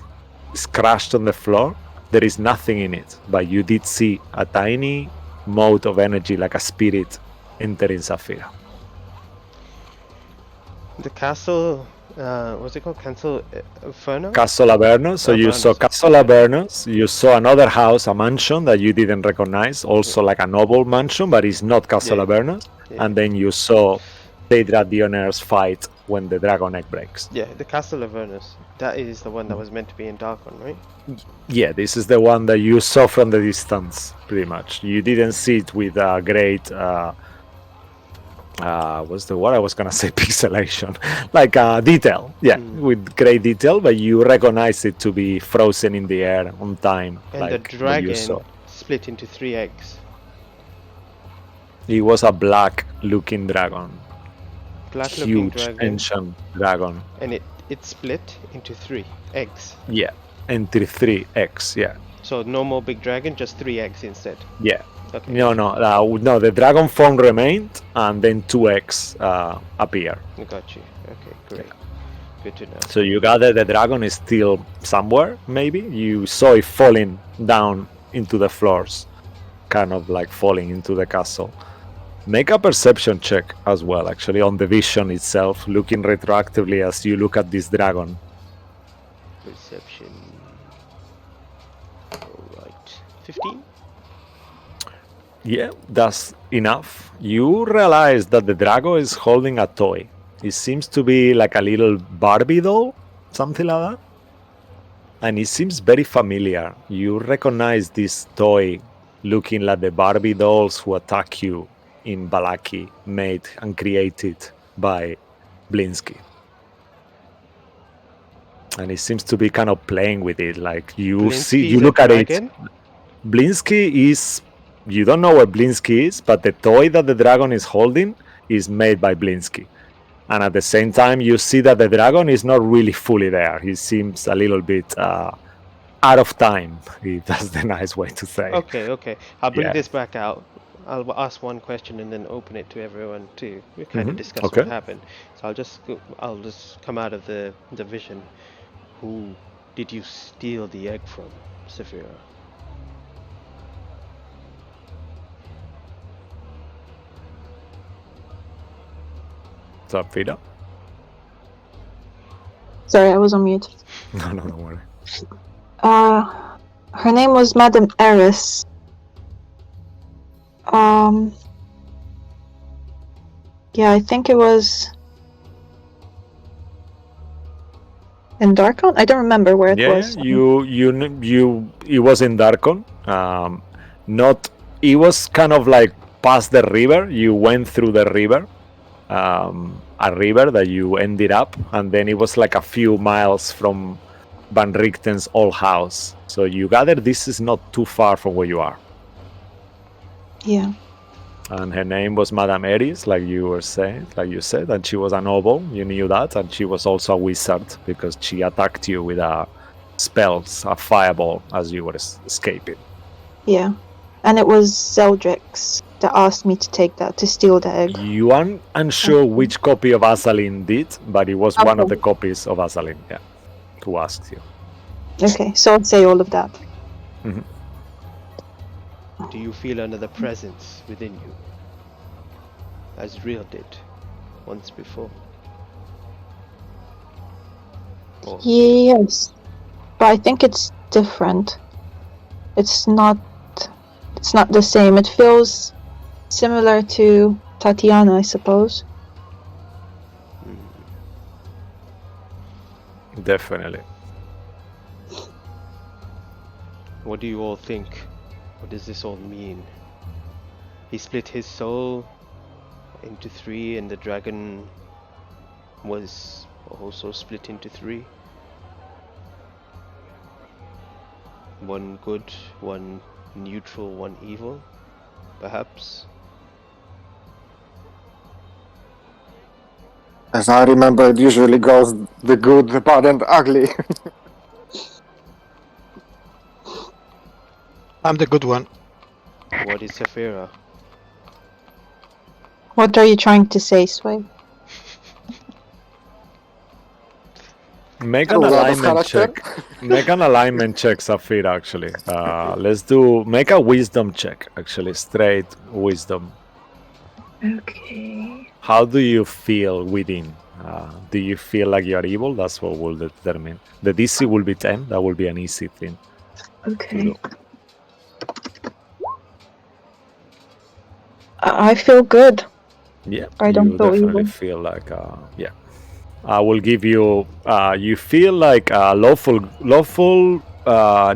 is crashed on the floor, there is nothing in it, but you did see a tiny mote of energy like a spirit entering Saphira. The castle, what's it called? Castle Inferno? Castle Avernus. So you saw Castle Avernus, you saw another house, a mansion that you didn't recognize, also like a noble mansion, but it's not Castle Avernus. Yeah. And then you saw Seidra Dioner's fight when the dragon egg breaks. Yeah, the Castle Avernus. That is the one that was meant to be in Darkon, right? Yeah, this is the one that you saw from the distance, pretty much. You didn't see it with a great what's the word I was gonna say? Pixelation, like detail. Yeah, with great detail, but you recognize it to be frozen in the air on time. And like the what you dragon saw. split into 3 eggs. It was a black-looking dragon, Black-looking huge dragon, ancient dragon. and it split into 3 eggs. Yeah, entre 3 eggs. Yeah, So no more big dragon, just 3 eggs instead. yeah. Okay. No. The dragon form remained, and then 2 eggs appear. I got you. Okay, great. Good to know. So you gather the dragon is still somewhere, maybe? You saw it falling down into the floors, kind of like falling into the castle. Make a perception check as well, actually, on the vision itself, looking retroactively as you look at this dragon. Perception. Alright. 15? Yeah, that's enough. You realize that the dragon is holding a toy. It seems to be like a little Barbie doll, something like that. And it seems very familiar. You recognize this toy looking like the Barbie dolls who attack you in Balaki, made and created by Blinsky. And it seems to be kind of playing with it. Like you look at it. Blinsky is, you don't know what Blinsky is, but the toy that the dragon is holding is made by Blinsky. And at the same time, you see that the dragon is not really fully there. He seems a little bit out of time, if that's the nice way to say. Okay. I'll bring Yeah. this back out. I'll ask one question and then open it to everyone to kind of discuss Okay. what happened. So I'll just come out of the vision. Who did you steal the egg from, Saphira? Saphira? Sorry, I was on mute. No, don't worry. Her name was Madame Eris. Yeah, I think it was in Darkon. I don't remember where it was. It was in Darkon. It was kind of like past the river. You went through the river, a river that you ended up, and then it was like a few miles from Van Richten's old house. So you gather this is not too far from where you are. Yeah. And her name was Madame Eris, like you said, and she was a noble. You knew that, and she was also a wizard because she attacked you with a fireball, as you were escaping. Yeah. And it was Zeldrix that asked me to take that, to steal the egg. You aren't unsure which copy of Azalin did, but it was one of the Okay. copies of Azalin, yeah, who asked you. Okay, so I'll say all of that. Do you feel another presence within you? As Real did once before. Or Yes, but I think it's different. It's not the same. It feels similar to Tatiana, I suppose. Definitely. what do you all think? What does this all mean? He split his soul into 3 and the dragon was also split into 3. One good, one neutral, one evil, perhaps? As I remember, it usually goes the good, the bad, and the ugly. I'm the good one. What is Saphira? What are you trying to say, Sway? Make an Out of alignment character. check. Make an alignment check, Safir, actually. Let's do... Make a wisdom check, actually. Straight wisdom. Okay. How do you feel within? Do you feel like you are evil? That's what will determine. The DC will be 10. That will be an easy thing. Okay. I feel good. Yeah, I don't you feel definitely evil. feel like... yeah. I will give you... you feel like lawful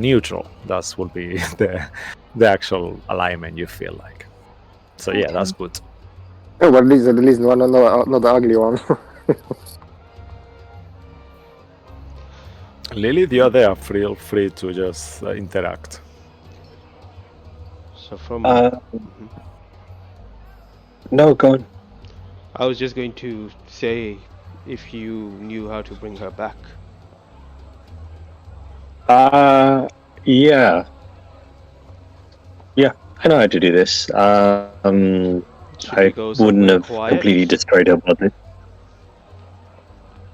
neutral. That will be the actual alignment you feel like. So yeah, that's good. Oh, but at least one, not the ugly one. Lilith, you're there. Feel free to just interact. So from No, go on. I was just going to say if you knew how to bring her back. Yeah. Yeah, I know how to do this. Should I we go wouldn't somewhere have quiet? completely destroyed her body.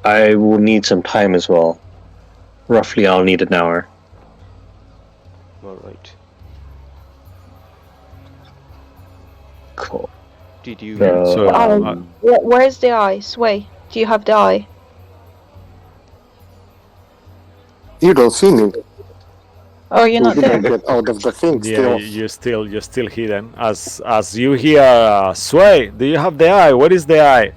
I will need some time as well. Roughly, I'll need an hour. Alright. Cool. Did you So, Where's the eye, Sway? Do you have the eye? You don't see me. Oh, you're not You there. didn't get out of the thing yeah, still. you're still hidden. As you hear, Sway, do you have the eye? Where is the eye?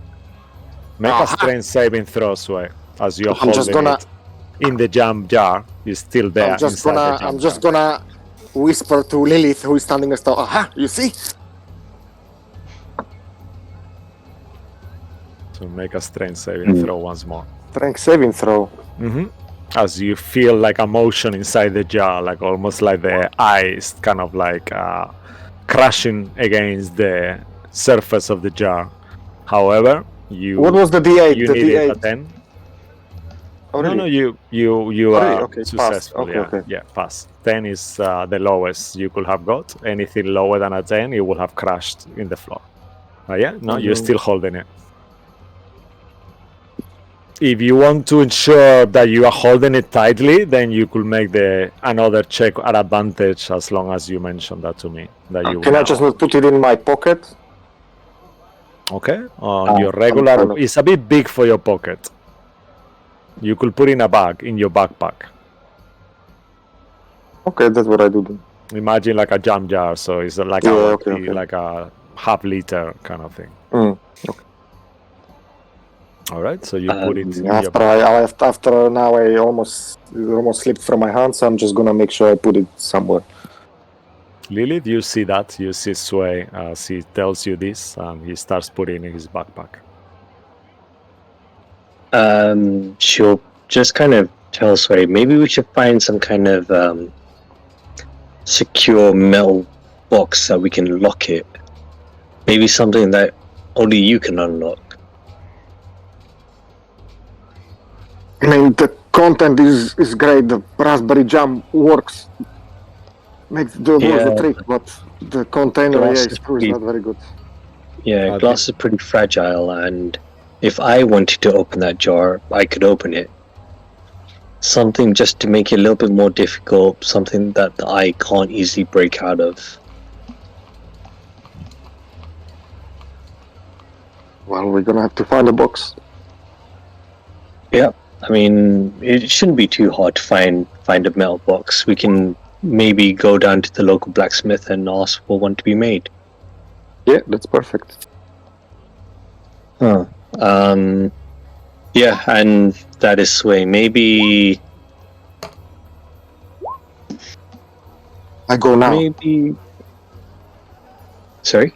Make a Aha. strength saving throw, Sway. As you're I'm just holding gonna- it in the jam jar, you're still there I'm just inside the jam I'm just jar. gonna whisper to Lilith, who is standing next to. Aha! You see? So make a strength saving throw once more. Strength saving throw. As you feel like a motion inside the jar, like almost like the ice kind of like crashing against the surface of the jar. However, What was the D8? you The needed a D8. 10. Oh, really? No, you Oh, are really? Okay, passed. successful. Okay, yeah, okay. yeah, pass. 10 is the lowest you could have got. Anything lower than a 10, it will have crashed in the floor. Yeah, no, you're still holding it. If you want to ensure that you are holding it tightly, then you could make another check at advantage, as long as you mention that to me. That you Can I just not put it in my pocket? Okay, on your regular, kind of- it's a bit big for your pocket. You could put in a bag, in your backpack. Okay, that's what I do then. Imagine like a jam jar, so it's like Yeah, okay. like a half-liter kind of thing. Mm. All right, so you put it in your After now, it almost slipped from my hands. So I'm just gonna make sure I put it somewhere. Lilith, you see that. You see Sway as he tells you this, and he starts putting in his backpack. She'll just kind of tell Sway, maybe we should find some kind of secure metal box that we can lock it. Maybe something that only you can unlock. I mean, the content is great. The raspberry jam works Makes the Yeah. trick, but the container, Glass is is screw is not very good. Yeah, Uh, glass is pretty fragile, and if I wanted to open that jar, I could open it. Something just to make it a little bit more difficult, something that the eye can't easily break out of. Well, we're gonna have to find a box. Yeah, I mean, it shouldn't be too hard to find a metal box. We can maybe go down to the local blacksmith and ask for one to be made. Yeah, that's perfect. Huh. Yeah, and that is Sway. Maybe. I go now. Maybe. Sorry?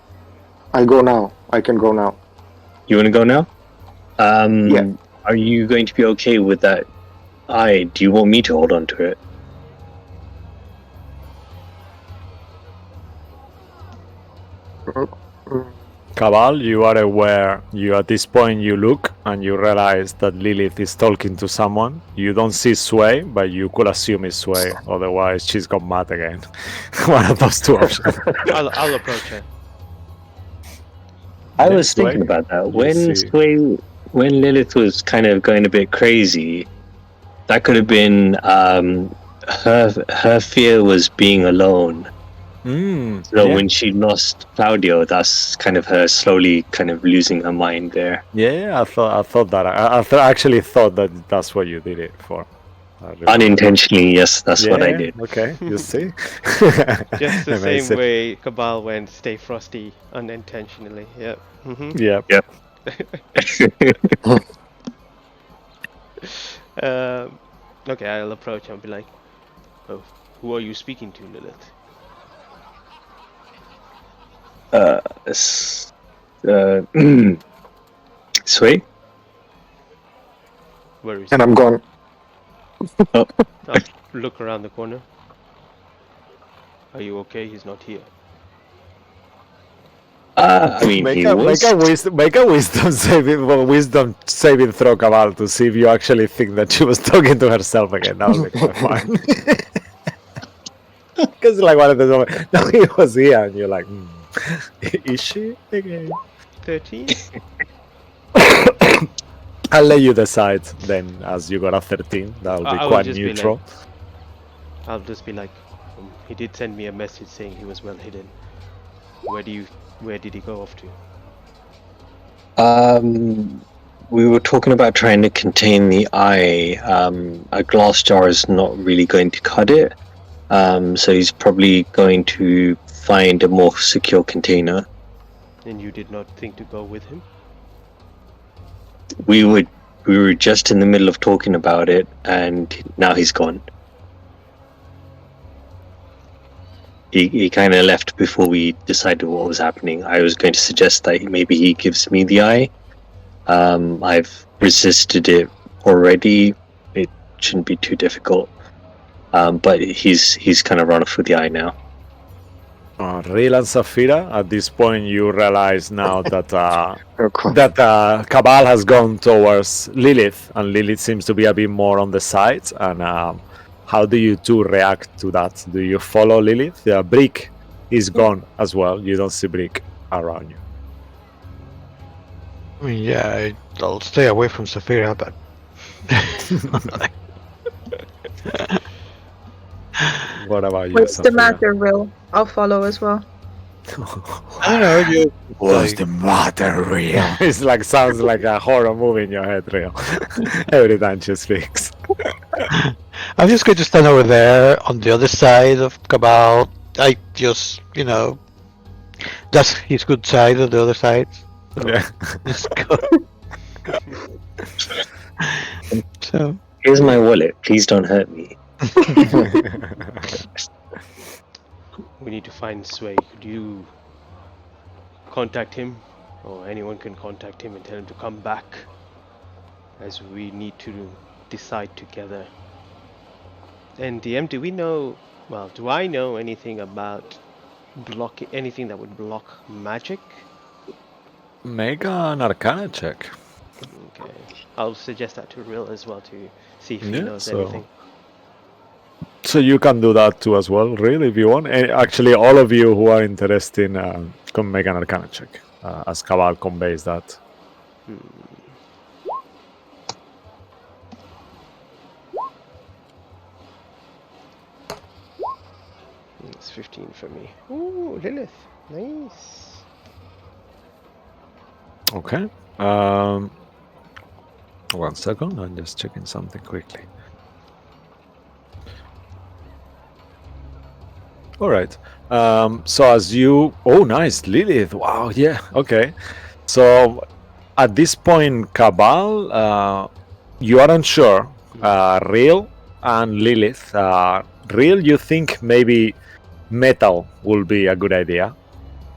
I go now. I can go now. You want to go now? Yeah. Are you going to be okay with that eye? Do you want me to hold on to it? Cabal, you are aware. At this point you look and you realize that Lilith is talking to someone. You don't see Sway, but you could assume it's Sway. Otherwise, she's got mad again. One of those two options. I'll approach her. I Yeah, was Sway, thinking about that. you see. When Lilith was kind of going a bit crazy, that could have been her fear was being alone. So yeah. when she lost Claudio, that's kind of her slowly kind of losing her mind there. Yeah, I thought that. I actually thought that that's what you did it for. Unintentionally, yes, that's what I did. Okay, you see. Just the same Amazing. way Cabal went Stay Frosty unintentionally. Yep. Yep. Yep. Okay, I'll approach her and be like, "Oh, who are you speaking to, Lilith?" Sweet. Where is And he? I'm gone. I'll look around the corner. Are you okay? He's not here. I mean, Make he a was. wisdom saving throw, Cabal, to see if you actually think that she was talking to herself again. That would be quite fun. Because like one of those moments, no, he was here, and you're like, is she again? 13? I'll let you decide then, as you got a 13. That'll be I will quite just be neutral. I'll just be like, he did send me a message saying he was well hidden. Where did he go off to? We were talking about trying to contain the eye. A glass jar is not really going to cut it. So he's probably going to find a more secure container. And you did not think to go with him? We were just in the middle of talking about it, and now he's gone. He kind of left before we decided what was happening. I was going to suggest that maybe he gives me the eye. I've resisted it already. It shouldn't be too difficult. But he's kind of run off with the eye now. Real and Safira, at this point you realize now that Okay. Cabal has gone towards Lilith, and Lilith seems to be a bit more on the sides. And how do you two react to that? Do you follow Lilith? The Brick is gone as well. You don't see Brick around you. I mean, yeah, I'll stay away from Saphira, but What about you, What's the Safira? matter, Will? I'll follow as well. I don't know. You What's the matter, Real? It's like sounds like a horror movie in your head, Real. Every time she speaks. I'm just going to stand over there on the other side of Cabal. I just, that's his good side on the other side. So Yeah. just go. So Here's my wallet. Please don't hurt me. We need to find Sway. Could you contact him? Or anyone can contact him and tell him to come back. As we need to decide together. And DM, do I know anything about anything that would block magic? Make an Arcana check. Okay. I'll suggest that to Rill as well to see if he Yeah, knows so- anything. So you can do that too as well, really, if you want. And actually, all of you who are interested can make an Arcana check as Cabal conveys that. It's 15 for me. Ooh, Lilith. Nice. Okay. 1 second. I'm just checking something quickly. All right. So as you... Oh, nice. Lilith. Wow. Yeah. Okay. So at this point, Cabal, you are unsure. Real and Lilith. Real, you think maybe metal will be a good idea.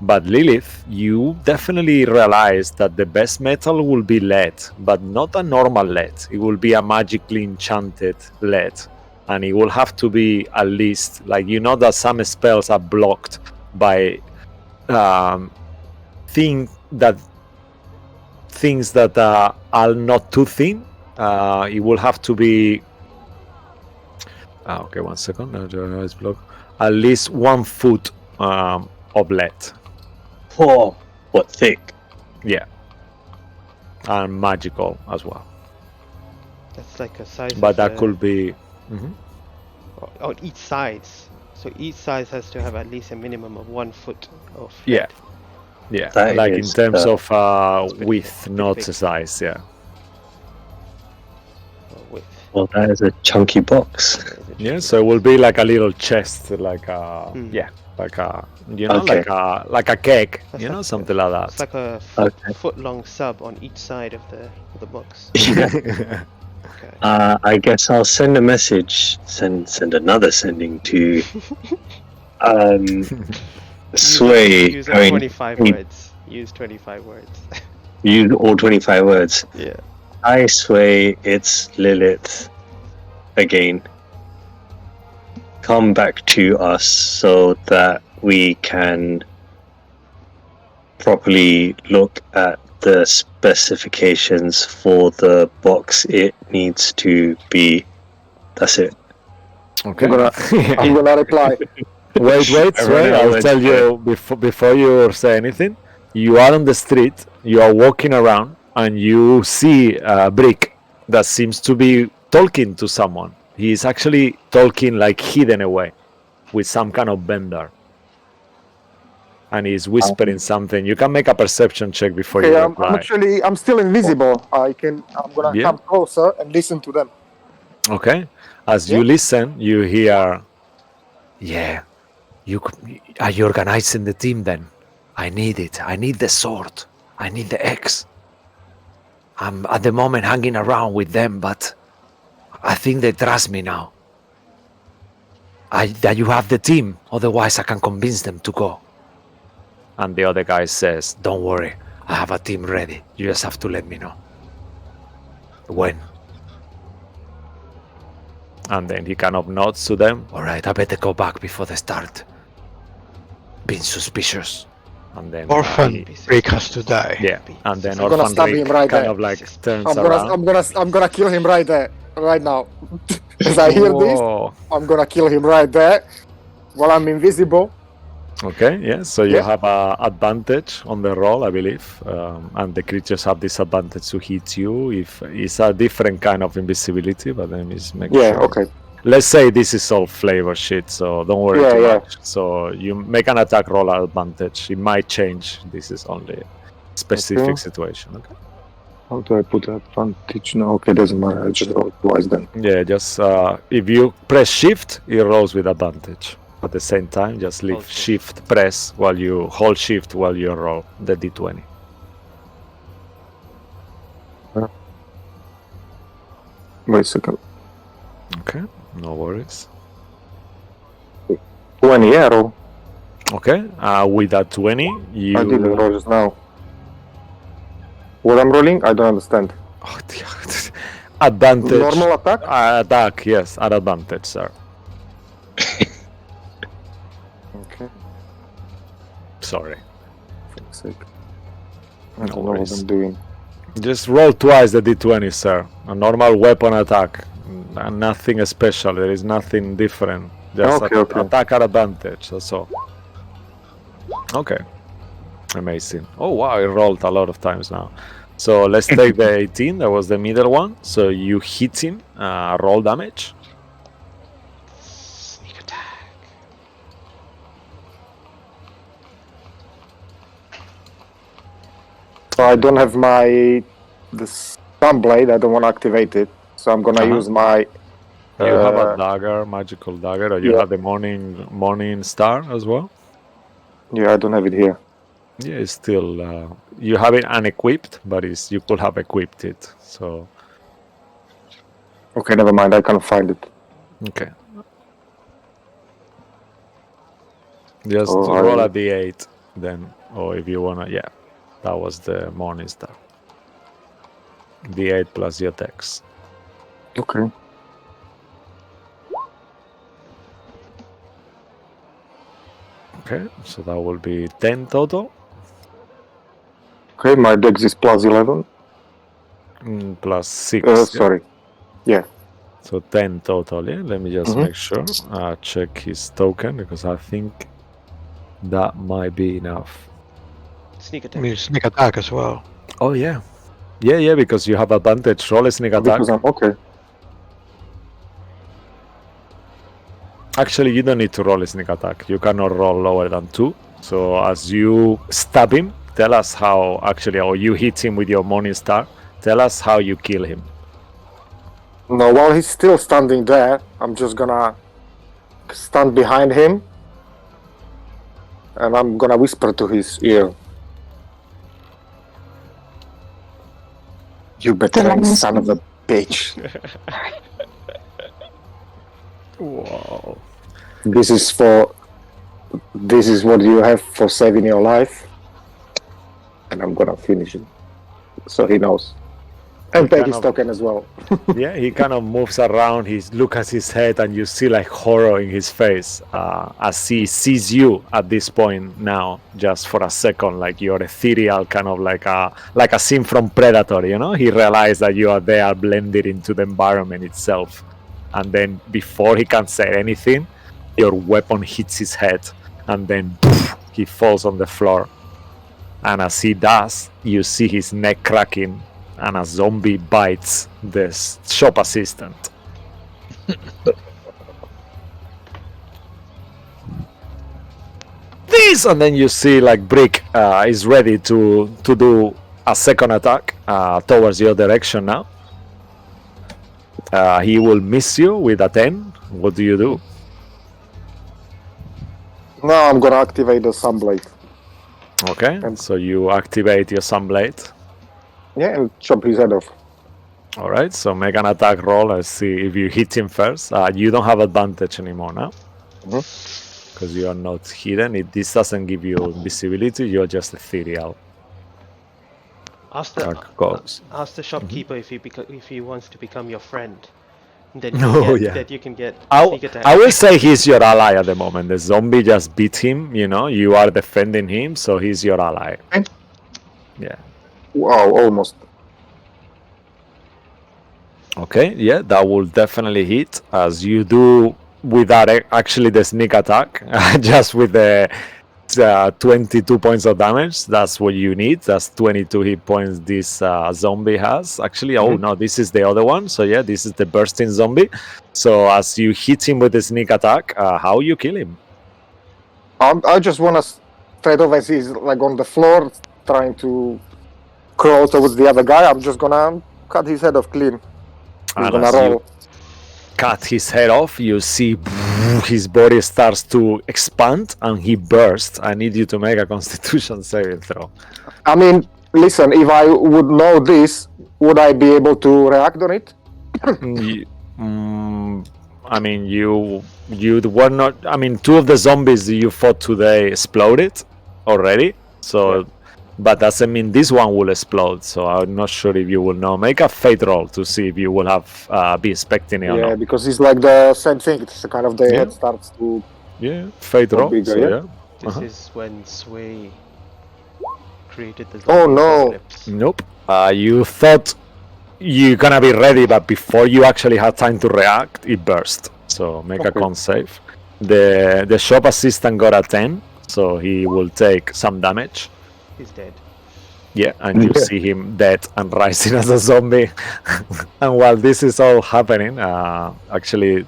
But Lilith, you definitely realize that the best metal will be lead, but not a normal lead. It will be a magically enchanted lead. And it will have to be at least, like, you know that some spells are blocked by things that are not too thin. It will have to be... okay, 1 second. It's blocked. At least 1 foot of lead. Oh, what thick? Yeah. And magical as well. That's like a size But of that could be... on each sides. So each side has to have at least a minimum of 1 foot of Yeah. lead. Yeah, That like in is, terms of pretty width, big, not pretty big. size, yeah. Width. Well, that is a chunky box. Yeah, so it will be like a little chest, like a... Mm. Yeah, like a... You know, Okay. like a cake, That's you know, like something like It's that. like a Okay. foot-long sub on each side of the box. Okay. I guess I'll send a message. Send another sending to Sway. Use I mean, 25 words. Use 25 words. use all 25 words. Yeah. I Sway, it's Lilith again. Come back to us so that we can properly look at the specifications for the box it needs to be. That's it. Okay. I'm gonna reply. Wait, I Sway, ran I'll out tell of you before you say anything. You are on the street, you are walking around, and you see a brick that seems to be talking to someone. He is actually talking like hidden away with some kind of bender. And he's whispering something. You can make a perception check before Okay, you I'm reply. I'm still invisible. I'm gonna Yeah. come closer and listen to them. Okay. As you Yeah. listen, you hear, yeah, are you organizing the team then? I need it. I need the sword. I need the X. I'm at the moment hanging around with them, but I think they trust me now. That you have the team, otherwise I can convince them to go. And the other guy says, don't worry, I have a team ready. You just have to let me know. When? And then he kind of nods to them. All right, I better go back before they start being suspicious. And then Orphan Rick has to die. yeah, and then I'm gonna Orphan stab Rick him right kind there. of like turns I'm around. gonna kill him right there, right now. As I hear this, Whoa. I'm gonna kill him right there while I'm invisible. Okay, yeah, so you Yeah. have a advantage on the roll, I believe, and the creatures have disadvantage to hit you if it's a different kind of invisibility, but then just make Yeah, sure. okay. Let's say this is all flavor shit, so don't worry Yeah, too yeah. much. So you make an attack roll advantage. It might change. This is only a specific Okay. situation. Okay. How do I put advantage? No, okay, doesn't matter. I just roll twice then. Yeah, just if you press shift, it rolls with advantage. At the same time, just leave Hold shift press while you hold shift while you roll the d20. Wait a second. Okay, no worries. 20 arrow. Okay, with that 20, you. I didn't roll just now. What I'm rolling? I don't understand. Oh, dear. Advantage. Normal attack? Attack, yes, at advantage, sir. Okay. Sorry. For fuck's sake. I No don't know what worries. I'm doing. Just roll twice the d20, sir. A normal weapon attack. Nothing special. There is nothing different. Just Okay. attack at advantage. That's all. Okay. Amazing. Oh wow, I rolled a lot of times now. So let's take the 18. That was the middle one. So you hit him. Roll damage. Sneak attack. So I don't have the Sunblade. I don't want to activate it. So I'm gonna use my. You have a dagger, magical dagger, or you yeah. have the morning star as well. Yeah, I don't have it here. Yeah, it's still you have it unequipped, but you could have equipped it. So Okay, never mind. I can't find it. okay, just roll a d8 then, or if you wanna, yeah, that was the morning star. D8 plus your dex. Okay. Okay, so that will be 10 total. Okay, my dex is plus 11. Plus 6. Sorry. Yeah. So 10 total, yeah? Let me just make sure. Check his token, because I think that might be enough. Sneak I attack. mean, sneak attack as well. Oh, yeah. Yeah, because you have advantage. Roll a sneak attack. Okay. Actually, you don't need to roll a sneak attack. You cannot roll lower than 2. So as you stab him, tell us how, actually, or you hit him with your morning star. Tell us how you kill him. No, while he's still standing there, I'm just gonna stand behind him and I'm gonna whisper to his ear. You betraying son of a bitch. Wow. This is what you have for saving your life. And I'm gonna finish it. So he knows. And take his token as well. Yeah, he kind of moves around. He looks at his head, and you see like horror in his face as he sees you at this point now, just for a second, like you're ethereal, kind of like a scene from Predator. You know, he realized that you are there, blended into the environment itself, and then before he can say anything, your weapon hits his head, and then poof, he falls on the floor. And as he does, you see his neck cracking. And a zombie bites the shop assistant. This, and then you see like Brick is ready to do a second attack towards your direction now. He will miss you with a 10. What do you do? Now I'm gonna activate the Sunblade. Okay, so you activate your Sunblade. Yeah, and chop his head off. Alright, so make an attack roll. Let's see if you hit him first. You don't have advantage anymore now. Because you are not hidden. This doesn't give you invisibility, you're just ethereal. Ask the shopkeeper if he wants to become your friend. Then you can get sneak attack. I will say he's your ally at the moment. The zombie just beat him, you know, you are defending him, so he's your ally. Yeah. Wow, almost. Okay, yeah, that will definitely hit, as you do without actually the sneak attack, just with the 22 points of damage. That's what you need. That's 22 hit points this zombie has. Actually, oh no, this is the other one. So yeah, this is the bursting zombie. So as you hit him with the sneak attack, how you kill him? I just want to straight off as he's like on the floor trying to crawl towards the other guy. I'm just gonna cut his head off clean. He's gonna roll. Cut his head off, you see his body starts to expand and he bursts. I need you to make a Constitution saving throw. I mean, listen, if I would know this, would I be able to react on it? I mean, you were not. I mean, 2 of the zombies you fought today exploded already. So, but doesn't mean this one will explode. So I'm not sure if you will know. Make a fate roll to see if you will have be expecting it or not. Yeah, because it's like the same thing. It's kind of the head starts to. Yeah, fate roll. Bigger, so, This is when Sway created the Oh no! apocalypse. Nope. You thought you're gonna be ready, but before you actually have time to react, it burst. So make a con save. The shop assistant got a 10, so he will take some damage. He's dead. Yeah, and you see him dead and rising as a zombie. And while this is all happening, actually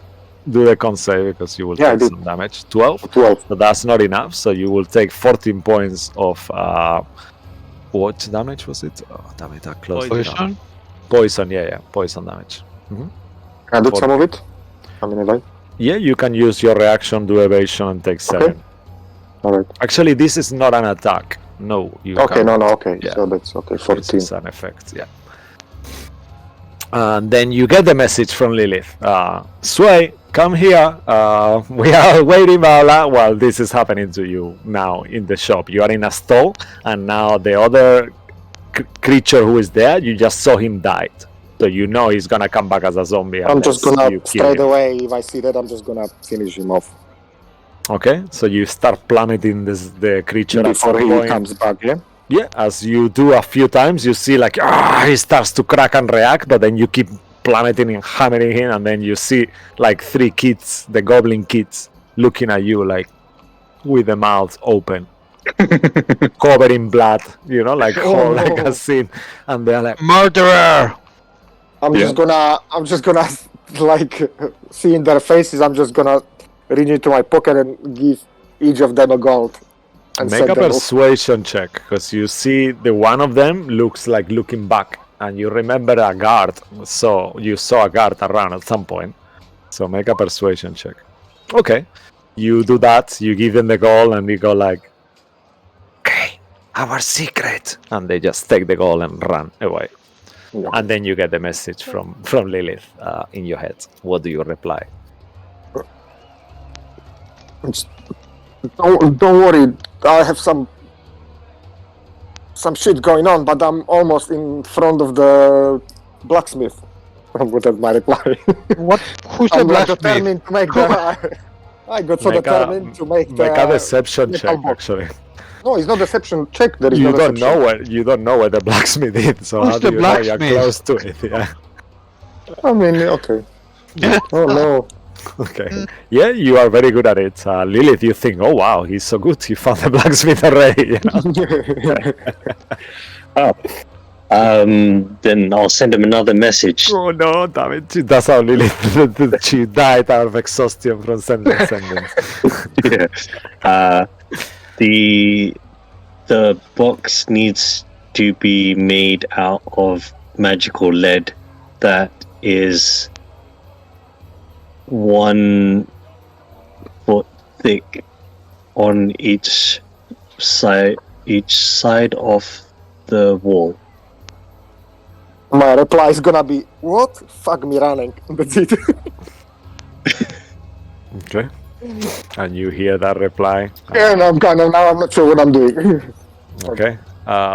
do the con save because you will Yeah, I take did. some damage. 12. 12. So that's not enough. So you will take 14 points of what damage was it? Oh, damn it! I closed it down. Poison? Poison, yeah, poison damage. Can I do some of it? I mean, like, Yeah, you can use your reaction, do evasion, and take 7. alright. Actually, this is not an attack. No, you Okay, can't. no, okay. Yeah. So that's okay. This 14. is an effect, yeah. And then you get the message from Lilith. Sway, come here. We are waiting, while this is happening to you now in the shop. You are in a stall, and now the other creature who is there, you just saw him died. So you know he's gonna come back as a zombie. I'm just unless gonna you kill straight him. away. If I see that, I'm just gonna finish him off Okay, so you start plummeting the creature at before some he point. comes back. Yeah. Yeah, as you do a few times, you see like he starts to crack and react, but then you keep plummeting and hammering him, and then you see like 3 kids, the goblin kids, looking at you like with the mouth open, covered in blood, like like a scene, and they're like, Murderer! I'm just gonna like seeing their faces. I'm just gonna reach into my pocket and give each of them a gold. And make send a them off. persuasion check, because you see the one of them looks like looking back, and you remember a guard, so you saw a guard around at some point. So make a persuasion check. Okay, you do that, you give them the gold, and they go like, okay, our secret, and they just take the gold and run away. Yeah. And then you get the message from Lilith in your head. What do you reply? Don't worry, I have some shit going on, but I'm almost in front of the blacksmith. Whatever my reply. What? Who's the I'm blacksmith? determined to make the. I got so determined to make the. Make a deception metal check, box. actually. No, it's not deception check. There is You no don't deception. know where the blacksmith is, so Who's how do the you know you're blacksmith? close to it? Yeah. I mean, okay. Oh no. Okay. Yeah, you are very good at it. Lilith, you think, oh wow, he's so good. He found the blacksmith already. Then I'll send him another message. Oh no, damn it. That's how Lilith, she died out of exhaustion from sending sentence. Yeah. The box needs to be made out of magical lead that is 1 foot thick on each side of the wall. My reply is gonna be, what? Fuck me running. That's it. Okay. And you hear that reply. And I'm not sure what I'm doing. Okay.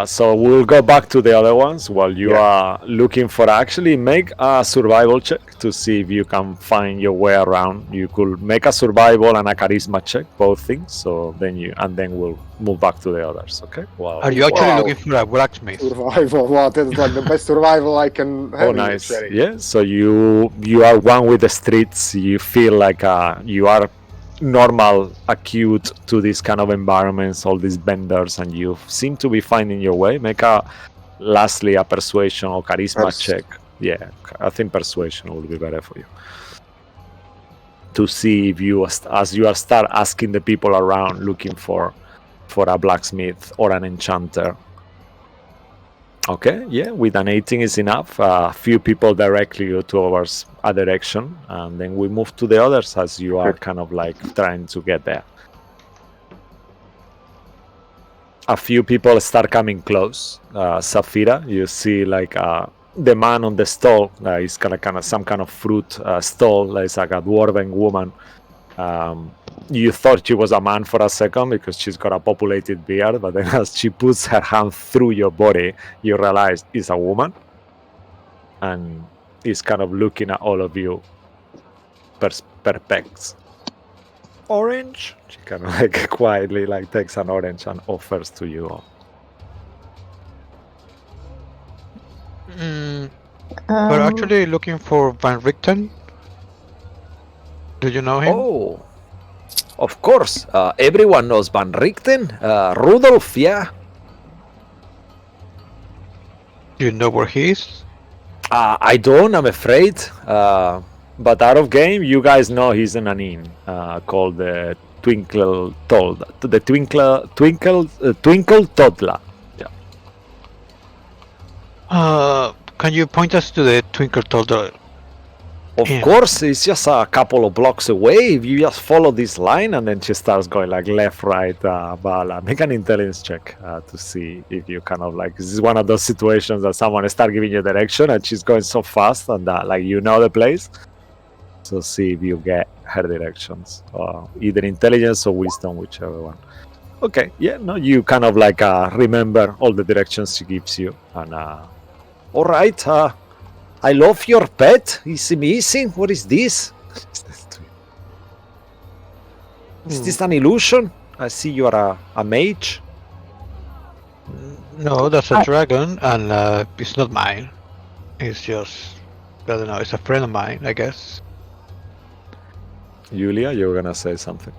So we'll go back to the other ones while you are looking for. Actually, make a survival check to see if you can find your way around. You could make a survival and a charisma check, both things. So then we'll move back to the others. Okay. Wow. Are you actually Wow. looking for a blacksmith? Survival, what? That's like the best survival I can have. Oh, in nice. Sherry. Yeah. So you are one with the streets. You feel like you are normal, acute to these kind of environments, all these vendors, and you seem to be finding your way. Make lastly a persuasion or charisma check. Yeah, I think persuasion will be better for you, to see if you, as you start asking the people around, looking for a blacksmith or an enchanter. Okay, yeah, with an 18 is enough. A few people direct you towards a direction, and then we move to the others as you are kind of like trying to get there. A few people start coming close. Safira, you see like the man on the stall is kind of some kind of fruit stall. It's like a dwarven woman. You thought she was a man for a second because she's got a populated beard, but then as she puts her hand through your body, you realize it's a woman, and is kind of looking at all of you. Perplex. Orange. She kind of like quietly like takes an orange and offers to you. We're actually looking for Van Richten. Do you know him? Oh, of course. Everyone knows Van Richten. Rudolf, yeah. Do you know where he is? I don't, I'm afraid. But out of game, you guys know he's in an inn called the Twinkle Toddler. Can you point us to the Twinkle Toddler? Of Yeah. course, it's just a couple of blocks away. If you just follow this line, and then she starts going like left, right, Bala. Make an intelligence check to see if you kind of like. This is one of those situations that someone start giving you direction, and she's going so fast, and like you know the place. So see if you get her directions, either intelligence or wisdom, whichever one. Okay, yeah, no, you kind of like remember all the directions she gives you, and all right. I love your pet. It's amazing. What is this? Is this an illusion? I see you are a mage. No, that's a dragon, and it's not mine. It's just, I don't know, it's a friend of mine, I guess. Julia, you were gonna say something.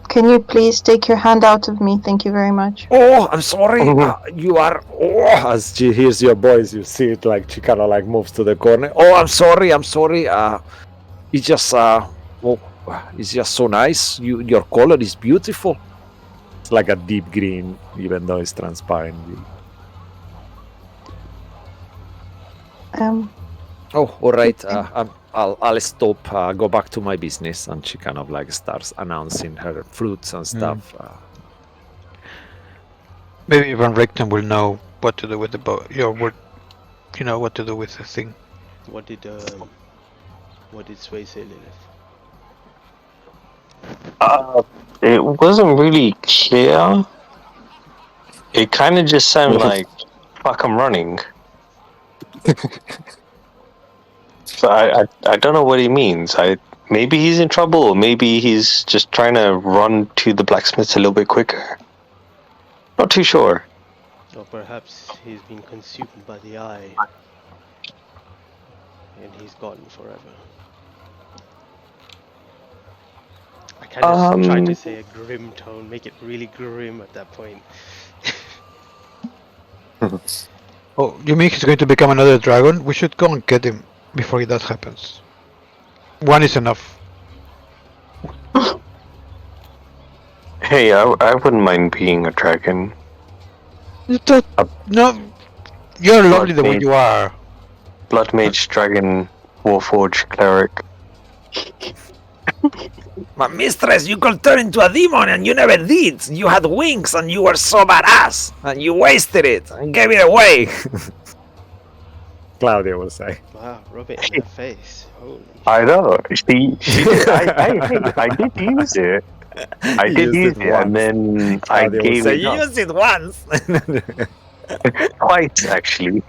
Can you please take your hand out of me? Thank you very much. Oh, I'm sorry. You are. Oh, as she hears your voice, you see it like she kind of like moves to the corner. Oh, I'm sorry. I'm sorry. It's just it's just so nice. Your color is beautiful. It's like a deep green, even though it's transparent. Oh, all right. I'll stop. Go back to my business, and she kind of like starts announcing her fruits and stuff. Maybe Van Richten will know what to do with the boat. You know what to do with the thing. What did Sway say, Lilith? It wasn't really clear. It kind of just sounded like, fuck, I'm running. So I don't know what he means. Maybe he's in trouble, or maybe he's just trying to run to the blacksmith a little bit quicker. Not too sure. Or perhaps he's been consumed by the eye. And he's gone forever. I kind of tried to say a grim tone, make it really grim at that point. Oh, you mean he's going to become another dragon? We should go and get him before that happens. One is enough. Hey, I wouldn't mind being a dragon. No, you're lovely the way you are. Blood mage, dragon, warforged, cleric. My mistress, you could turn into a demon and you never did. You had wings and you were so badass and you wasted it and gave it away. Claudia will say. Wow, rub it in the face. Holy I know. She I did use it. I did use it, and then Claudia I gave will say, it you up. used it once. Twice, actually.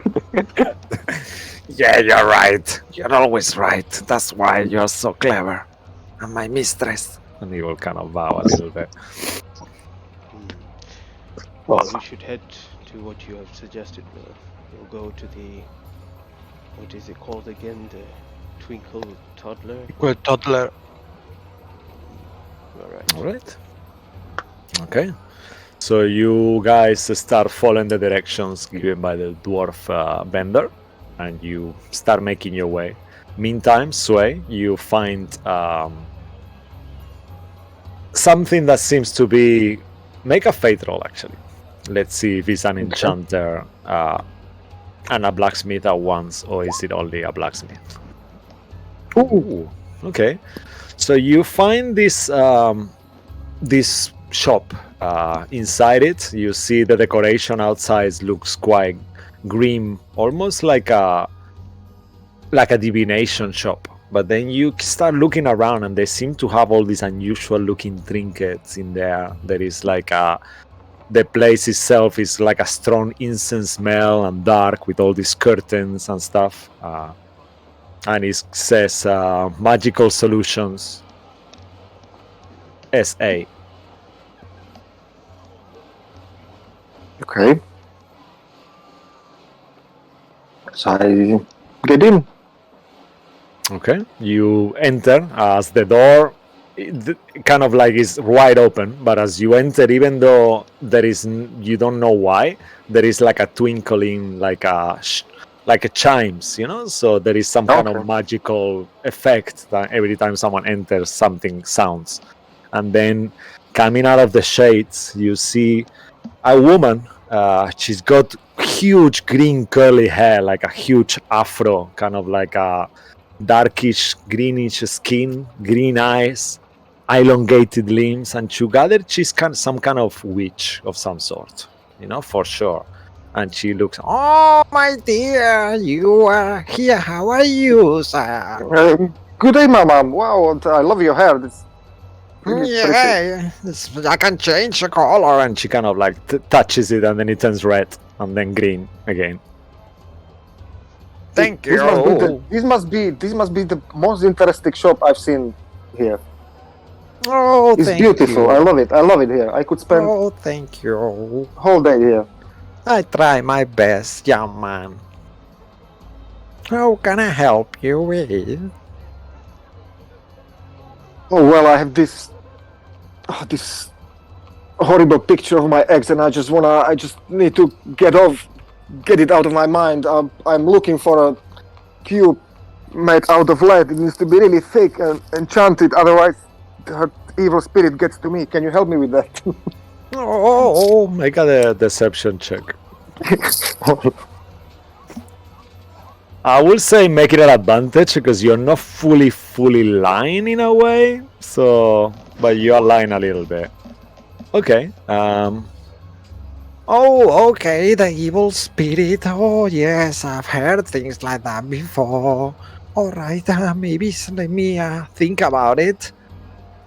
Yeah, you're right. You're always right. That's why you're so clever. And my mistress. And he will kind of bow a little bit. Well, we should head to what you have suggested. We'll go to the... What is it called again? The Twinkle Toddler? Well, toddler. Alright. Alright. Okay. So you guys start following the directions given by the dwarf vendor. And you start making your way. Meantime, Sway, you find something that seems to be... Make a fate roll, actually. Let's see if it's an enchanter and a blacksmith at once, or is it only a blacksmith? Ooh, okay. So you find this this shop. Inside it, you see the decoration outside looks quite grim, almost like a divination shop. But then you start looking around, and they seem to have all these unusual looking trinkets in there. There is like the place itself is like a strong incense smell and dark with all these curtains and stuff. And it says Magical Solutions SA. Okay. So get in. Okay, you enter as the door kind of like is wide open, but as you enter, even though there is you don't know why, there is like a twinkling, like a chimes, you know. So there is some kind of Okay. magical effect that every time someone enters, something sounds, and then coming out of the shades, you see a woman. She's got huge green curly hair, like a huge afro, kind of like a darkish greenish skin, green eyes, elongated limbs, and together she's some kind of witch of some sort, you know, for sure. And she looks, oh my dear, you are here. How are you, sir? Good day, my mom. Wow, I love your hair. It's really pretty. Yeah, I can change the color. And she kind of like touches it, and then it turns red and then green again. Thank This must be the most interesting shop I've seen here. Oh, It's beautiful. I love it. I love it here. I could spend Oh, thank you. whole day here. I try my best, young man. How can I help you with? Oh well, I have this horrible picture of my ex, and I just need to get it out of my mind. I'm looking for a cube made out of lead. It needs to be really thick and enchanted, otherwise her evil spirit gets to me. Can you help me with that? Oh, make a deception check. I will say make it an advantage because you're not fully lying in a way. So, but you are lying a little bit. Okay. Oh, okay. The evil spirit. Oh, yes. I've heard things like that before. All right. Maybe let me think about it.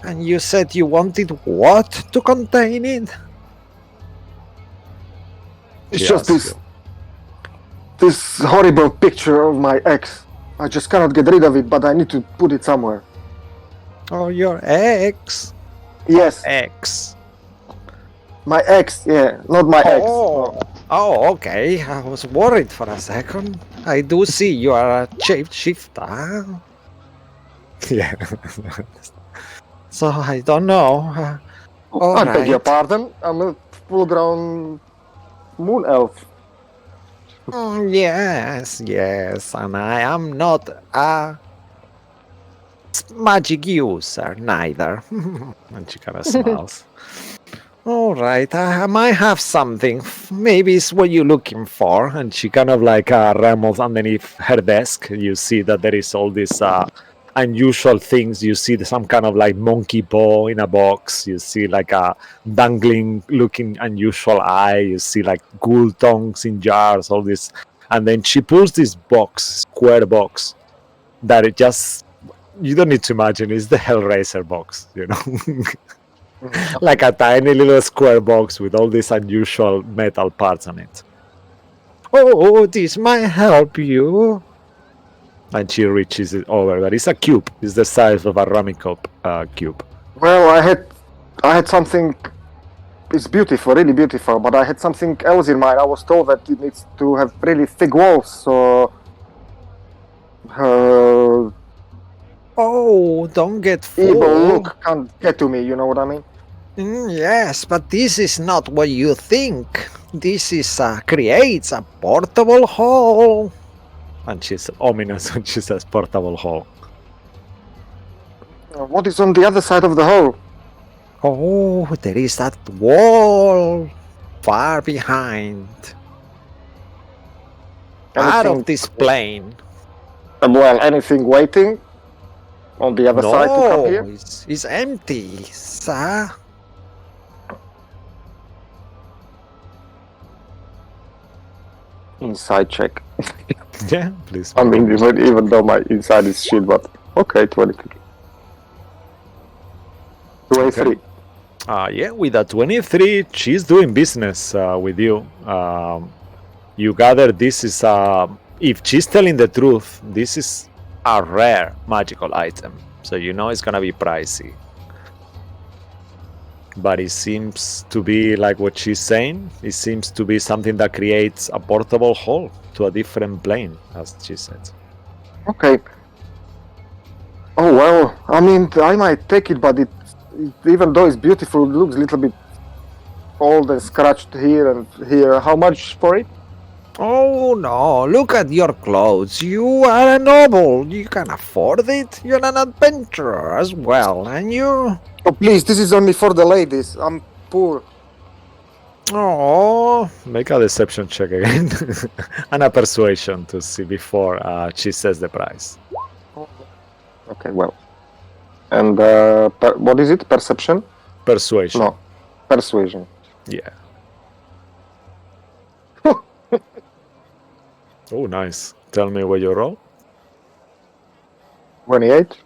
And you said you wanted what to contain it? It's Yes, just this horrible picture of my ex. I just cannot get rid of it, but I need to put it somewhere. Oh, your ex. Yes, Ex. my ex. Yeah, not my ex. Oh, okay. I was worried for a second. I do see you are a shapeshifter. Yeah. So I don't know. All I beg your right. pardon. I'm a full-grown moon elf. Yes, and I am not a magic user neither. And she kind of smiles. All right, I might have something. Maybe it's what you're looking for. And she kind of like rambles underneath her desk. You see that there is all these unusual things. You see some kind of like monkey paw in a box. You see like a dangling looking unusual eye. You see like ghoul tongues in jars, all this. And then she pulls this square box, that it just, you don't need to imagine, it's the Hellraiser box, you know? Like a tiny little square box with all these unusual metal parts on it. Oh, this might help you. And she reaches it over there. It's a cube. It's the size of a rummy cup cube. Well, I had something. It's beautiful, really beautiful, but I had something else in mind. I was told that it needs to have really thick walls, so. Oh, don't get Evil fooled. look can't get to me. You know what I mean? Yes, but this is not what you think. This is creates a portable hole. And she's ominous when she says portable hole. What is on the other side of the hole? Oh, there is that wall far behind. Part of this plane. Well, anything waiting on the other side to come here? It's empty, sir. Inside check. Yeah, please. I mean, even though my inside is shit, but okay, 23. 23. Yeah, with a 23, she's doing business with you. You gather this is, if she's telling the truth, this is a rare magical item. So you know it's gonna be pricey. But it seems to be like what she's saying. It seems to be something that creates a portable hole to a different plane, as she said. Okay. Oh well, I mean, I might take it, but even though it's beautiful, it looks a little bit old and scratched here and here. How much for it? Oh no, look at your clothes. You are a noble. You can afford it. You're an adventurer as well, and you. Oh please, this is only for the ladies. I'm poor. Oh, make a deception check again. And a persuasion to see before she says the price. Okay, well. And what is it? Perception? Persuasion. No, persuasion. Yeah. Oh, nice. Tell me what you roll. 28.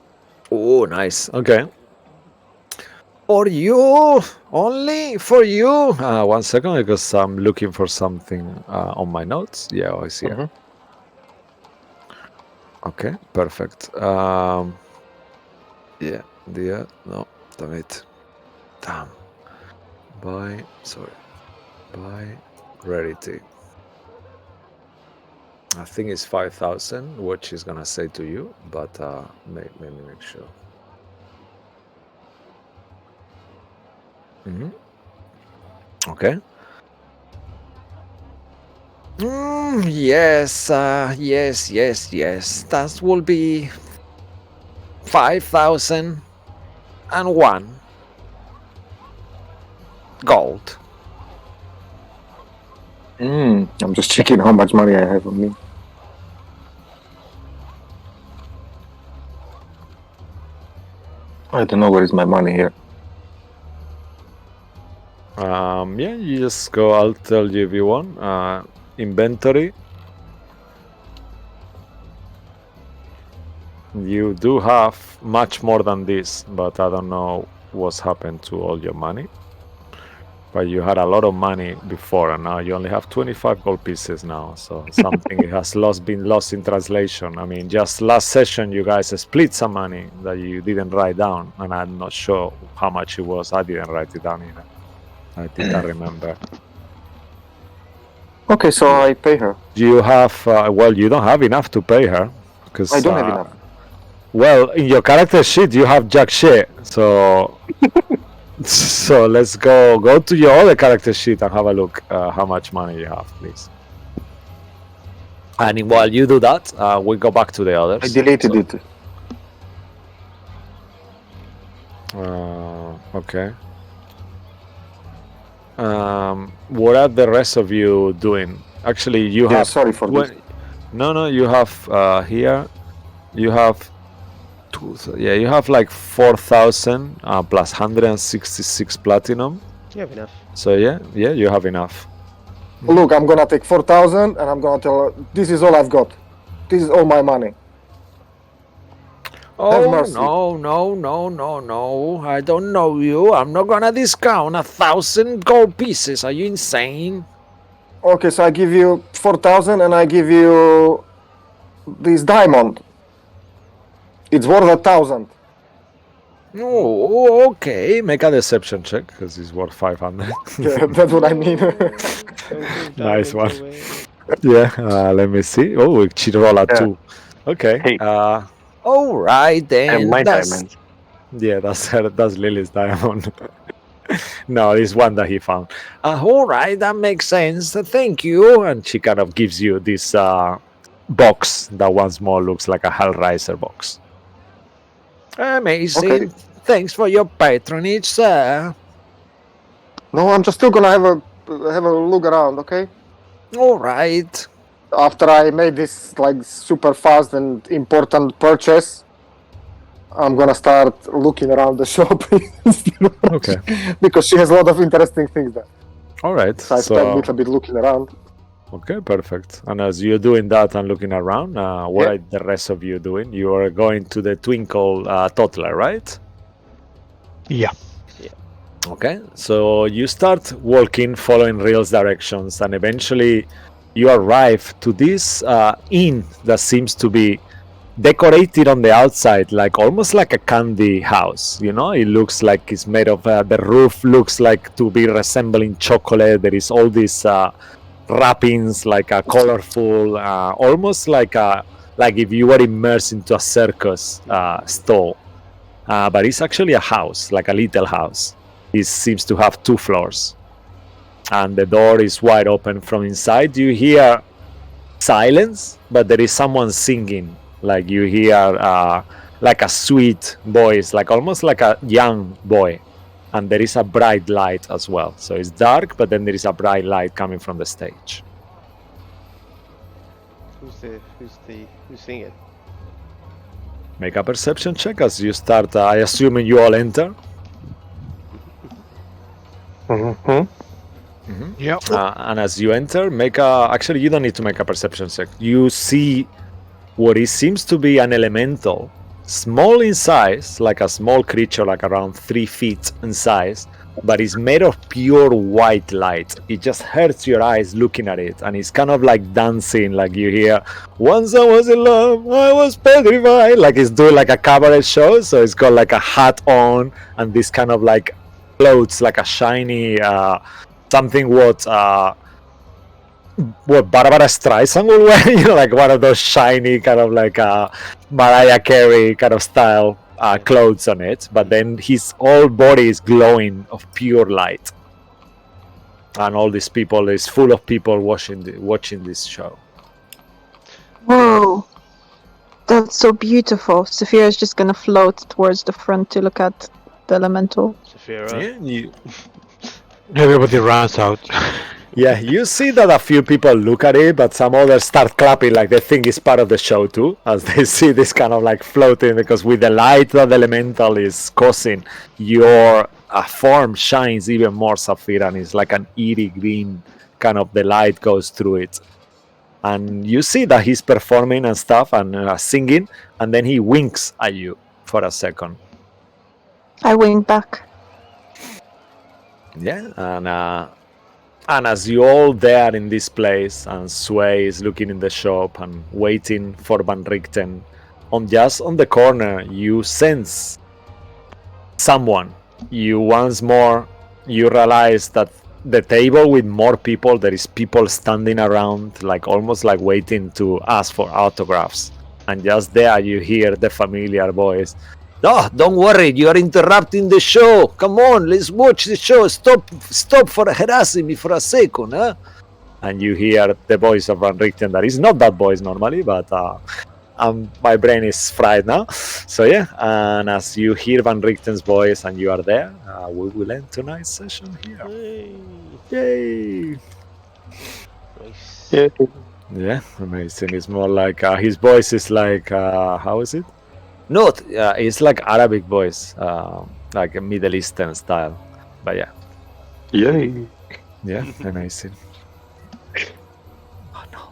Oh, nice. Okay. For you, only for you. 1 second, because I'm looking for something on my notes. Yeah, I see it. Okay, perfect. Yeah, no, damn it. Damn. Buy, rarity. I think it's 5,000, what she's gonna say to you, but let me make sure. Okay. Yes, yes. That will be 5,001 gold. I'm just checking how much money I have on me. I don't know where is my money here. Yeah, you just go. I'll tell you if you want. Inventory. You do have much more than this, but I don't know what's happened to all your money. But you had a lot of money before, and now you only have 25 gold pieces now. So something has been lost in translation. I mean, just last session, you guys split some money that you didn't write down, and I'm not sure how much it was. I didn't write it down either. I didn't remember. Okay, so I pay her. You have, well, you don't have enough to pay her. Because I don't have enough. Well, in your character sheet, you have jack shit. So, so let's go to your other character sheet and have a look how much money you have, please. And while you do that, we go back to the others. I deleted it. Okay. What are the rest of you doing? Actually, you have. Sorry for this. No, you have here. You have you have like 4,000 plus 166 platinum. You have enough. So yeah, you have enough. Look, I'm gonna take 4,000 and I'm gonna tell her, this is all I've got. This is all my money. Oh, no. I don't know you. I'm not gonna discount 1,000 gold pieces. Are you insane? Okay, so I give you 4,000 and I give you this diamond. It's worth 1,000. Oh, okay. Make a deception check, because it's worth 500. Yeah, that's what I mean. Nice one. Yeah, let me see. Oh, she rolled a 2. Okay. Hey. All right then. And my diamond. Yeah, that's Lily's diamond. No, it's one that he found. All right, that makes sense. Thank you. And she kind of gives you this box that once more looks like a Hellraiser box. Amazing. Okay. Thanks for your patronage, sir. No, I'm just still gonna have a look around, okay? All right. After I made this like super fast and important purchase, I'm gonna start looking around the shop. Okay. Because she has a lot of interesting things there. All right. So I spent a little bit looking around. Okay, perfect. And as you're doing that and looking around, what are the rest of you doing? You are going to the Twinkle Toddler, right? Yeah. Okay, so you start walking, following Real's directions, and eventually you arrive to this inn that seems to be decorated on the outside, like almost like a candy house. You know, it looks like it's made of the roof looks like to be resembling chocolate. There is all these wrappings, like a colorful, almost like a like if you were immersed into a circus stall. But it's actually a house, like a little house. It seems to have 2 floors. And the door is wide open from inside. You hear silence, but there is someone singing. Like you hear like a sweet voice, like almost like a young boy. And there is a bright light as well. So it's dark, but then there is a bright light coming from the stage. Who's singing? Make a perception check as you start. I assume you all enter. Yep. And as you enter, actually, you don't need to make a perception check. You see what it seems to be an elemental, small in size, like a small creature, like around 3 feet in size, but it's made of pure white light. It just hurts your eyes looking at it, and it's kind of like dancing, like you hear, "Once I was in love, I was petrified," like it's doing like a cabaret show. So it's got like a hat on and this kind of like clothes, like a shiny something what Barbara Streisand will wear, you know, like one of those shiny kind of like Mariah Carey kind of style clothes on it. But then his whole body is glowing of pure light, and all these people is full of people watching this show. Whoa. That's so beautiful. Sophia's just gonna float towards the front to look at the elemental. Saphira. Everybody runs out. Yeah, you see that a few people look at it, but some others start clapping like they think it's part of the show too, as they see this kind of like floating, because with the light that the elemental is causing, your form shines even more, Saphira, and it's like an eerie green kind of, the light goes through it. And you see that he's performing and stuff and singing, and then he winks at you for a second. I wink back. Yeah, and as you all there in this place, and Sway is looking in the shop and waiting for Van Richten, on the corner you sense someone. You once more you realize that the table with more people, there is people standing around, like almost like waiting to ask for autographs. And just there you hear the familiar voice. "Oh, don't worry, you are interrupting the show. Come on, let's watch the show. Stop for harassing me for a second, huh?" And you hear the voice of Van Richten. That is not that voice normally, but my brain is fried now. So yeah, and as you hear Van Richten's voice and you are there, we will end tonight's session here. Yay! Nice. Yeah, amazing. It's more like his voice is like how is it? No, it's like Arabic voice, like a Middle Eastern style. But yeah. Yay. Yeah, amazing. Oh no.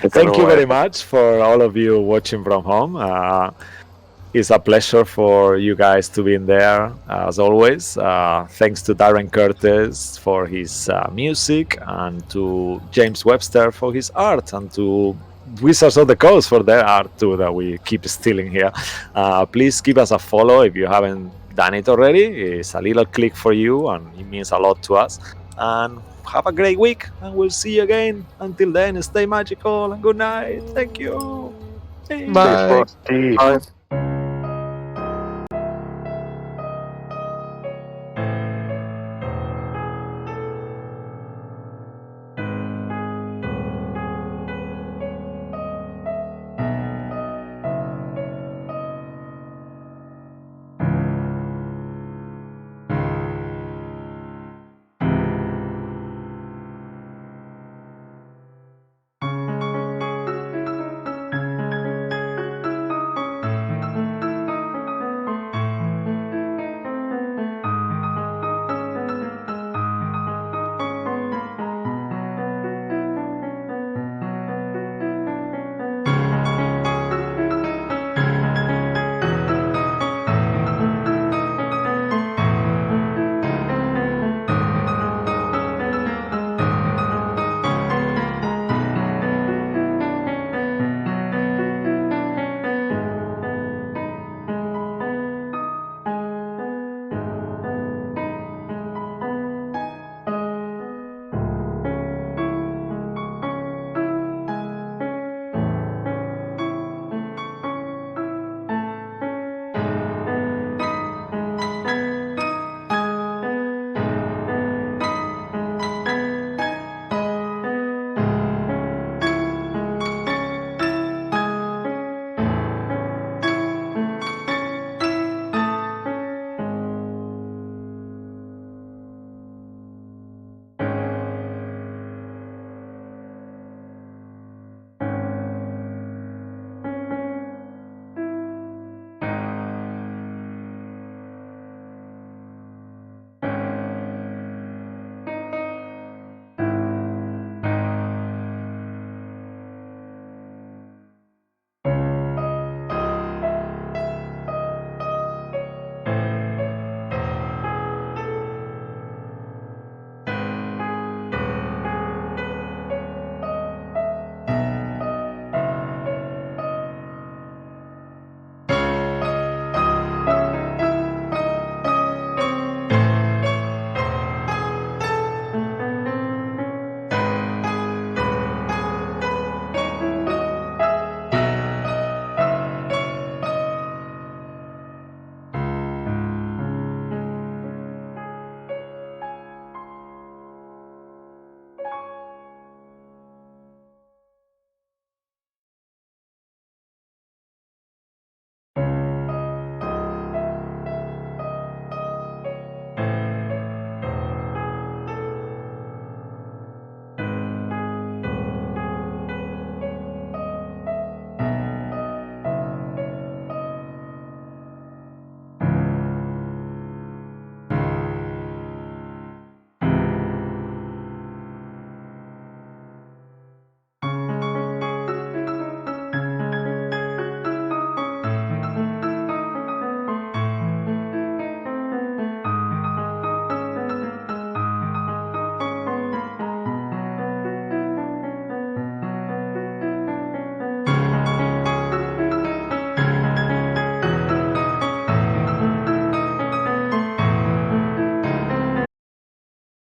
Thank you very much for all of you watching from home. It's a pleasure for you guys to be in there, as always. Thanks to Darren Curtis for his music, and to James Webster for his art, and to Wizards of the Coast for their art too, that we keep stealing here. Please give us a follow if you haven't done it already. It's a little click for you, and it means a lot to us. And have a great week, and we'll see you again. Until then, stay magical and good night. Thank you. Bye. Bye.